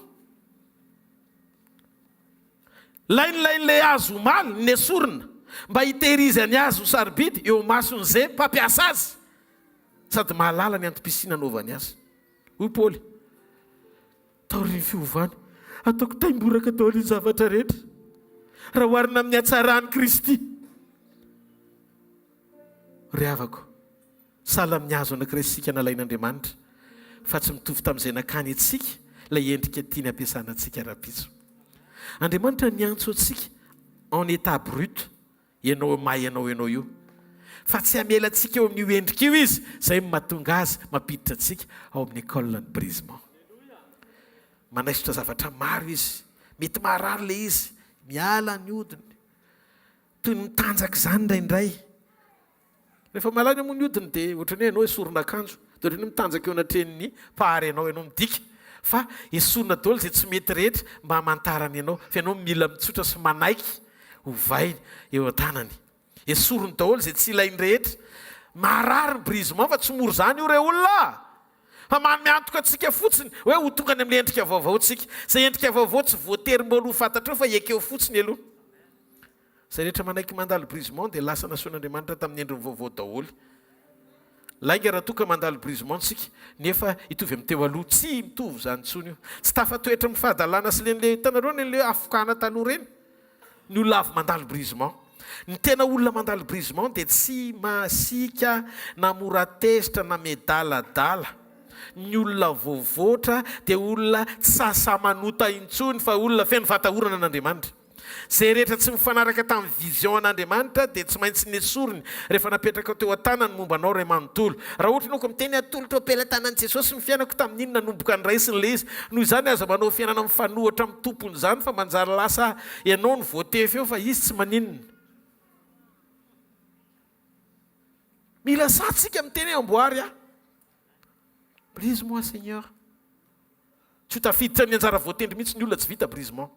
Lain'le hazo omaly ny esorina mba hitehirizany azy ho sarobidy eo mason'izay mpampiasa azy, sady mahalala ny antom-pisina anaovany azy. Hoy Paoly, taoriny fiovany, ataoko taimboraka taoliny zavatra rehetra raha hoarina amin'ny hatsarany Kristy. Ry havako, sahala amin'ny hazo anankiray sika nalain'Andriamanitra, fa tsy mitovy tamin'izay nakany antsika ilay endrika tiany ampiasana antsika raha-pitso. Andriamanitra niantso antsika en état brut, ianao mahay ianao io, fa tsy hamela antsika eo amin'io endrika io izy, izay mahatonga azy mampiditra antsika ao amin'ny école ny brisement. Manaisotra zavatra maro izy, mety maharary le izy, miala ny hodiny, toy ny mitanjaka izany indraindray. Rehefa malany moa ny hodiny dia ohatrany hoe ianao esorina akanjo, dia ohatrany mitanjaka eo anatrenin'ny pahary ianao midika, fa esorina daholo izay tsy mety rehetra mba hamantarany ianao, fa ianao mila mitsotra sy manaiky hovainy eo an-tanany. Esoriny daholo izay tsy ilainy rehetra. Maharary ny brisement fa tsy mora izany io re olona. Fa manome antoka antsika fotsiny hoe ho tonga any amin'ny endrika vaovao tsika. Izay endrika vaovao tsy voatery mbola ho fantatra eo fa ekeo fotsiny aloha. Izay rehetra manaiky mandalo brisement dia lasa nasoan'Andriamanitra tamin'ny endriny vaovao daholo. Lainga raha toka mandalo brisement tsika nefa hitovy amin'ny teo aloha, tsy mitovy izany intsony io. Tsy tafatoetra amin'ny fahadalana sy len'le hitanareo n'le afokana taloha reny. Ny olona avy mandalo brisement. Ny tena olona mandalo brisement dia tsy masika na mora tezitra na medaladala. Ny olona voavoatra dia olona tsy sasamanota intsony fa olona feno fatahorana n'Andriamanitra. Izay rehetra tsy mifanaraka tamin'ny vision an'Andriamanitra dia tsy maintsy ny esoriny rehefa napetraka teo an-tanany momba anao ray manontolo. Raha ohatra ianao miteny atolotra am-pelantanan'i Jesosy ny fiainako tamin'iny nanomboka ny raisiny le izy, noho izany aza manao fiainana mifanohatra amin'ny tompony izany fa manjary lasa ianao ny voatefy eo fa izy tsy maninona. Mila satsika miteny amboary brise-moi Seigneur. Tsy ho tafiditra ny anjara voatendry mihitsy ny olona tsy vita brisement.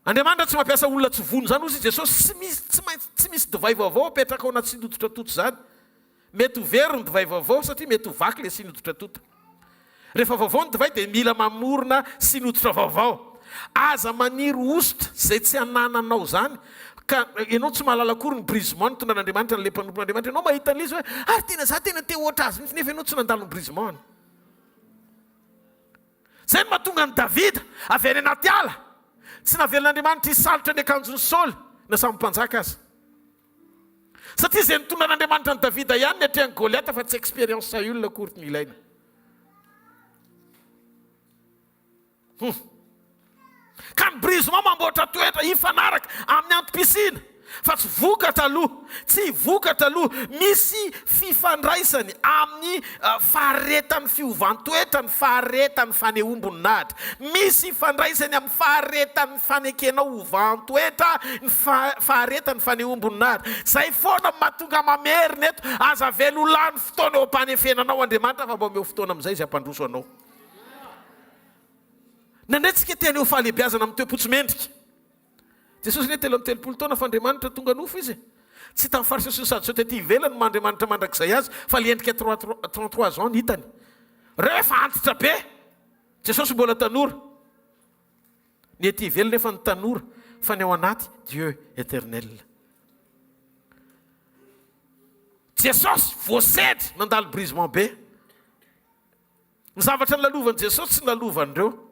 Andriamanitra tsy mampiasa olona tsy vono zany ozy Jesosy, tsy misy divay vaovao apetraka ao anaty sinoditra toto zany. mety ho very ny divay vaovao satria mety ho vaky le sinodotra tota. Rehefa vaovao ny divay dia mila mamorona sinodotra vaovao. Aza maniry ositra zay tsy anananao zany ka ianao tsy mahalala akory ny brisement ny tonan'Andriamanitra ny le mpanompon'Andriamanitra. Ianao mahita an'izy hoe ary tena za tena te ohatra azy mihitsy nefa ianao tsy nandalo ny brisement. Zay no mahatonga ny Davida avy any anaty ala tsy navelon'Andriamanitra hisalotra ny akanjony Saoly na samy mpanjaka azy. Satria zay nitondra n'Andriamanitra ny Davida ihany ny hatrehany Goliata fa tsy expérience Saül akory ny ilaina. Ka ny brisement mamboatra toetra hifanaraka amin'ny antom-pisina fa tsy vokatra aloha, tsy vokatra aloha. Misy fifandraisany amin'ny faharetan'ny fiovantoetra, ny faharetan'ny fanehombony nahitra. Misy fifandraisany amin'ny faharetan'ny fanekenao ovantoetra, ny faharetan'ny fanehombony nahitra. Zay foana mahatonga mamerina eto aza velo lany fotoana eo ampanefenanao Andriamanitra fa mba omeo fotoana amin'izay izy hampandroso anao. Nandraitsika teny ho fahalebiazana amin'ny toepotsy mendrika. Jesosy ne telo amin'ny telopolo taona fa Andriamanitra tonga nofo izy. Tsy tamin'ny fariseo sy ny saducéo tety ivelany ma Andriamanitra mandrakizay azy fa liendrika 33 ans ny hitany. Rehefa antitra be, Jesosy mbola tanora. Ny ety ivelany nefa ny tanora fa ny ao anaty Dieu éternel. Jesosy voasedy nandalo brisement be. Ny zavatra nalovany Jesosy tsy nalovandreo.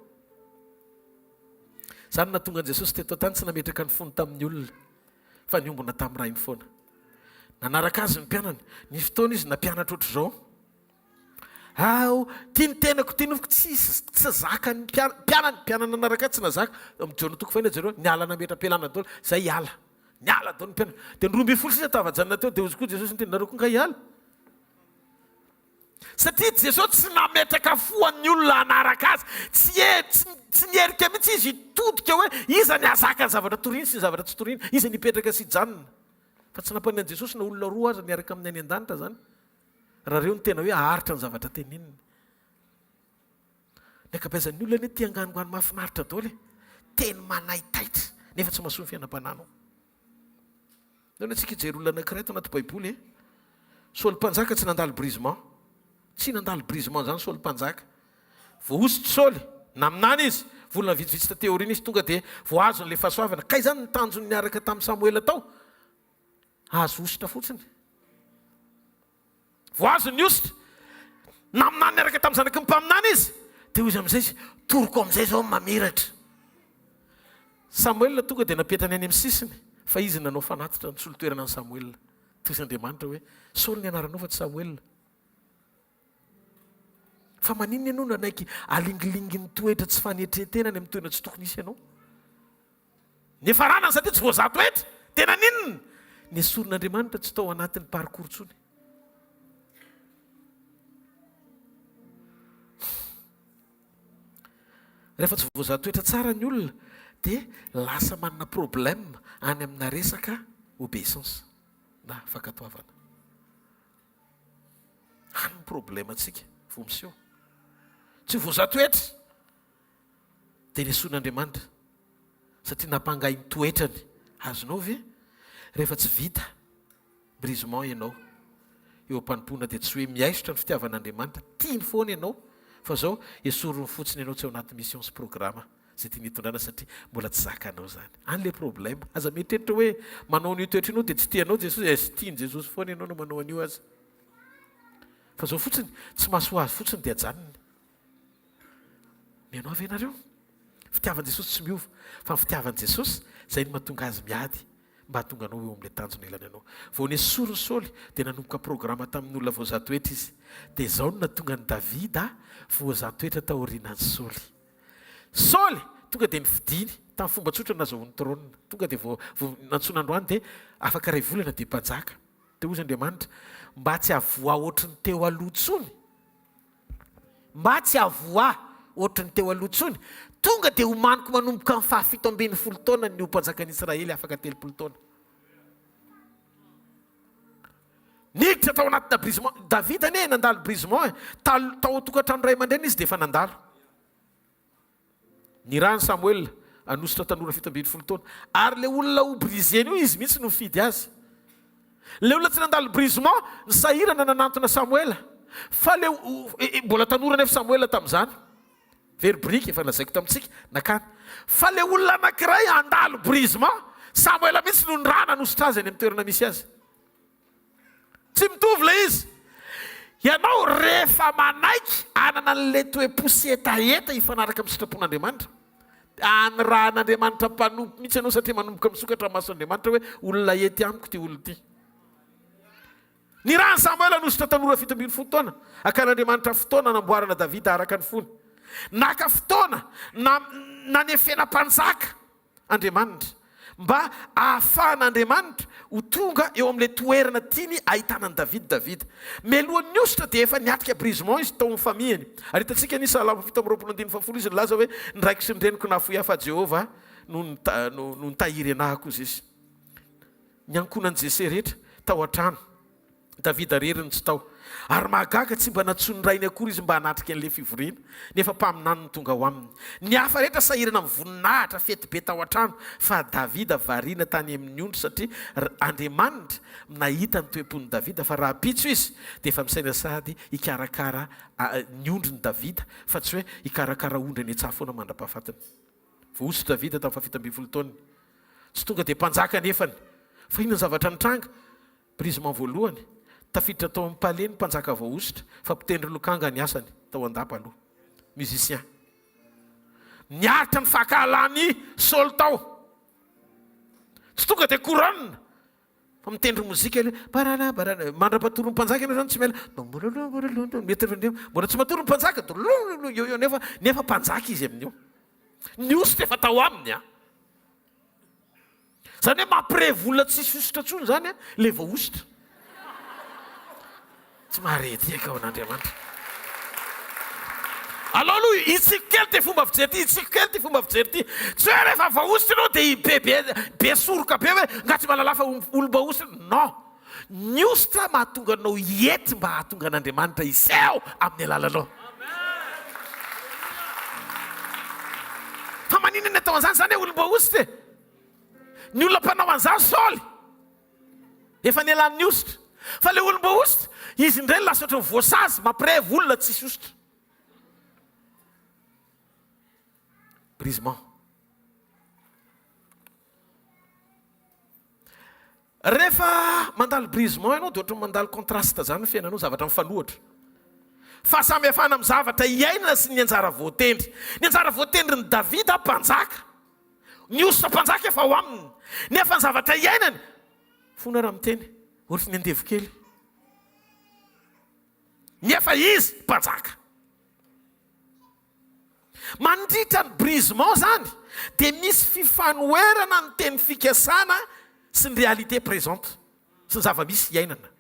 Zany natonga Jesosy teto tany tsy nametraka ny fony tamin'ny olona fa niombona tamin'ny raha iny foana. Nanaraka azy ny mpianany, ny fotoana izy nampianatra ohatr'izao. Tia ny tenako, tia nofoko tsy zaka ny mpianana nanaraka tsy nazaka. Amin'ny Jona toko faina jereo, niala nametra pelana dolo, zay hiala. Niala dolo ny mpianana. Dia ny 12 sisa tavajanona teo, dia ozy koa Jesosy ny teny, nareo koa nga hiala. Satria Jesosy tsy nametraka foan'ny olona anaraka azy. Tsy nierika mihitsy izy hitodika hoe iza ny azaka ny zavatra toriny sy ny zavatra tsy toriny, iza nipetraka sy janona. Fa tsy nampaniany Jesosy na olona roa aza niaraka amin'ny any an-danitra zany. Raha reo ny tena hoe aharitra ny zavatra teneniny. Ny akabeazan'ny olona ny tia anganongoany mahafinaritra daholo, teny manaitaitra nefa tsy mahasoa ny fiainam-pananao. Nao antsika hijery olona anankiray tao anaty Baiboly, Saoly mpanjaka tsy nandalo brisement. Tsy nandalo brisement zany Saoly mpanjaka. Voaositra Saoly, naminany izy, volana vitsivitsy teoriana izy tonga dia voazo n'le fahasoavana. Kay zany ny tanjony niaraka tamin'ny Samuel tao. Azo ositra fotsiny. Voazo ny ositra. Naminany niaraka tamin'ny zanaky ny mpaminany izy. Dia izy amin'izay izy, toroko amin'izay zao mamiratra. Samuel tonga dia napetrany any amin'ny sisiny. Fa izy nanao fanatitra ny solotoerana ny Samuel. Toy iz'Andriamanitra hoe, Saoly ny anaranao fa tsy Samuel. Fa maninona ianao nanaiky alingilingy ny toetra tsy fanetretenany amin'ny toerana tsy tokony isy ianao. Ny efaranany satria tsy voaza toetra. Tena ninona? Ny esorin'Andriamanitra tsy tao anatin'ny parcours tsony. Rehefa tsy voaza toetra tsara ny olona dia lasa manana problème any amina resaka obéissance na fankatoavana. Any ny problème antsika vao miseho. Tsy voaza toetra dia ny esorin'Andriamanitra satria nampangay ny toetrany. Azonao ve rehefa tsy vita brisement ianao eo am-panimpona dia tsy hoe miaisitra ny fitiavan'Andriamanitra, tiany foana ianao fa zao esoriny fotsiny ianao tsy ao anaty mission sy programa zay tiany hitondrana satria mbola tsy zakanao zany. Any le problème. Aza mietreritra hoe manao an'io toetra ianao dia tsy tianao Jesosy, sy tiany Jesosy foana ianao no manao an'io azy. Fa zao fotsiny tsy mahasoa azy fotsiny dia ajanony. Mianao avy ianareo. Fitiavan Jesosy tsy miova fa ny fitiavan Jesosy zay no mahatonga azy miady mba hatonga anao eo amin'ilay tanjona ilany anao. Vao ny esoriny Saoly dia nanomboka programa tamin'ny olona voaza toetra izy. Dia izao no natonga ny Davida voaza toetra taorianan'ny Saoly. Saoly tonga dia nifidiny tamin'ny fomba tsotra nazahoany trônina. Tonga dia vao nantsonandroany dia afaka ray volana dia mpanjaka. Dia ozy Andriamanitra mba tsy havoa ohatrany teo aloha tsony. Mba tsy havoa ohatrany teo aloha tsony. Tonga dia homaniko manomboka amin'ny 70 taona ny mpanjakan'ny Israely afaka 30 taona. Niditra tao anatina brisement. Davida ne nandalo brisement. Tao tokantrano ray aman-dreny izy dia efa nandalo. Ny rany Samuel anositra tanora 70 taona. Ary le olona ho briseny io izy mihitsy no mifidy azy. le olona tsy nandalo brisement ny sahirana nanantona Samuela fa le mbola tanora nefa Samuela tamin'izany veribrika efa lazaiko tamintsika nakany fa le olona anankiray andalo brisement Samuela mihitsy no ny rana nositra azy any amin'ny toerana misy azy tsy mitovy le izy ianao rehefa manaiky anana n'le toe-posy etaeta ifanaraka amin'ny sitrapon'Andriamanitra any raha n'Andriamanitra mpanompo mihitsy ianao satria manomboka misokatra mason'Andriamanitra hoe olona ety amiko ty olo ty ny raha ny Samuela nositra tanora 17 taona akan'Andriamanitra fotoana namboarana Davida araka ny fony naka fotoana nanefena mpanjaka Andriamanitra mba ahafahan'Andriamanitra ho tonga eo amin'le toerana tiany ahitanany Davida melohan'ny ositra dia efa niatrika brisement izy tao amin'ny famiyany ary hitantsika ny Salamo 7:20 izy nilaza hoe ndraiky sy ny reniko nafoy afa Jehova no nitahiry anahako izy izy ny ankonan'i Jese rehetra tao an-trano Davida reriny tsy tao ary mahagaga tsy mba natsony rainy akory izy mba hanatrika an'le fivoriana nefa mpaminany ny tonga ho aminy ny hafa rehetra sahirana amin'ny voninahitra fety be tao an-trano fa Davida variana tany amin'ny ondry satria Andriamanitra nahita ny toe-pon'ny Davida fa raha pitso izy dia efa misaina sady ikarakara ny ondry ny Davida fa tsy hoe ikarakara ondry any an-tsaha foana mandra-pahafatiny voaosy Davida tamin'ny 17 taona tsy tonga dia mpanjaka nefany fa ino ny zavatra nitranga brisement voalohany tafiditra tao amin'ny paleny mpanjaka voaositra fa mpitendry lokanga ny asany tao andapa aloha musicien niaritra ny fahakalany Saul tao tsy tonga dia couronne fa mitendry mozika ile barana mandra-patoro ny mpanjaka ianao zany tsy mela mbola tsy matoro ny mpanjaka eo nefa mpanjaka izy amin'io ny ositra efa tao aminy zany hoe mampirevo olona tsisy ositra tsony zany le voaositra tsy marety eka ao an'Andriamanitra aloha aloha itsiko kely ty fomba fijery ty itsiko kely ty fomba fijery ty tsy hoe rehefa voaositra ianao dia be soroka be hoe nga tsy malalafa olo-baositra non ny ositra mahatonga anao iety mba hahatonga an'Andriamanitra iseo amin'ny alalanao fa manina ny atao an'izany zany hoe olo-baositra ny olona mpanao an'izany Saoly efa ny alan'ny ositra fa le olo-baositra izy indray lasa ohatry ny voasazy mampirevo olona tsisy ositra brisement rehefa mandalo brisement ianao dia ohatry ny mandalo contraste zany ny fiainanao zavatra mifanohatra fahasamiafana amin'ny zavatra iainana sy ny anjara voatendry ny anjara voatendry ny Davida mpanjaka ny ositra mpanjaka efa ao aminy nefa ny zavatra iainany fona raha miteny ohatry ny andevokely nefa izy mpanjaka mandritra ny brisement zany dia misy fifanoherana ny teny fikasana sy ny réalité présente sy ny zava-misy iainana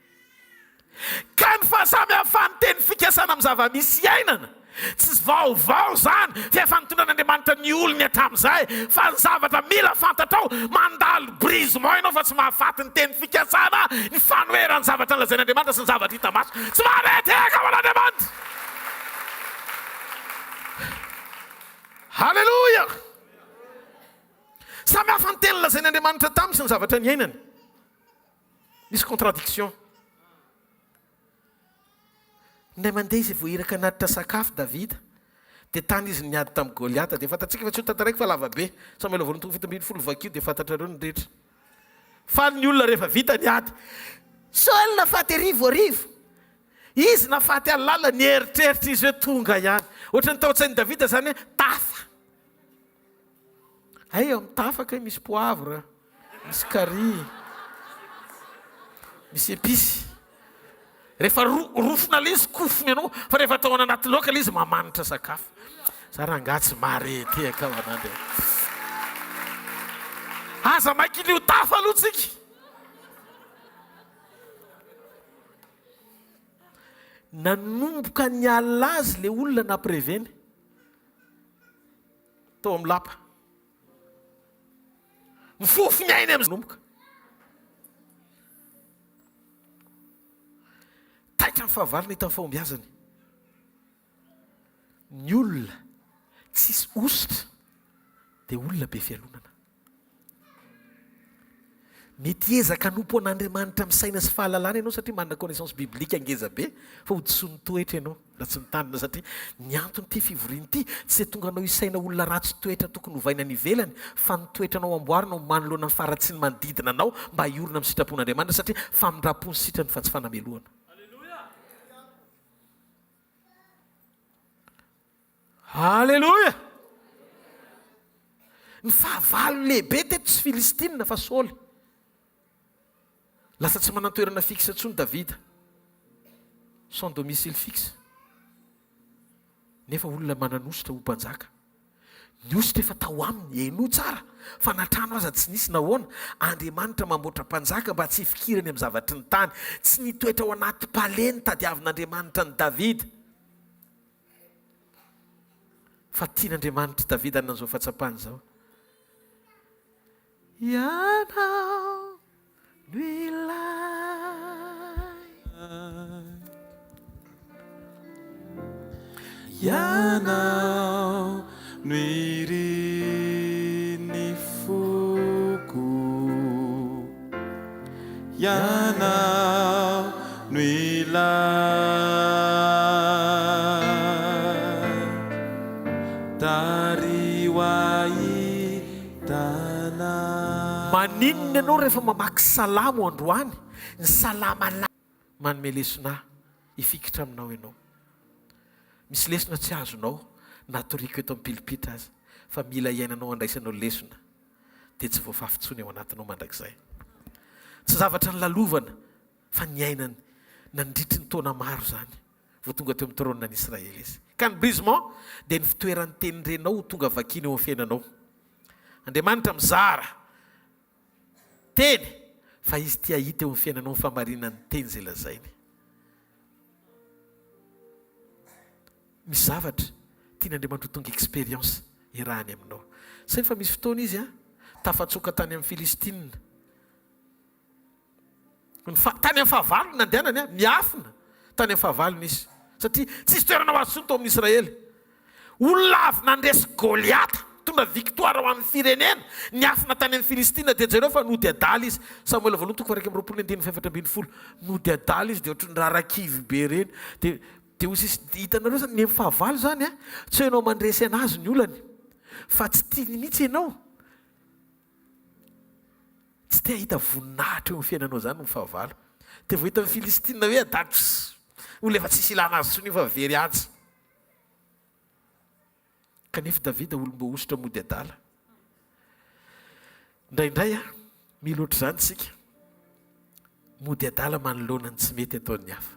ka ny fahasamihafan'ny teny fikasana amin'ny zava-misy iainana tsy vaovao zany fa efa nitondra n'Andriamanitra ny olony hatramin'izay fa ny zavatra mila fantatrao mandalo brisement ianao fa tsy mahafaty ny teny fikasana ny fanoherany zavatra nolazain'Andriamanitra sy ny zavatra hita maso tsy maharety eka ao an'Andriamanitra halleloja samy hafa ny teny nolazain'Andriamanitra taminy sy ny zavatra ny iainany misy contradiction nay mandeha izy voahiraka anatitra sakafo Davida dia tany izy niady tamin'ny Goliata dia fantatsika fa tsy ho tantaraiky fa lava be Samuela 7:20 vakio dia fantatrareo ny rehetra faly ny olona rehefa vita niady Saul nafaty arivo izy nafaty alala ny eritreritra izy hoe tonga ihany ohatra ny tao-tsain'ny Davida zany hoe tafa ay amin'ny tafaka misy poivre misy carry misy épice rehefa rofona le izy kofony ianao fa rehefa tao anaty laoka le izy mamanitra sakafo za rangatsy marety eka ao anandry aza maiky ilio tafa aloha tsika nanomboka ny alina azy le olona nampireveny tao amin'ny lapa mifofony ainy amin'nomboka taitra ny fahavalina hita ny fahombiazany ny olona tsisy ositra dia olona be fialonana mety ezaka nompo an'Andriamanitra amin'ny saina sy fahalalana ianao satria manana connaissance biblika angeza be fa hodisony toetra ianao raha tsy mitandrina satria ny antony ty fivoriany ity tsy tonga anao isaina olona ratsy toetra tokony hovaina any ivelany fa ny toetranao amboarinao manoloana ny faratsy ny manodidina anao mba hiorina amin'ny sitrapon'Andriamanitra satria famindram-pony sitrany fa tsy fanamelohana. Halleluja! Ny fahavalo lehibe teto tsy Filistina fa Saoly. Lasa tsy manantoerana fixe intsony Davida. Sans domicile fixe. Nefa olona mananositra ho mpanjaka. Ny ositra efa tao aminy, eno tsara. Fa natrano aza tsy nisy nahoana. Andriamanitra mamboatra mpanjaka mba tsy hifikirany amin'ny zavatry ny tany. Tsy nitoetra ao anaty palais ny tadiavin'Andriamanitra ny Davida. Fa tian'Andriamanitra Davida nan'izao fahatsapany zao. Ianao no ilay, ianao no iriny foko, ianao no ilay, maninona ianao rehefa mamaky salamo androany, ny salama la manome lesona ifikitra aminao ianao. Misy lesona tsy azonao natoriko eto ampilipitra azy fa mila iainanao andraisanao lesona dia tsy voafafitsony ao anatinao mandrakizay. Tsy zavatra ny lalovana fa ny ainany nandritry ny taona maro zany vao tonga teo amin'ny trône ny Israely izy. Ka ny brisement dia ny fitoeran'ny tenyrenao tonga vakiny eo amin'ny fiainanao. Andriamanitra mizara teny fa izy tia hita eo amin'ny fiainanao ny famarinany teny zay lazainy. Misy zavatra tian'Andriamanitra tonga expérience irahany aminao. Sainy fa misy fotoana izy tafatsoka tany amin'ny Filistina. Tany amin'ny fahavalony nandehanany miafina tany amin'ny fahavalony izy. Satria tsisy toerana ho azy tsony tao amin'ny Israely. Olona avy nandresy Goliata tondra victoire ho amin'ny firenena niafina tany amin'ny Filistina dia jereo fa nody adala izy. Samuel voalohany toko faha 2:4-4 nody adala izy dia ohatry ny rarakivy be reny dia ozy izy hitanareo zany ny amin'ny fahavalo zany tsy ianao mandresy anazy ny olany fa tsy tiany mihitsy ianao. Tsy tia hita voninahitra eo amin'ny fiainanao zany ny fahavalo. Dia vao hita amin'ny Filistina hoe adatry olona efa tsisy ilana azy tsony fa very atsy. Kanefa Davida olom-boositra mody adala. Indraindray mila ohatr' izany tsika. Mody adala manoloana ny tsy mety ataon'ny hafa.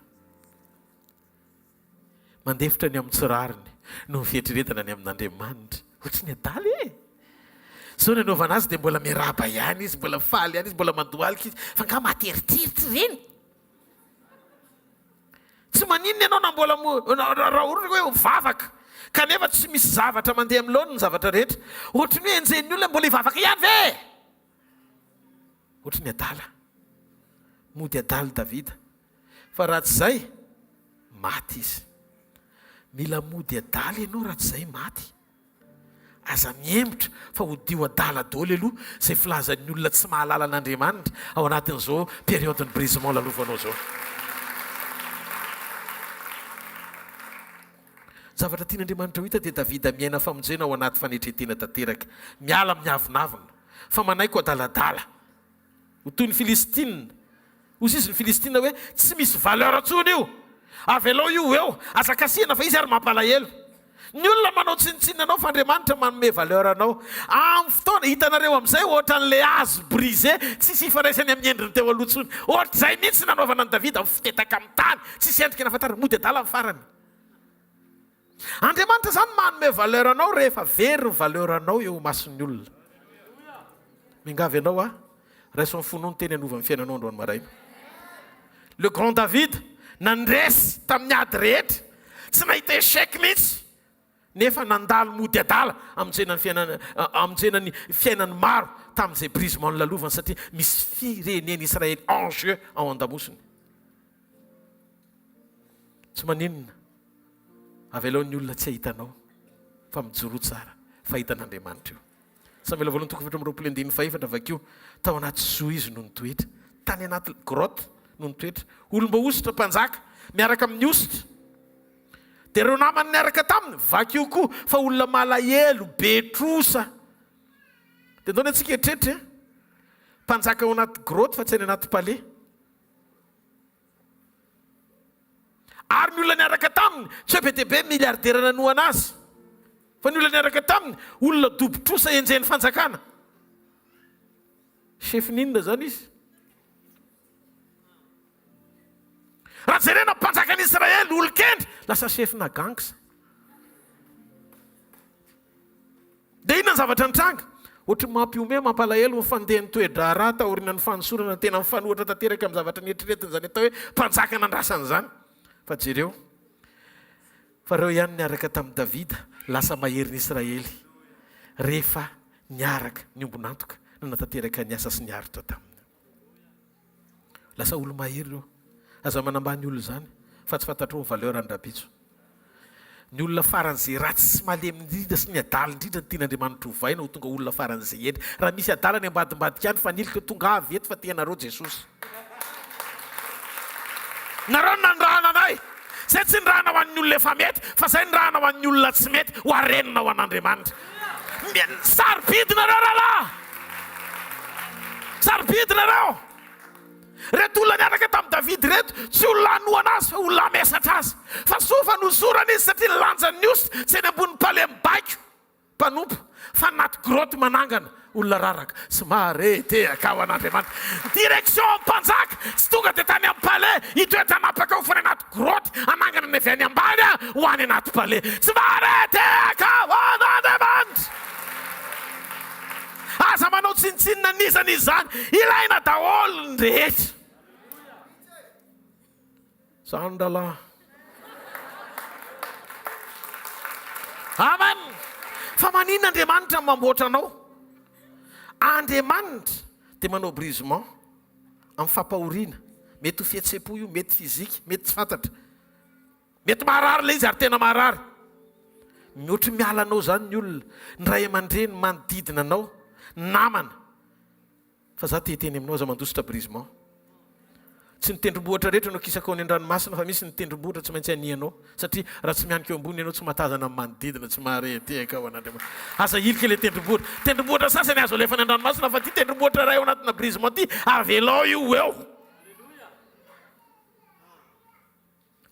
Mandefitra ny amin'ny tsirariny no fieritreretana ny amin'Andriamanitra. Ohatry ny adala zao ny anaovana azy dia mbola miaraba ihany izy, mbola faly ihany izy, mbola mandohalika izy, fa nga materitritra reny. Tsy maninona ianao na mbola raha orona hoe mivavaka kanefa tsy misy zavatra mandeha amin'ny laoniny zavatra rehetra. Ohatry ny hoe enjen'ny olona mbola hivavaka ihany ve? Ohatry ny adala. Mody adala Davida. Fa raha tsy izay maty izy. Mila mody adala ianao raha tsy izay maty. Aza miembotra fa hodio adala daholo aloha izay filazan'ny olona tsy mahalala an'Andriamanitra ao anatin'izao période ny brisement lalovanao zao. Zavatra tian'Andriamanitra ho hita dia Davida miaina famonjena ao anaty fanetretena tanteraka, miala amin'ny avinavina, fa manaiko adaladala. Ho toy ny Filistina. Ozy izy ny Filistina hoe tsy misy valeur atsony io. Avelao io eo, azakasiana fa izy ary mampalahelo. Ny olona manao tsinitsinina anao fa Andriamanitra manome valeur anao. Amin'ny fotoana hitanareo amin'izay ohatran'ilay hazo brisé, tsisy ifaraisany amin'ny endriny teo aloha tsony. Ohatr'izay mihitsy nanaovana ny Davida mifitetaka amin'ny tany, tsisy endrika nahafantarana mody adala amin'ny farany. Andriamanitra zany manome valeur anao rehefa very ny valeur anao eo mason'ny olona. Mingavy ianao raiso ny fonony teny anova amin'ny fiainanao androany maraina. Le grand David nandresy tamin'ny ady rehetra, tsy nahita échec mihitsy. Nefa nandalo mody adala amonjena ny fiainany maro tamin'izay brisement ny lalovany satria misy fireneny Israely en jeu ao an-damosiny. Tsy maninona avy alohan'ny olona tsy ahitanao fa mijoro tsara fa hitan'Andriamanitra io. Samuel voalohany toko 7:24 vakio tao anaty zo izy no nitoetra tany anaty grotte no nitoetra olomba ositra mpanjaka miaraka amin'ny ositra dia ireo namany niaraka taminy vakio koa fa olona malahelo betrosa dia ndao ny antsika etretra mpanjaka ao anaty grotte fa tsy any anaty palais ary ny olona niaraka taminy tsy hoe be dia be miliardera nanohana azy fa ny olona niaraka taminy olona dobotrosa enjeny fanjakana chefininona zany izy raha jerena mpanjakan'ny Israely olon-kendry lasa chefina gangsa dia inona ny zavatra nitranga ohatry mampiome mampalahelo mifandehany toe-draharaha taoriana ny fanosorana tena mifanohatra tanteraka amin'ny zavatra nieritreretiny zany atao hoe mpanjaka nandrasany zany fa jereo fa reo ihany niaraka tamin'ny Davida lasa maheriny Israely rehefa niaraka ny ombonantoka no natanteraka ny asa sy ny aritra taminy lasa olo mahery reo aza manambany olo zany fa tsy fantatro ny valeur ny rabitso ny olona faran'izay ratsy sy malemy indrindra sy ny adaly indrindra ny tian'Andriamanitra hovaina ho tonga olona faran'izay eny raha misy adalany ambadimbadika any fa nilika tonga avy eto fa tianareo Jesosy nareo nandrahana anay zay tsy nirahana ho an'ny olona efa mety fa zay nirahana ho an'ny olona tsy mety ho arenina ho an'Andriamanitra sarobidinareo rahalahy sarobidinareo reto olona niaraka tamin'ny Davidy reto tsy olona anohana azy fa olona mesatra azy fa sofa nosorana izy satria lanjany ositra tsy eny ambony palais mibaiko mpanompo fa naty grotte manangana olona raraka sy maretehaka ao an'Andriamanitra direction mpanjaka tsy tonga dia tany amin'ny palais itoetanapaka ao fa ny anaty grotte anangana ny avy any ambany ho any anaty palais tsy maretehaka ao an'Andriamanitra aza manao tsinitsinina nizany izy zany ilaina daholo ny rehetra zany dalahy amen fa maninona Andriamanitra mamboatra anao Andriamanitra dia manao brisement amin'ny fampahoriana mety ho fihetsepo io mety fizika mety tsy fantatra mety marary le izy ary tena marary mihoatra miala anao zany ny olona ny ray aman-dreny manodidina anao namana fa za teteny aminao aza mandositra brisement tsy nitendrombohatra rehetra no kisakao ny an-dranomasina fa misy nitendrombohatra tsy maintsy anianao satria raha tsy mianika eo ambony ianao tsy matazana amin'ny manodidina tsy maharetehaka ao an'Andriamanitra aza ilika le tendrombohatra sasany azo alefa ny an-dranomasina fa ty tendrombohatra ray ao anatina brisement ty avelao io eo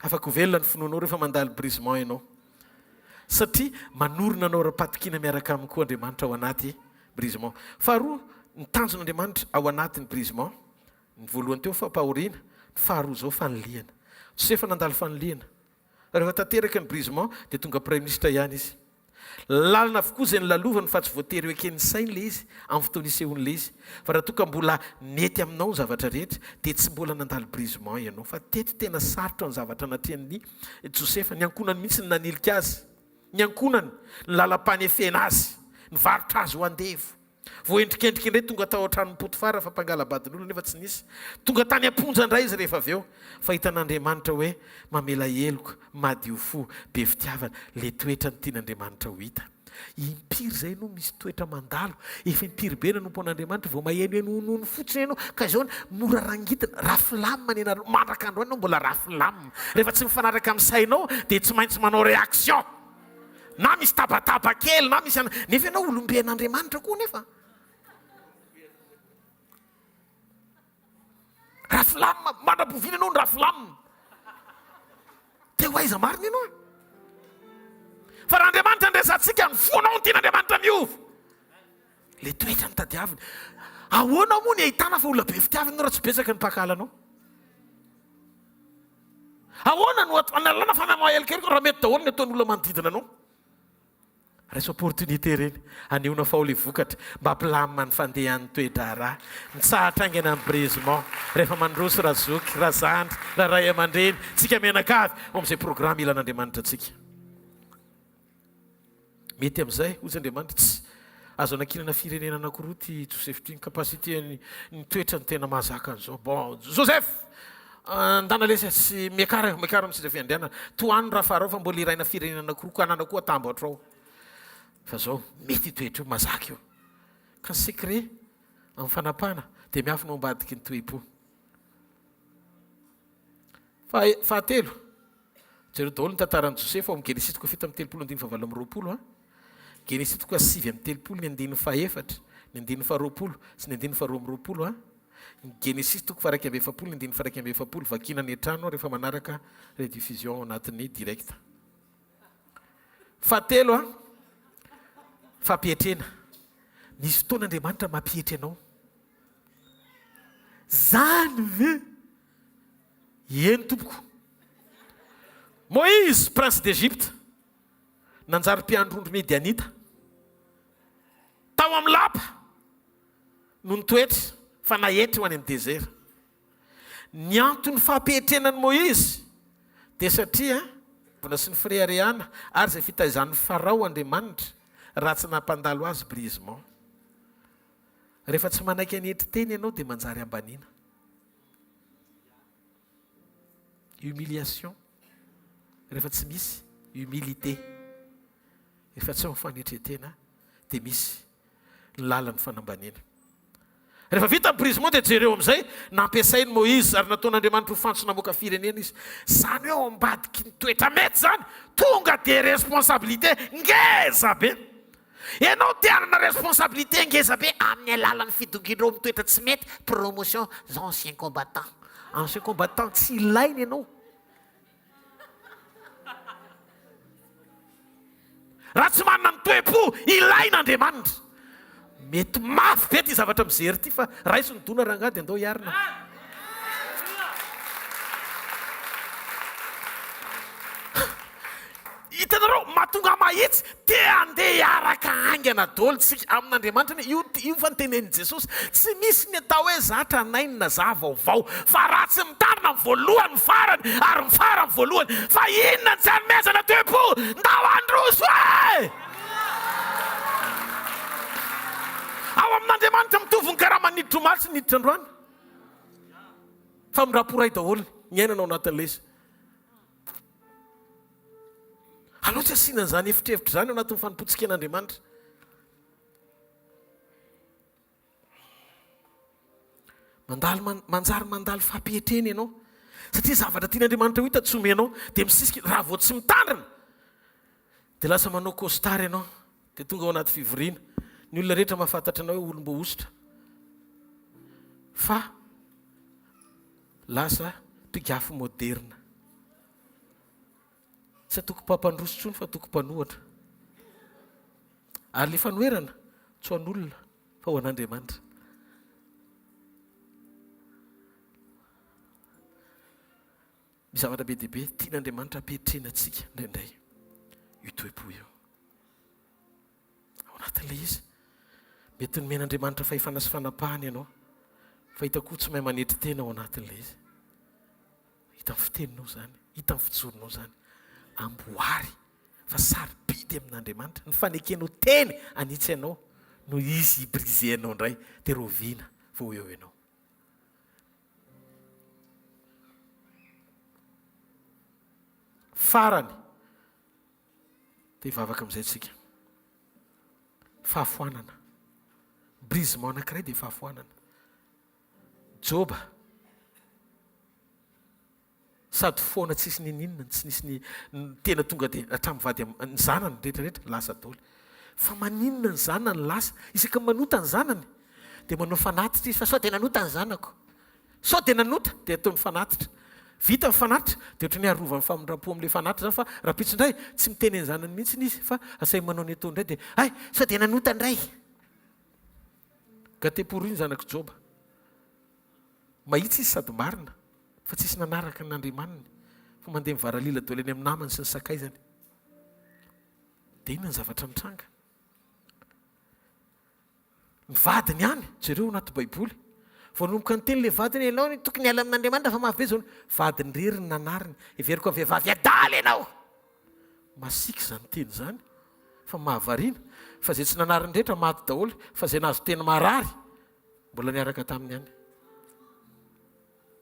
afaka ho velona ny finoanao rehefa mandalo brisement ianao satria manorina anao ra-patokina miaraka aminy koa Andriamanitra ao anaty brisement faharoa ny tanjon'Andriamanitra ao anatin'ny brisement ny voalohany teo fampahoriana ny faharoa zao fanoliana Josefa nandalo fanoliana rehefa tanteraka ny brisement dia tonga prime ministre ihany izy lalina avokoa zay ny lalovany fa tsy voatery ho eken'ny sainy le izy amin'ny fotoana isehony le izy fa raha toka mbola nety aminao ny zavatra rehetra dia tsy mbola nandalo brisement ianao fa teto tena sarotra ny zavatra anatrian'ny Josefa ny ankonany mihitsy ny nanilika azy ny ankonany ny lalam-panefena azy ny varotra azy ho andevo voendrikendrika indray tonga tao an-tranon'ny Potifara fa mpangala badin'olona nefa tsy nisy tonga tany amponja indray izy rehefa avy eo fa hitan'Andriamanitra hoe mamela eloko madio fo be fitiavana le toetra ny tian'Andriamanitra ho hita impiry zay no misy toetra mandalo efa impiry be nanompo an'Andriamanitra vao maheno enonono fotsiny ianao ka izao mora rangitina rafilamina ny anareo mandraka andro any no mbola rafilamina rehefa tsy mifanaraka amin'ny sainao dia tsy maintsy manao réaction na misy tabataba kely na misy nefa ianao olomben'Andriamanitra koa nefa rafilamina mandra-bovina ianao ny rafilamina te ho aiza marina ianao fa raha Andriamanitra andresantsika ny fonao ny tian'Andriamanitra miova le toetra ny tadiaviny ahoana moa ny ahitana fa olona be fitiavina raha tsy betsaka ny mpakalanao ahoana no analana fa namahelikeliko raha mety daholo ny ataon'olona manodidina anao resy opportunité reny aneona fao le vokatra mba ampilamina ny fandehan'ny toe-draharaha nitsahatra aingana amin'ny brisement rehefa mandroso raha zoky raha zandry raha ray aman-dreny tsika mianakavy amin'izay programme ilan'Andriamanitra atsika mety amin'izay ozy Andriamanitra tsy azo anakinana firenena anankiroa ty Joseph ty ny capacité ny toetra ny tena mahazaka an'izao bon Joseph ndana lesy sy miakara amintsika fiandrianana toaniny raha farao fa mbola iraina firenena anankiroa ka anana koa atamboatra ao fa zao mety toetra io mazaka io ka secret amin'ny fanapana dia miafina ambadiky ny toe-po. Fahatelo, jereo daholo ny tantaran'i Josepha amin'ny Genesis 7:7-20. Genesis 7:7-9, ny 9:20 sy ny 9:20. Genesis 1:1-7, ny 1:1-7 vakina ny trano rehefa manaraka rediffusion anatin'ny direct. Fahatelo fampihetrena. Nisy fotoan'Andriamanitra mampihitra anao. Zany ve? Eny tompoko. Moïse, prince d'Égypte, nanjary mpiandrondro Midianita. Tao amin'ny lapa no nitoetra fa nahetry ho any amin'ny désert. Ny antony fampihetrenan'i Moïse dia satria bona sy ny fireharehana ary izay fitaizan'ny Farao Andriamanitra raha tsy nampandalo azy brisement. Rehefa tsy manaiky anetry teny ianao dia manjary ambaniana. Humiliation. Rehefa tsy misy humilité, rehefa tsy mifanetretena dia misy ny lalan'ny fanambaniana. Rehefa vita ny brisement dia jereo amin'izay nampiasainy Moïse ary nataon'Andriamanitra ho fantsona moka firenena izy. Zany hoe ambadiky ny toetra mety zany, tonga dia responsabilité ngeza be. Ianao te hanana responsabilité ngeza be amin'ny alalan'ny fidongindreo amin'ny toetra tsy mety, promotion anciens combattants. Ancien combattant tsy ilaina ianao. Raha tsy manana ny toe-po ilain'Andriamanitra. Mety mafy be ty zavatra mijery ty fa raisy ny dona rangady andao hiarina. Hitanareo mahatonga mahitsy te andeha hiaraka haingana daholo tsika amin'Andriamanitra. Io fa nytenenin' Jesosy tsy misy ny atao hoe zatra nainy na za vaovao fa raha tsy mitarina ny voalohany ny farany ary ny farany ny voalohany fa inona ny tsy hanomezana toe-po ndao androso e. Ao amin'Andriamanitra mitovy ny karaha maniditra omaly sy niditra androany. Fa miraporay daholo ny ainanao anatin'ilay izy. Alao tsy asiana an'izany efitrevitra zany ao anatin'ny fanompotsiken'Andriamanitra. Manjary mandalo fampihetrena ianao. Satria zavatra tian'Andriamanitra ho hita tsy omenao dia misisika raha vao tsy mitandrina dia lasa manao costard ianao dia tonga ao anaty fivoriana. Ny olona rehetra mahafantatra anao hoe olom-bohosotra. Fa lasa mpigafy moderna. Tsy atoko mpampandroso tsony fa atoko mpanohatra. Ary le fanoherana tsy ho an'olona fa ho an'Andriamanitra. Mizavatra be dia be tian'Andriamanitra ampihetrena antsika indraindray io toe-po io. Ao anatin'ilay izy mety nomen'Andriamanitra fahefana sy fanapahany ianao fa hita koa tsy mahay manetry tena ao anatin'ilay izy. Hita ny fiteninao zany, hita ny fijoronao zany. Amboary fa sarobidy amin'Andriamanitra. Ny fanekenao teny anitsy ianao no izy brisé anao indray dia roviana vao eo ianao. Farany dia hivavaka amin'izay tsika. Fahafoanana. Brisement anankiray dia fahafoanana. Joba sady foana tsisy ninina tsy nisy ny tena tonga dia hatramin'ny vady ny zanany rehetrarehetra lasa daholo. Fa maninona ny zanany lasa isaka manota ny zanany dia manao fanatitra izy fa sao dia nanota ny zanako. Sao dia nanota dia ataony fanatitra. Vita ny fanatitra dia ohatry ny arova ny famindram-po amin'ilay fanatitra zany fa raha pitso indray tsy miteny ny zanany mihitsy izy fa asay manao ny atao indray dia ay sao dia nanota indray. Gateporoiny zanako Joba. Mahitsy izy sady marina fa tsisy nanaraka n'Andriamaniny fa mandeha mivaralila daholo eny amin'ny namany sy ny sakaizany. Dia inona ny zavatra mitranga? Ny vadiny ihany jereo anaty baiboly. Voanomboka ny teny ilay vadiny ianao ny tokony hiala amin'Andriamanitra fa mafy be zao. Vadiny rery ny nanariny heveriko amin'ny vehivavy adaly ianao. Masiaka izany teny zany fa mahavariana fa izay tsy nanariny rehetra maty daholo fa izay nahazo teny marary mbola niaraka taminy ihany.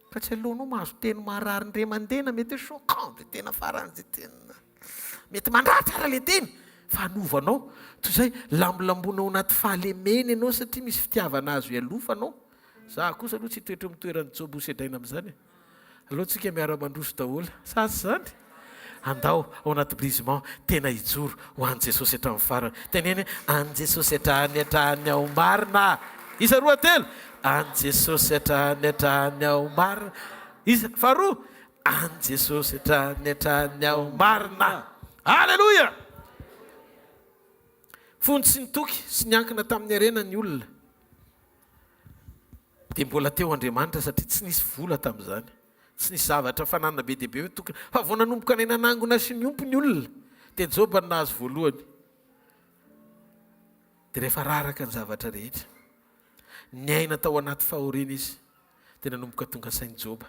Ka tsy alohanao mahazo teny marary ny ray aman-dreny mety hoe choquant dia tena faran'izay tena mety mandratra ara ilay teny fanovanao toy zay lambolambonao anaty fahalemena ianao satria misy fitiavana azo ialofanao za kosa aloha tsy toetra mitoerany jobo sedraina amin'izany aloha tsika miara-mandroso daholo sasy zany andao ao anaty brisement tena hijoro ho an' jesosy hatramin'ny farany teneny an' jesosy hatrany hatrany ao marina isa roa telo an' jesosy hatrany hatrany ao marina isa faharoa an' jesosy hatrany hatrany ao marina alleloia fony sy nitoky sy niankina tamin'ny arena ny olona dia mbola teo Andriamanitra satria tsy nisy vola tamin'izany tsy nisy zavatra fananana be dia be hoe tokony fa vao nanomboka ny nanangona sy ny ompo ny olona dia Joba ny nahazo voalohany dia rehefa raraka ny zavatra rehetra ny aina tao anaty fahoriana izy dia nanomboka tonga sainy Joba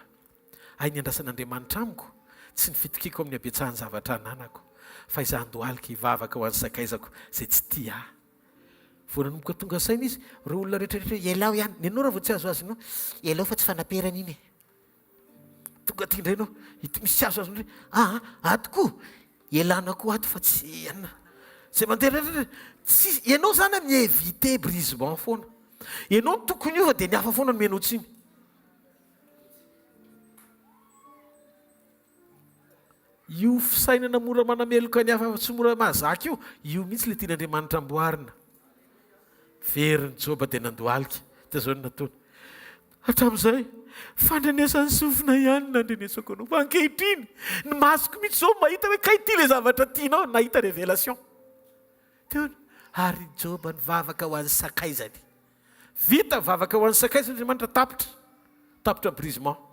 ay ny andrasan'Andriamanitra amiko tsy ny fitokiko amin'ny habetsahany zavatra ananako fa izaho andohalika hivavaka ho an'ny sakaizako izay tsy tia ahy vao nanomboka tonga saina izy reo olona rehetrarehetra ialao ihany ny anao raha vao tsy azo azy inao ialao fa tsy fanaperana iny tonga ty indray ianao misy tsy azo azy indray atykoa ialana koa ato fa tsy anina zay mandeha tsy ianao zany a mievite brisement foana ianao tokony io fa dia ny hafa foana no mianao tsiny io fisainana mora manameloka ny hafa tsy mora mahazaka io mihitsy le tian'Andriamanitra amboarina veriny Joba dia nandohalika dia zao ny nataony hatramin'izay fandrenesan'ny sofina ihany nandrenesako anao fa ankehitriny ny masoko mihitsy zao mahita hoe kaity le zavatra tianao nahita révélation teony ary Joba nivavaka ho an'ny sakaizany vita vavaka ho an'ny sakaizany Andriamanitra tapitra brisement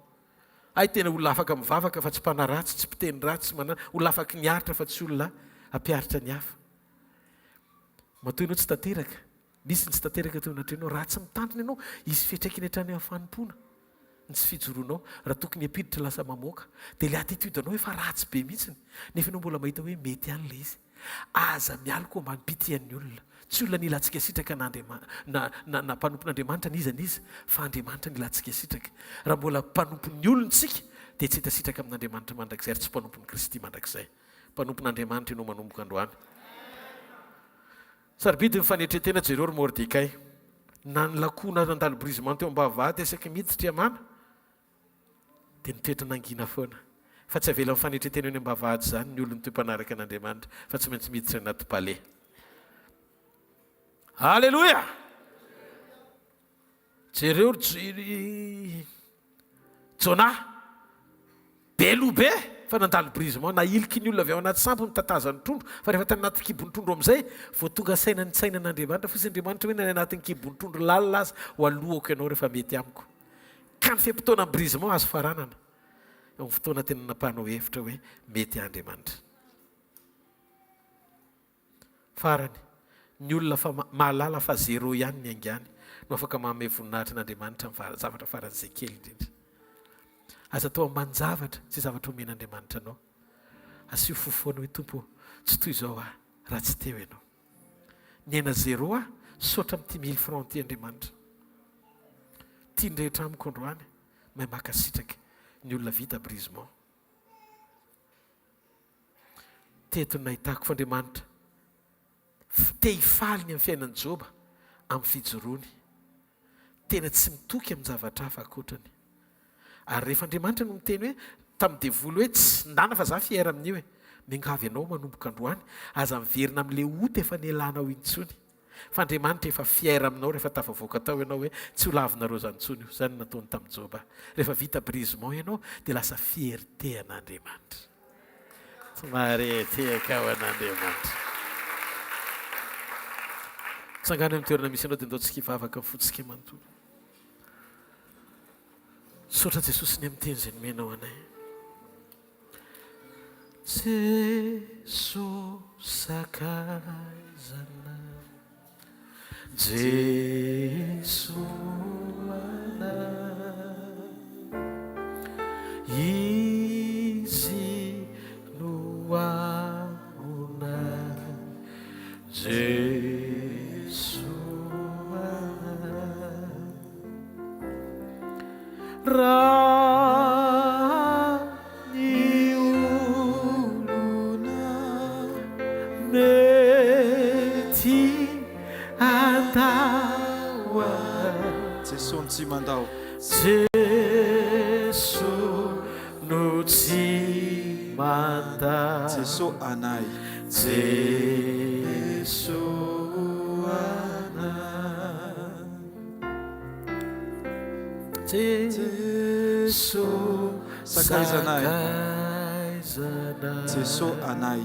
ay tena olona afaka mivavaka fa tsy mpana ratsy tsy mpiteny ratsy manana olona afaka niaritra fa tsy olona ampiaritra ny hafa matoa ianao tsy tanteraka misy ny tsy tanteraka teo anatrenao ratsy mitandrina ianao izy fiatraikany hatrany amin'ny fanompona ny tsy fijoroanao raha tokony apiditra lasa mamoaka dia le attitude-anao efa ratsy be mihitsiny nefa ianao mbola mahita hoe mety ihany le izy aza mialoko ambany pitian'ny olona tsy olona nilantsika sitraka na mpanompon'Andriamanitra niza niza fa Andriamanitra nilantsika sitraka raha mbola mpanompon'ny olontsika dia tsy hita sitraka amin'Andriamanitra mandrakizay ary tsy mpanompon'ny Kristy mandrakizay mpanompon'Andriamanitra ianao manomboka androany sarobidy mifanetretena jereo ry Mordekay na ny lakona nandalo brisement teo ambavady esaky miditra amana dia nitoetra nangina foana fa tsy avela mifanetretena eo ny ambavady zany ny olony toe-mpanaraka an'Andriamanitra fa tsy maintsy miditra anaty palais alleloia jereo Jona belobe fa nandalo brisement na iliky ny olona avy ao anaty sambo mitataza ny trondro fa rehefa tany anaty kibony trondro amin'izay vao tonga saina ny tsainan'Andriamanitra fosy Andriamanitra hoe na anatin'ny kibony trondro lalina azy ho alohako ianao rehefa mety amiko ka ny fiam-potoana ny brisement azo faranana amin'ny fotoana tena napahanao hevitra hoe mety Andriamanitra farany ny olona fa mahalala fa zéro ihany ny angany no afaka mahamay voninahitra n'Andriamanitra amin'ny zavatra faran'izay kely indrindra aza atao ambany zavatra tsy zavatra omen'Andriamanitra anao asio fofoana hoe tompo tsy toy izao raha tsy teo ianao ny aina zéro saotra amin'ny 10 000 francs ty Andriamanitra tia ndrehetra amiko androany mahay makasitraka ny olona vita brisement teto nahitako fa Andriamanitra te hifaly ny amin'ny fiainan'ny Joba amin'ny fijoroany tena tsy mitoky amin'ny zavatra hafa akoatrany ary rehefa Andriamanitra no miteny hoe tamin'ny devoly hoe tsy ndana fa za fiera amin'io hoe miangavy ianao manomboka androany aza miverina amin'le ota efa nialanao intsony fa Andriamanitra efa fiera aminao rehefa tafavoaka tao ianao hoe tsy ho lavinareo zantsony io zany nataony tamin'ny Joba rehefa vita brisement ianao dia lasa fierté an'Andriamanitra tsy mareteka ao an'Andriamanitra sangany amin'ny toerana misy ianao dia ndao tsika hivavaka fotsika manontolo saotra Jesosy ny amin'ny teny izay nomenao anay Jesosy sakaizana Jesosy izy no amona raha ny olona jesosy tsy mandao Jesosy no tsy mandao jesosy anay Jesosy anay Jesosy sakaizanay jesosy anay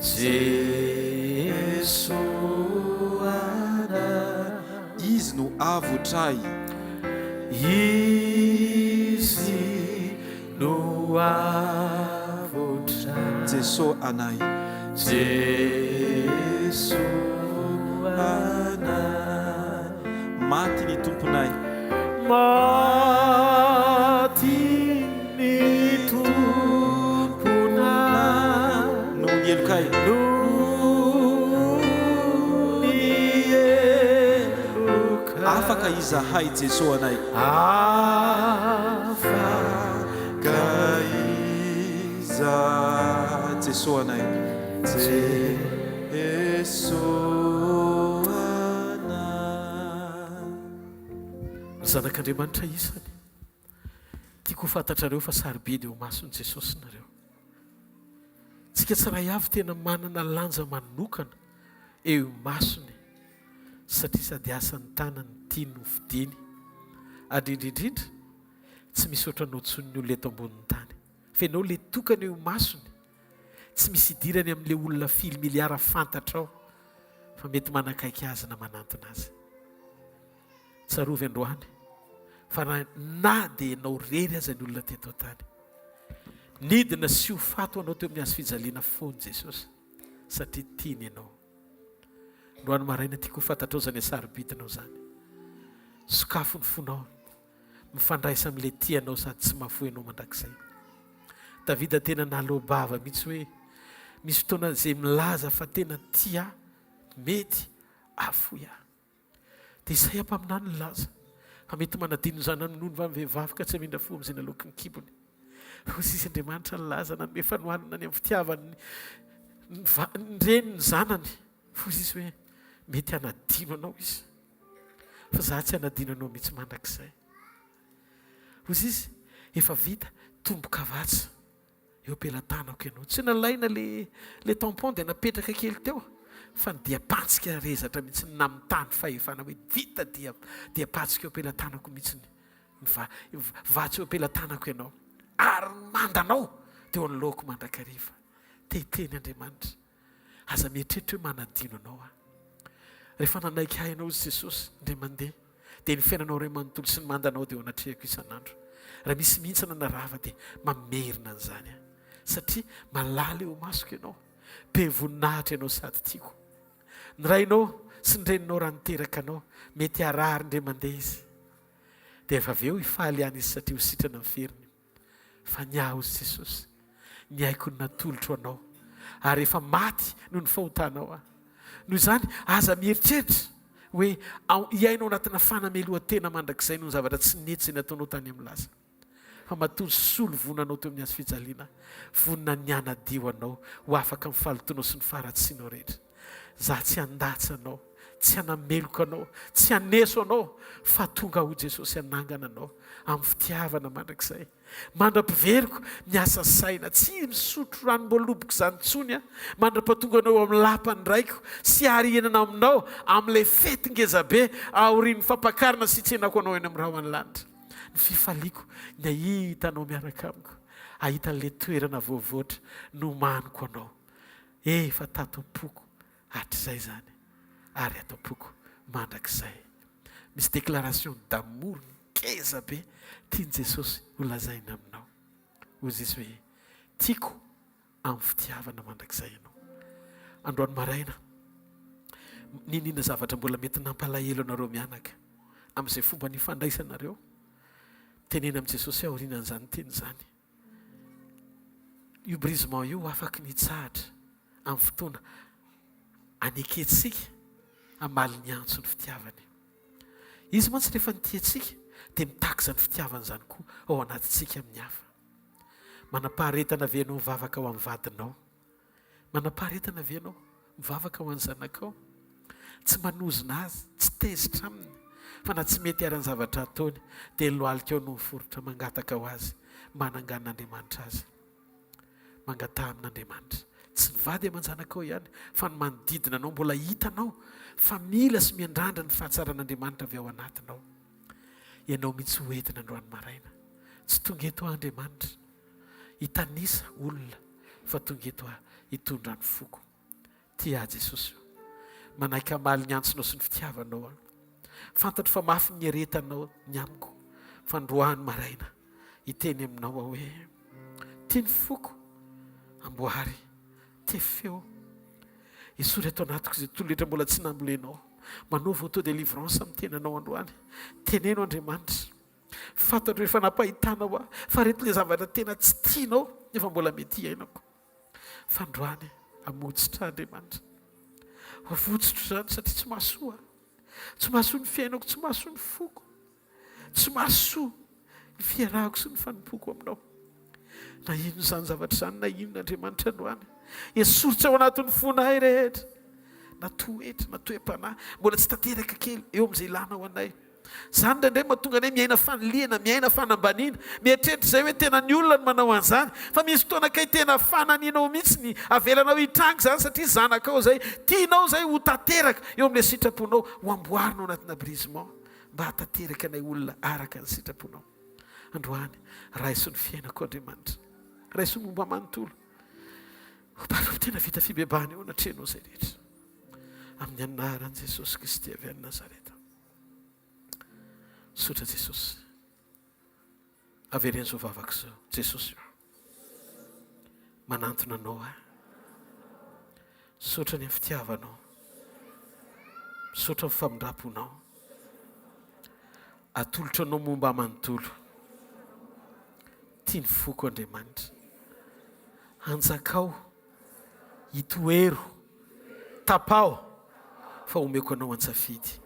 Jesosy anay izy no avotray izy no avotray jesosy anay Jesosy anay maty ny tomponay maty ny tomponay no nielokay afaka izahay jesosy anay afaka iza jesosy anay jesosy anay zanak'Andriamanitra isany tiako ho fantatrareo fa sarobidy eo masony Jesosy nareo tsika tsiray avy tena manana lanja manokana eo masony satria sady asany tanany tiany no fidiny ary indrindrindra tsy misy ohatranao tsony olo eto ambonin'ny tany fa ianao le tokana eo masony tsy misy idirany amin'ile olona 10 miliara fantatra ao fa mety manakaiky azy na manantona azy tsarovy androany fa na dia ianao rery aza ny olona teto tany nidina sy ho fato anao teo amin'ny azo fijaliana foany Jesosy satria tiany ianao androany maraina tiako ho fantatrao zany sarobidinao zany sokafo ny fonao mifandraisa amin'ile tianao sady tsy mahafoy ianao mandrakizay Davida tena nalobava mihitsy hoe misy fotoana izay milaza fa tena tia mety afoy aho dia izay ampaminany ny laza fa mety manadino zany nono va mivehivavy ka tsy amindra fo amin'izay naloky ny kibony fa sisy Andriamanitra ny laza nanome fanohanana ny amin'ny fitiavany nyreny ny zanany fo sisy hoe mety anadino anao izy fa za tsy anadino anao mihitsy mandrakizay ho sisy efa vita tombo-kavatsa eo ampelantanako ianao tsy nalaina le tampon dia napetraka kely teo fa ny diapatsika rezatra mihitsy namitany fahefana hoe vita diapatsika eo ampelantanako mihitsy vatsy eo ampelantanako ianao ary mandanao dia eo anoloko mandrakariva teteny Andriamanitra aza mieritreritra hoe manadino anao a rehefa nanaiky hay ianao izy Jesosy ndray mandeha dia ny fiainanao ray manontolo sy ny mandanao dia eo anatrehako isan'andro raha misy mihintsana na rava dia mamerina an'izany a satria malala eo masoko ianao be voninahitra ianao sady tiako ny rainao sy ny reninao raha niteraka anao mety harary ndray mandeha izy dia efa avy eo hifaly ihany izy satria ho sitrana miveriny fa ny aho izy Jesosy ny haiko ny natolotro anao ary efa maty noho ny fahotanao a noho izany aza mieritreritra hoe iainao anatina fanamelohan-tena mandrakizay noho ny zavatra tsy nety izay nataonao tany amin'ny laza fa matory solo vonanao teo amin'ny azo fijaliana vonina ny anadio anao ho afaka mifalotonao sy ny faratsianao rehetra za tsy handatsy anao tsy hanameloko anao tsy haneso anao fa tonga ho Jesosy hanangana anao amin'ny fitiavana mandrakizay mandra-piveriko miasa saina tsy misotro ranom-boaloboko izany ntsony a mandra-patonga anao amin'ny lapany raiko sy harienana aminao amin'ilay fety ngezabe aorian'ny fampakarina sy tsenako anao eny amin'ny rahany lanitra ny fifaliako ny ahita anao miaraka amiko ahita n'le toerana voavoatra no maniko anao efa tato-poko hatr'izay zany ary atao-poko mandrakizay misy déclaration d'amour ngeza be tiany Jesosy ho lazaina aminao ozy izy hoe tiako amin'ny fitiavana mandrakizay ianao androany maraina ninina zavatra mbola mety nampalahelo anareo mianaka amin'izay fomba nifandraisanareo tenena amin'i Jesosy aorianan'izany teny zany io brisement io afaka nitsahatra amin'ny fotoana aneketsika amaly ny antso ny fitiavany izy mantsy rehefa nitiatsika dia mitaky zany fitiavana zany koa ao anatintsika amin'ny hafa manapaharetana ve ianao mivavaka ao amin'ny vadinao manapaharetana ve ianao mivavaka ao amin'ny zanakao tsy manozona azy tsy tezitra aminy fa na tsy mety arany zavatra ataony dia ny lohalika ao no miforotra mangataka ho azy manangan'Andriamanitra azy mangata amin'Andriamanitra tsy mivady aman-janaka ao ihany fa ny manodidina anao mbola hitanao fa mila sy miandrandra ny fahatsaran'Andriamanitra avy ao anatinao ianao mitsy hoentina androany maraina tsy tonga eto Andriamanitra hitanisa olona fa tonga eto hitondra ny foko tia Jesosy manaiky amaly ny antsonao sy ny fitiavanao fantatro fa mafy ny heretanao ny amiko fa androany maraina hiteny aminao ao hoe tia ny foko amboary tefeo isory ato anatiko izay tololetra mbola tsy nambolenao manaova auto délivrance amin'ny tenanao androany teneno Andriamanitra fantatro efa nampahitanao fa reto le zavatra tena tsy tianao efa mbola mety iainako fa androany amotsitra Andriamanitra avotsotro zany satria tsy mahasoa ny fiainako tsy mahasoa ny foko tsy mahasoa ny fiarahako sy ny fanompoko aminao na ino zany zavatra zany na inona Andriamanitra androany esoritra ao anatin'ny fonay rehetra na toetra na toe-panahy mbola tsy tanteraka kely eo amin'izay ilanao anay zany ndraindray mahatonga anay miaina fanoliana miaina fanambaniana mieritreritra izay hoe tena ny olona no manao an'izany fa misy fotoana kay tena fananianao mihitsy ny avelanao hitrangy zany satria zanakao zay tianao zay ho tanteraka eo amin'ilay sitraponao ho amboarinao anatina brisement mba hatanteraka anay olona araka ny sitraponao androany raiso ny fiainako Andriamanitra raiso momba manontolo mba tena vita fibebahana eo natrenao zay rehetra amin'ny anaran'i Jesosy Kristy avy any Nazareta sotra Jesosy averen'izao vavaka izao Jesosy manantona anao sotra ny fitiavanao sotra ny famindraponao atolotra anao momba manontolo tia ny foko Andriamanitra anjakao hitoero tapao fa omeko anao antsafidy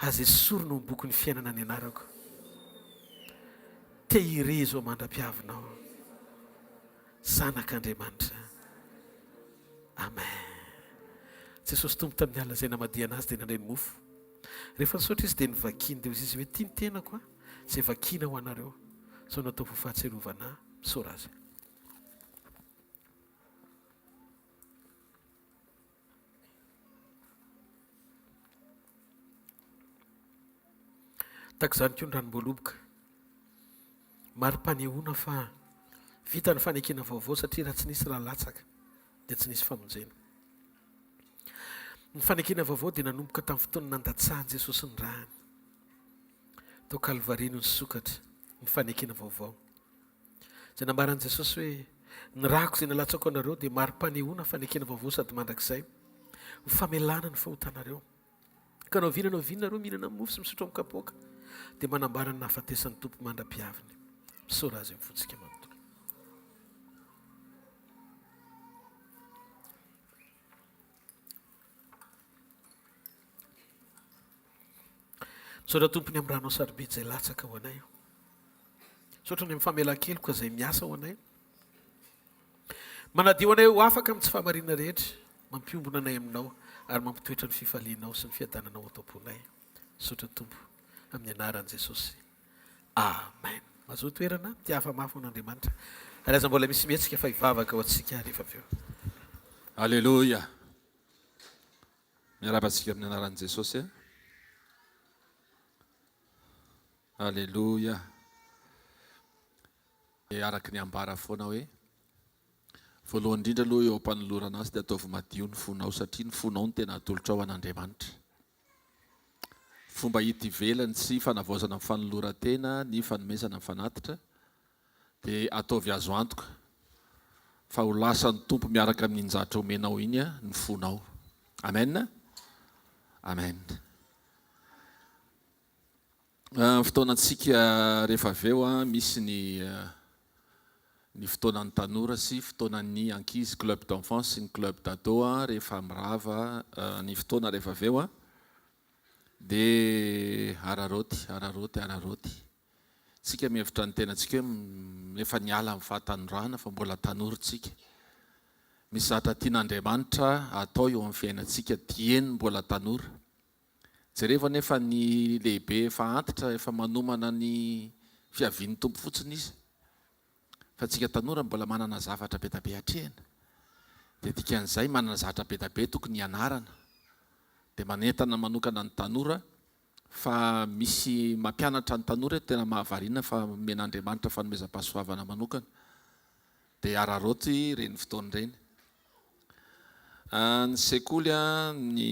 azy esory no boky ny fiainana ny anarako te ire zao mandra-piavinao zanak'Andriamanitra amen Jesosy tompo tamin'ny alina izay namadiana azy dia nandray ny mofo rehefa nisaotra izy dia nivakiny dia izy hoe tia ny tenako izay vakina ho anareo sao natao fo fahatserovana misaora azy tak izany koa ny ranom-boaloboka mari-panehoana fa vita ny fanekena vaovao satria raha tsy nisy raha latsaka dia tsy nisy famonjena ny fanekena vaovao dia nanomboka tamin'ny fotoana nandatsahany Jesosy ny rahany tao Kalvaria no nisokatra ny fanekena vaovao izay nambaran'i Jesosy hoe ny rahako izay nalatsako anareo dia mari-panehoana fanekena vaovao sady mandrakizay ho famelana ny fahotanareo ka nao vinareo mihinana mofo sy misotro amin'ny kapoaka dia manambara ny nahafatesan'ny tompo mandra-piaviny misaora azy amin'ny fontsika manontolo misaora tompony amin'ny ranao sarobidy izay latsaka ho anay misaotra ny amin'ny famelan-keloka izay miasa ho anay manadio anay ho afaka amin'ny tsy fahamarina rehetra mampiombona anay aminao ary mampitoetra ny fifalianao sy ny fiadananao ataom-ponay misaotra tompo amin'ny anaran'i Jesosy amen mazoa toerana tia hafa mafy n'Andriamanitra ary aza mbola misy mihetsika fa hivavaka ao antsika rehefa avy eo alleluia miarabantsika amin'ny anaran'i Jesosy alleluia araky ny ambara foana hoe voalohany indrindra aloha eo ampanolorana azy dia ataovy madio ny fonao satria ny fonao no tena atolotra ao an'Andriamanitra fomba hita ivelany sy fanavaozana amin'ny fanoloran-tena ny fanomezana amin'ny fanatitra dia ataovy azo antoka fa ho lasan'ny tompo miaraka amin'ny injatra omenao iny ny fonao amen amen fotoanantsika rehefa avy eo misy ny fotoanan'ny tanora sy fotoanan'ny ankizy club d'enfance sy ny club d'ado rehefa mirava ny fotoana rehefa avy eo dia araroty tsika mihevitra ny tenantsika hoe efa niala amin'ny fahatanorana fa mbola tanorytsika misy zatra tian'Andriamanitra atao eo amin'ny fiainantsika dieny mbola tanora jereva nefa ny lehibe efa antitra efa manomana ny fiavian'ny tompo fotsiny izy fa tsika tanora mbola manana zavatra be tabe atrehana dia dikan'izay manana zavatra be tabe tokony ianarana dia manentana manokana ny tanora fa misy mampianatra ny tanora tena mahavariana fa men'Andriamanitra fanomezam-pahasoavana manokana dia araroty reny fotoana ireny. Ny sekoly ny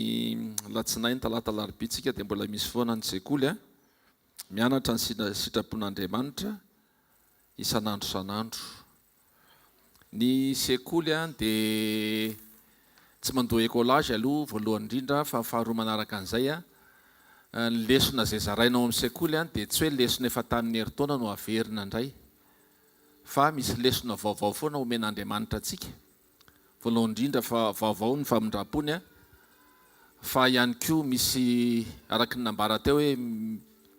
latsinainy talata larobitsika dia mbola misy foana ny sekoly mianatra ny sitrapon'Andriamanitra isan'andro san'andro. Ny sekoly dia tsy mandoa écolage aloha voalohany indrindra fa faharoa manaraka an'izay ny lesona izay zarainao amin'ny sekoly dia tsy hoe lesona efa tamin'ny herintaona no averina indray fa misy lesona vaovao foana omen'Andriamanitra antsika. Voalohany indrindra fa vaovao ny famindram-pony fa ihany koa misy araky ny nambara teo hoe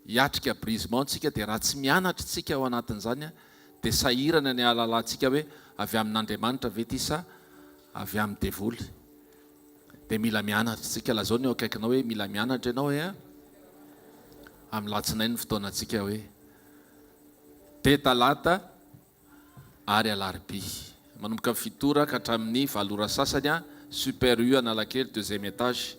hiatrika brisement tsika dia raha tsy mianatra tsika ao anatin'izany dia sahirana ny alalantsika hoe avy amin'Andriamanitra ve ty sa avy amin'ny devoly. Dia mila mianatra tsika lazao ny eo akaikinao hoe mila mianatra ianao amin'ny latsinainy fotoanantsika hoe te talata ary alarobia manomboka fitora ka hatramin'ny valora sasany super U Analakely 2e étage.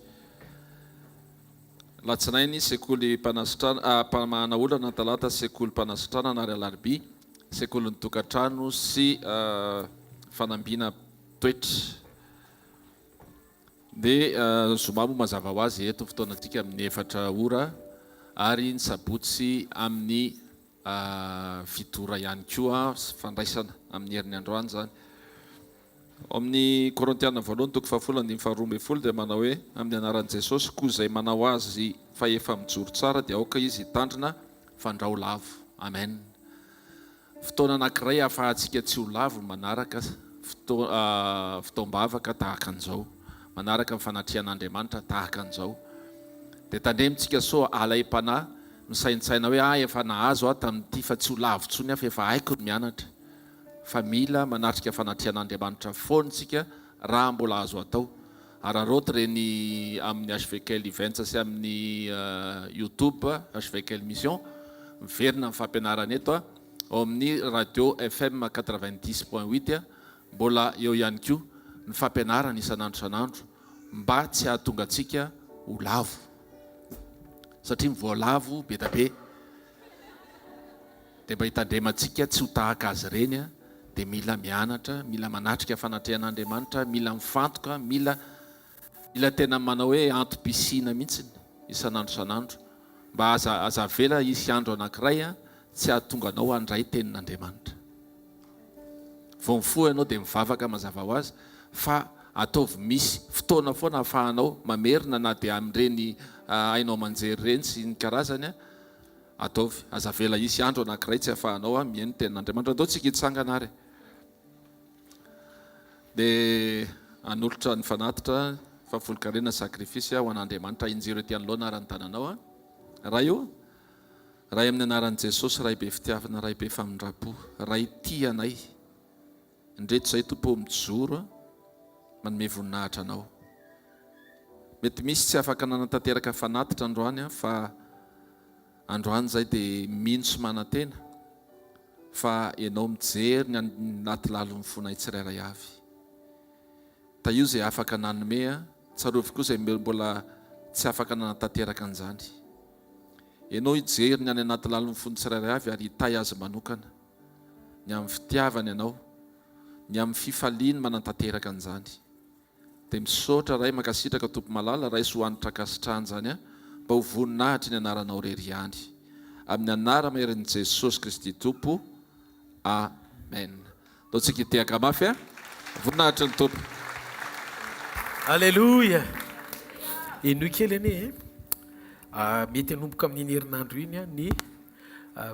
Latsinainy sekoly mpamahana olana, talata sekoly mpanasitrana ary alarobia sekoly ny tokantrano sy fanambiana toetra. Dia zoma moa mazava ho azy eto fotoanantsika amin'ny 4 ora ary ny sabotsy amin'ny fitora ihany koa fandraisana amin'ny herin'ny androany zany. Amin'ny Korintiana 2:12 dia manao hoe amin'ny anaran'i Jesosy koa izay manao azy fa efa mijoro tsara dia aoka izy hitandrina fandrao lavo. Amen. Fotoana anankiray ahafahantsika tsy ho lavo manaraka fitaombavaka tahaka an'izao, manaraka ny fanatrihan'Andriamanitra tahaka an'izao. Dia tandremintsika so alaim-panahy misaintsaina hoe efa nahazo tamin'ity fa tsy ho lavo tsony fa efa haiko ny mianatra. Fa mila manatrika fanatrihan'Andriamanitra foantsika raha mbola azo atao. Araroty reny amin'ny hvkl-mission sy amin'ny YouTube hvkl-mission miverina amin'ny fampianarana eto ao amin'ny radio FM 90.8 mbola eo ihany koa ny fampianarana isan'andro san'andro mba tsy hahatonga antsika ho lavo satria mivoalavo be tabe. Dia mba hitandremantsika tsy ho tahaka azy reny dia mila mianatra, mila manatrika fanatrihan'Andriamanitra, mila mifantoka, mila tena manao hoe antom-pisina mihitsy isan'andro san'andro mba aza vela isy andro anankiray tsy ahatonga anao handray tenin'Andriamanitra. Vao mifoha ianao dia mivavaka mazava ho azy fa ataovy misy fotoana foana ahafahanao mamerina na dia amin'ireny hainao manjery ireny sy ny karazany ataovy. Aza vela isy andro anankiray tsy ahafahanao mihaino tenin'Andriamanitra. Atao tsika hitsangana ary. Dia anolotra ny fanatitra fahafolon-karena sakrifisy ho an'Andriamanitra injiro ety anoloana arany tananao raha io raha amin'ny anaran'i Jesosy raha be fitiavana, raha be famindrapo, raha ity anay indreto izay tompo mijoro manome voninahitra anao. Mety misy tsy afaka nanantanteraka fanatitra androany fa androany izay dia mino sy manantena fa ianao mijery ny anaty lalon'ny fonay tsirairay avy. Ta io izay afaka nanome tsarovy koa izay mbola tsy afaka nanantanteraka an'izany. Ianao hijery ny any anaty lalon'ny fony tsirairay avy ary hitay azy manokana ny amin'ny fitiavany ianao, ny amin'ny fifaliany manantanteraka an'izany. Dia misaotra ray makasitraka tompo malala ray sy hoanitra kasitrahany zany mba ho voninahitra ny anaranao rery ihany. Amin'ny anara maherin'i Jesosy Kristy Tompo. Amen. Ataontsika hitehaka mafy voninahitra ny tompo. Alléluia. Ino kely anie mety hanomboka amin'iny herinandro iny ny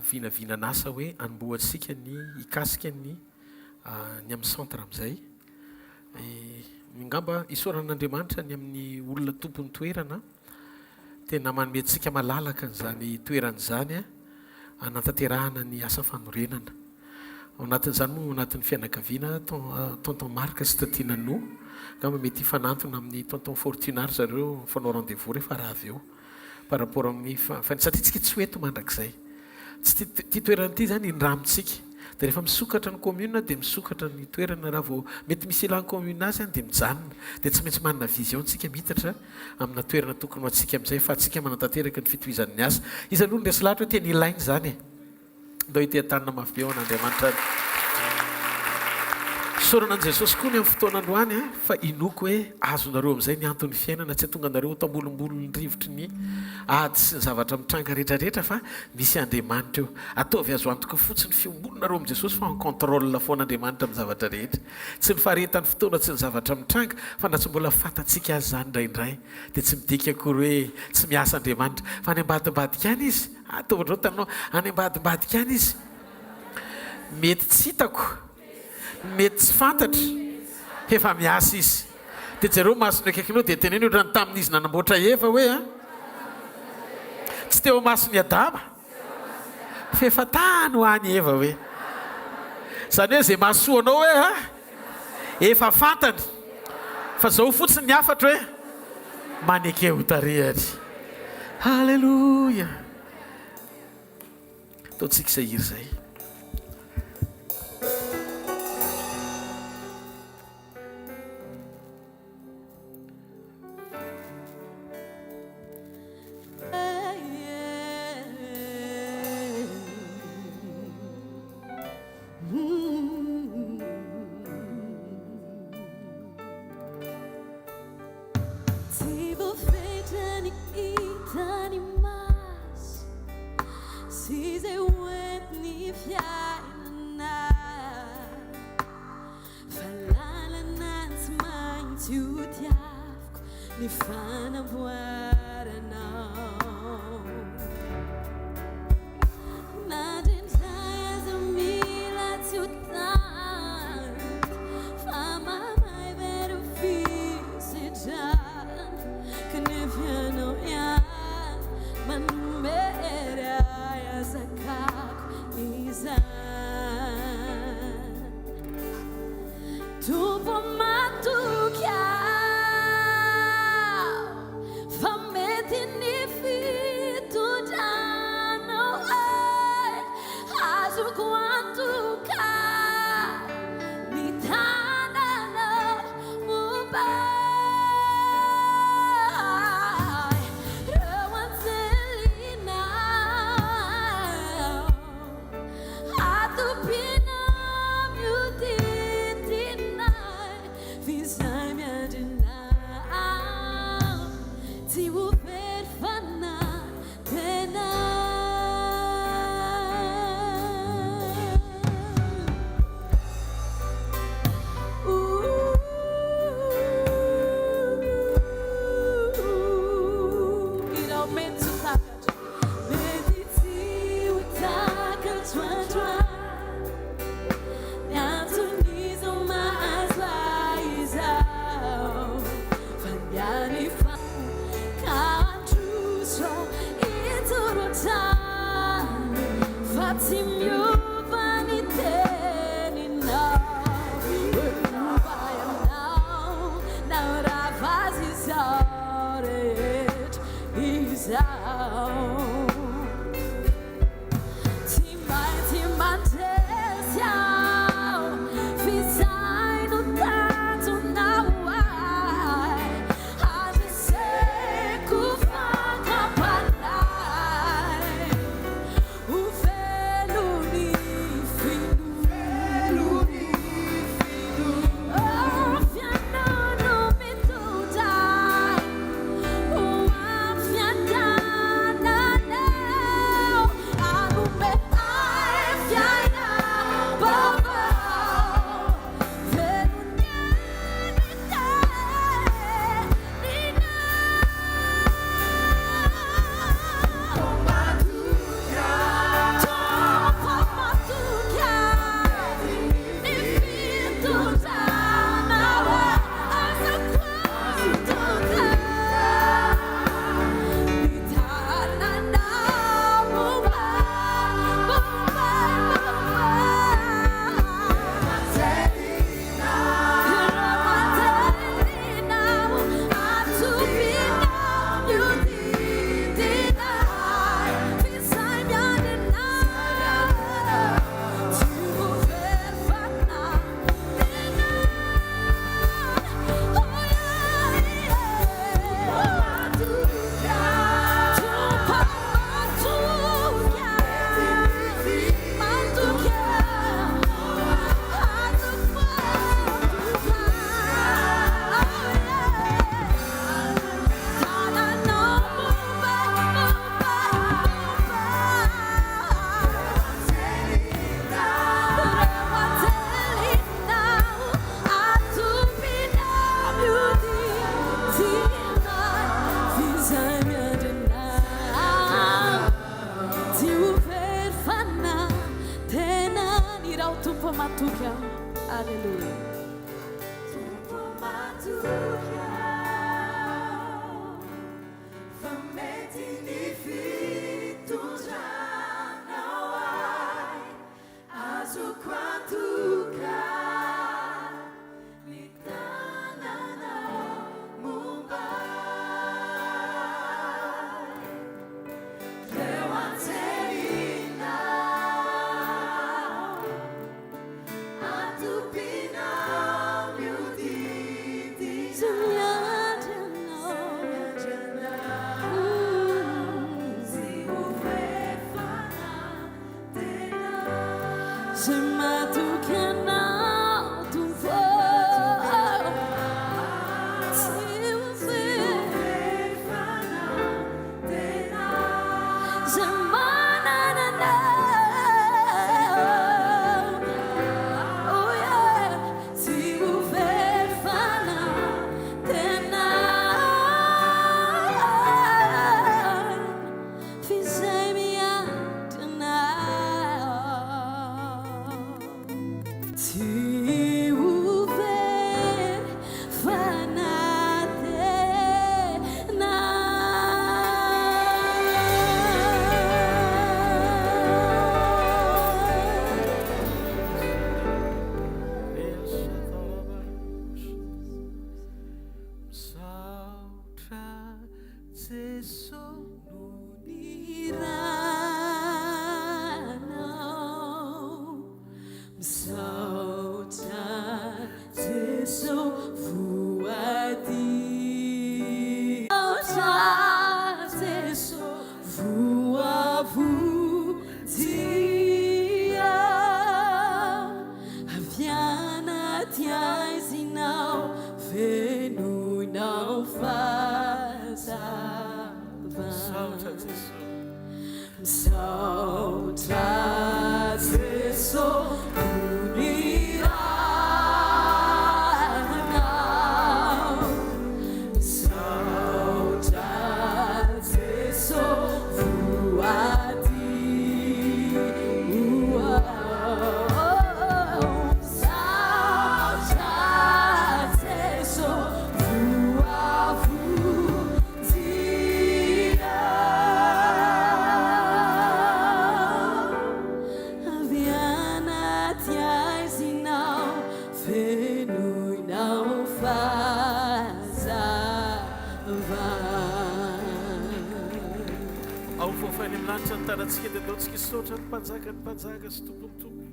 vinavinanasa hoe anombohatsika ny hikasika ny amin'ny centre amin'izay. Ngamba isaoran'Andriamanitra ny amin'ny olona tompony toerana tena manomentsika malalaka n'izany toeran'izany anantanterahana ny asa fanorenana. Ao anatin'izany moa anatin'ny fianakaviana tonton Marc sy Tatina No ngamba mety hifanantona amin'ny tonton Fortunard zareo fanao rendez-vous rehefa raha avy eo par rapport amin'ny satria tsika tsy hoeto mandrakizay tsy ty toerana ity zany indramitsika dia rehefa misokatra ny commune dia misokatra ny toerana raha vao mety misy elan'ny commune azy any dia mijanona dia tsy maintsy manana vision tsika mitatra amina toerana tokony ho atsika amin'izay fa atsika manantanteraka ny fitohizan'ny asa izy aloha ndresy lahatra hoe teny ilainy zany ndao itetanina mafy be ao an'Andriamanitra any soranan'i Jesosy koa ny amin'ny fotoanandroany fa inoko hoe azonareo amin'izay ny antony fiainana tsy tonga anareo tambolombolony rivotry ny ady sy ny zavatra mitranga rehetrarehetra fa misy Andriamanitra eo ataovy azo antoka fotsiny fiombonanareo amin'i Jesosy fa ny contrôle foan'Andriamanitra amin'ny zavatra rehetra tsy ny faharetan'ny fotoana tsy ny zavatra mitranga fa na tsy mbola fantatsika azy zany indraindray dia tsy midika akory hoe tsy miasa Andriamanitra fa any ambadimbadika any izy ataovatrao taninao any ambadimbadika any izy mety tsy hitako mety tsy fantatra efa miasa izy dia jereo masony akaikinao dia teneny ohatra ny tamin'izy nanamboatra eva hoe tsy teo masony Adama fa efa tany ho any eva hoe zany hoe zay mahasoanao hoe efa fantany fa zao fotsiny ny afatra hoe maneke ho tarehany halleloia ataontsika izay hiry zay Tumpo matuka. Hallelujah. Tumpo matuka. Fametini fitondran'Andriamanitra. Azo quantuka. Sotra ny mpanjaka sy tompontompo.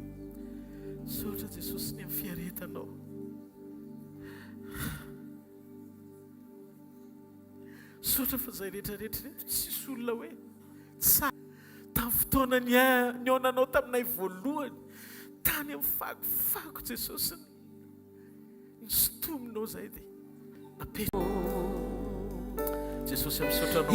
Sotra Jesosy ny amin'ny fiaretanao. Sotra fa izay rehetrarehetra reto tsisy olona hoe tamin'ny fotoana ny aonanao taminay voalohany tany amin'ny fakofako Jesosy ny sotominao izay dia napety. Jesosy amin'ny sotranao.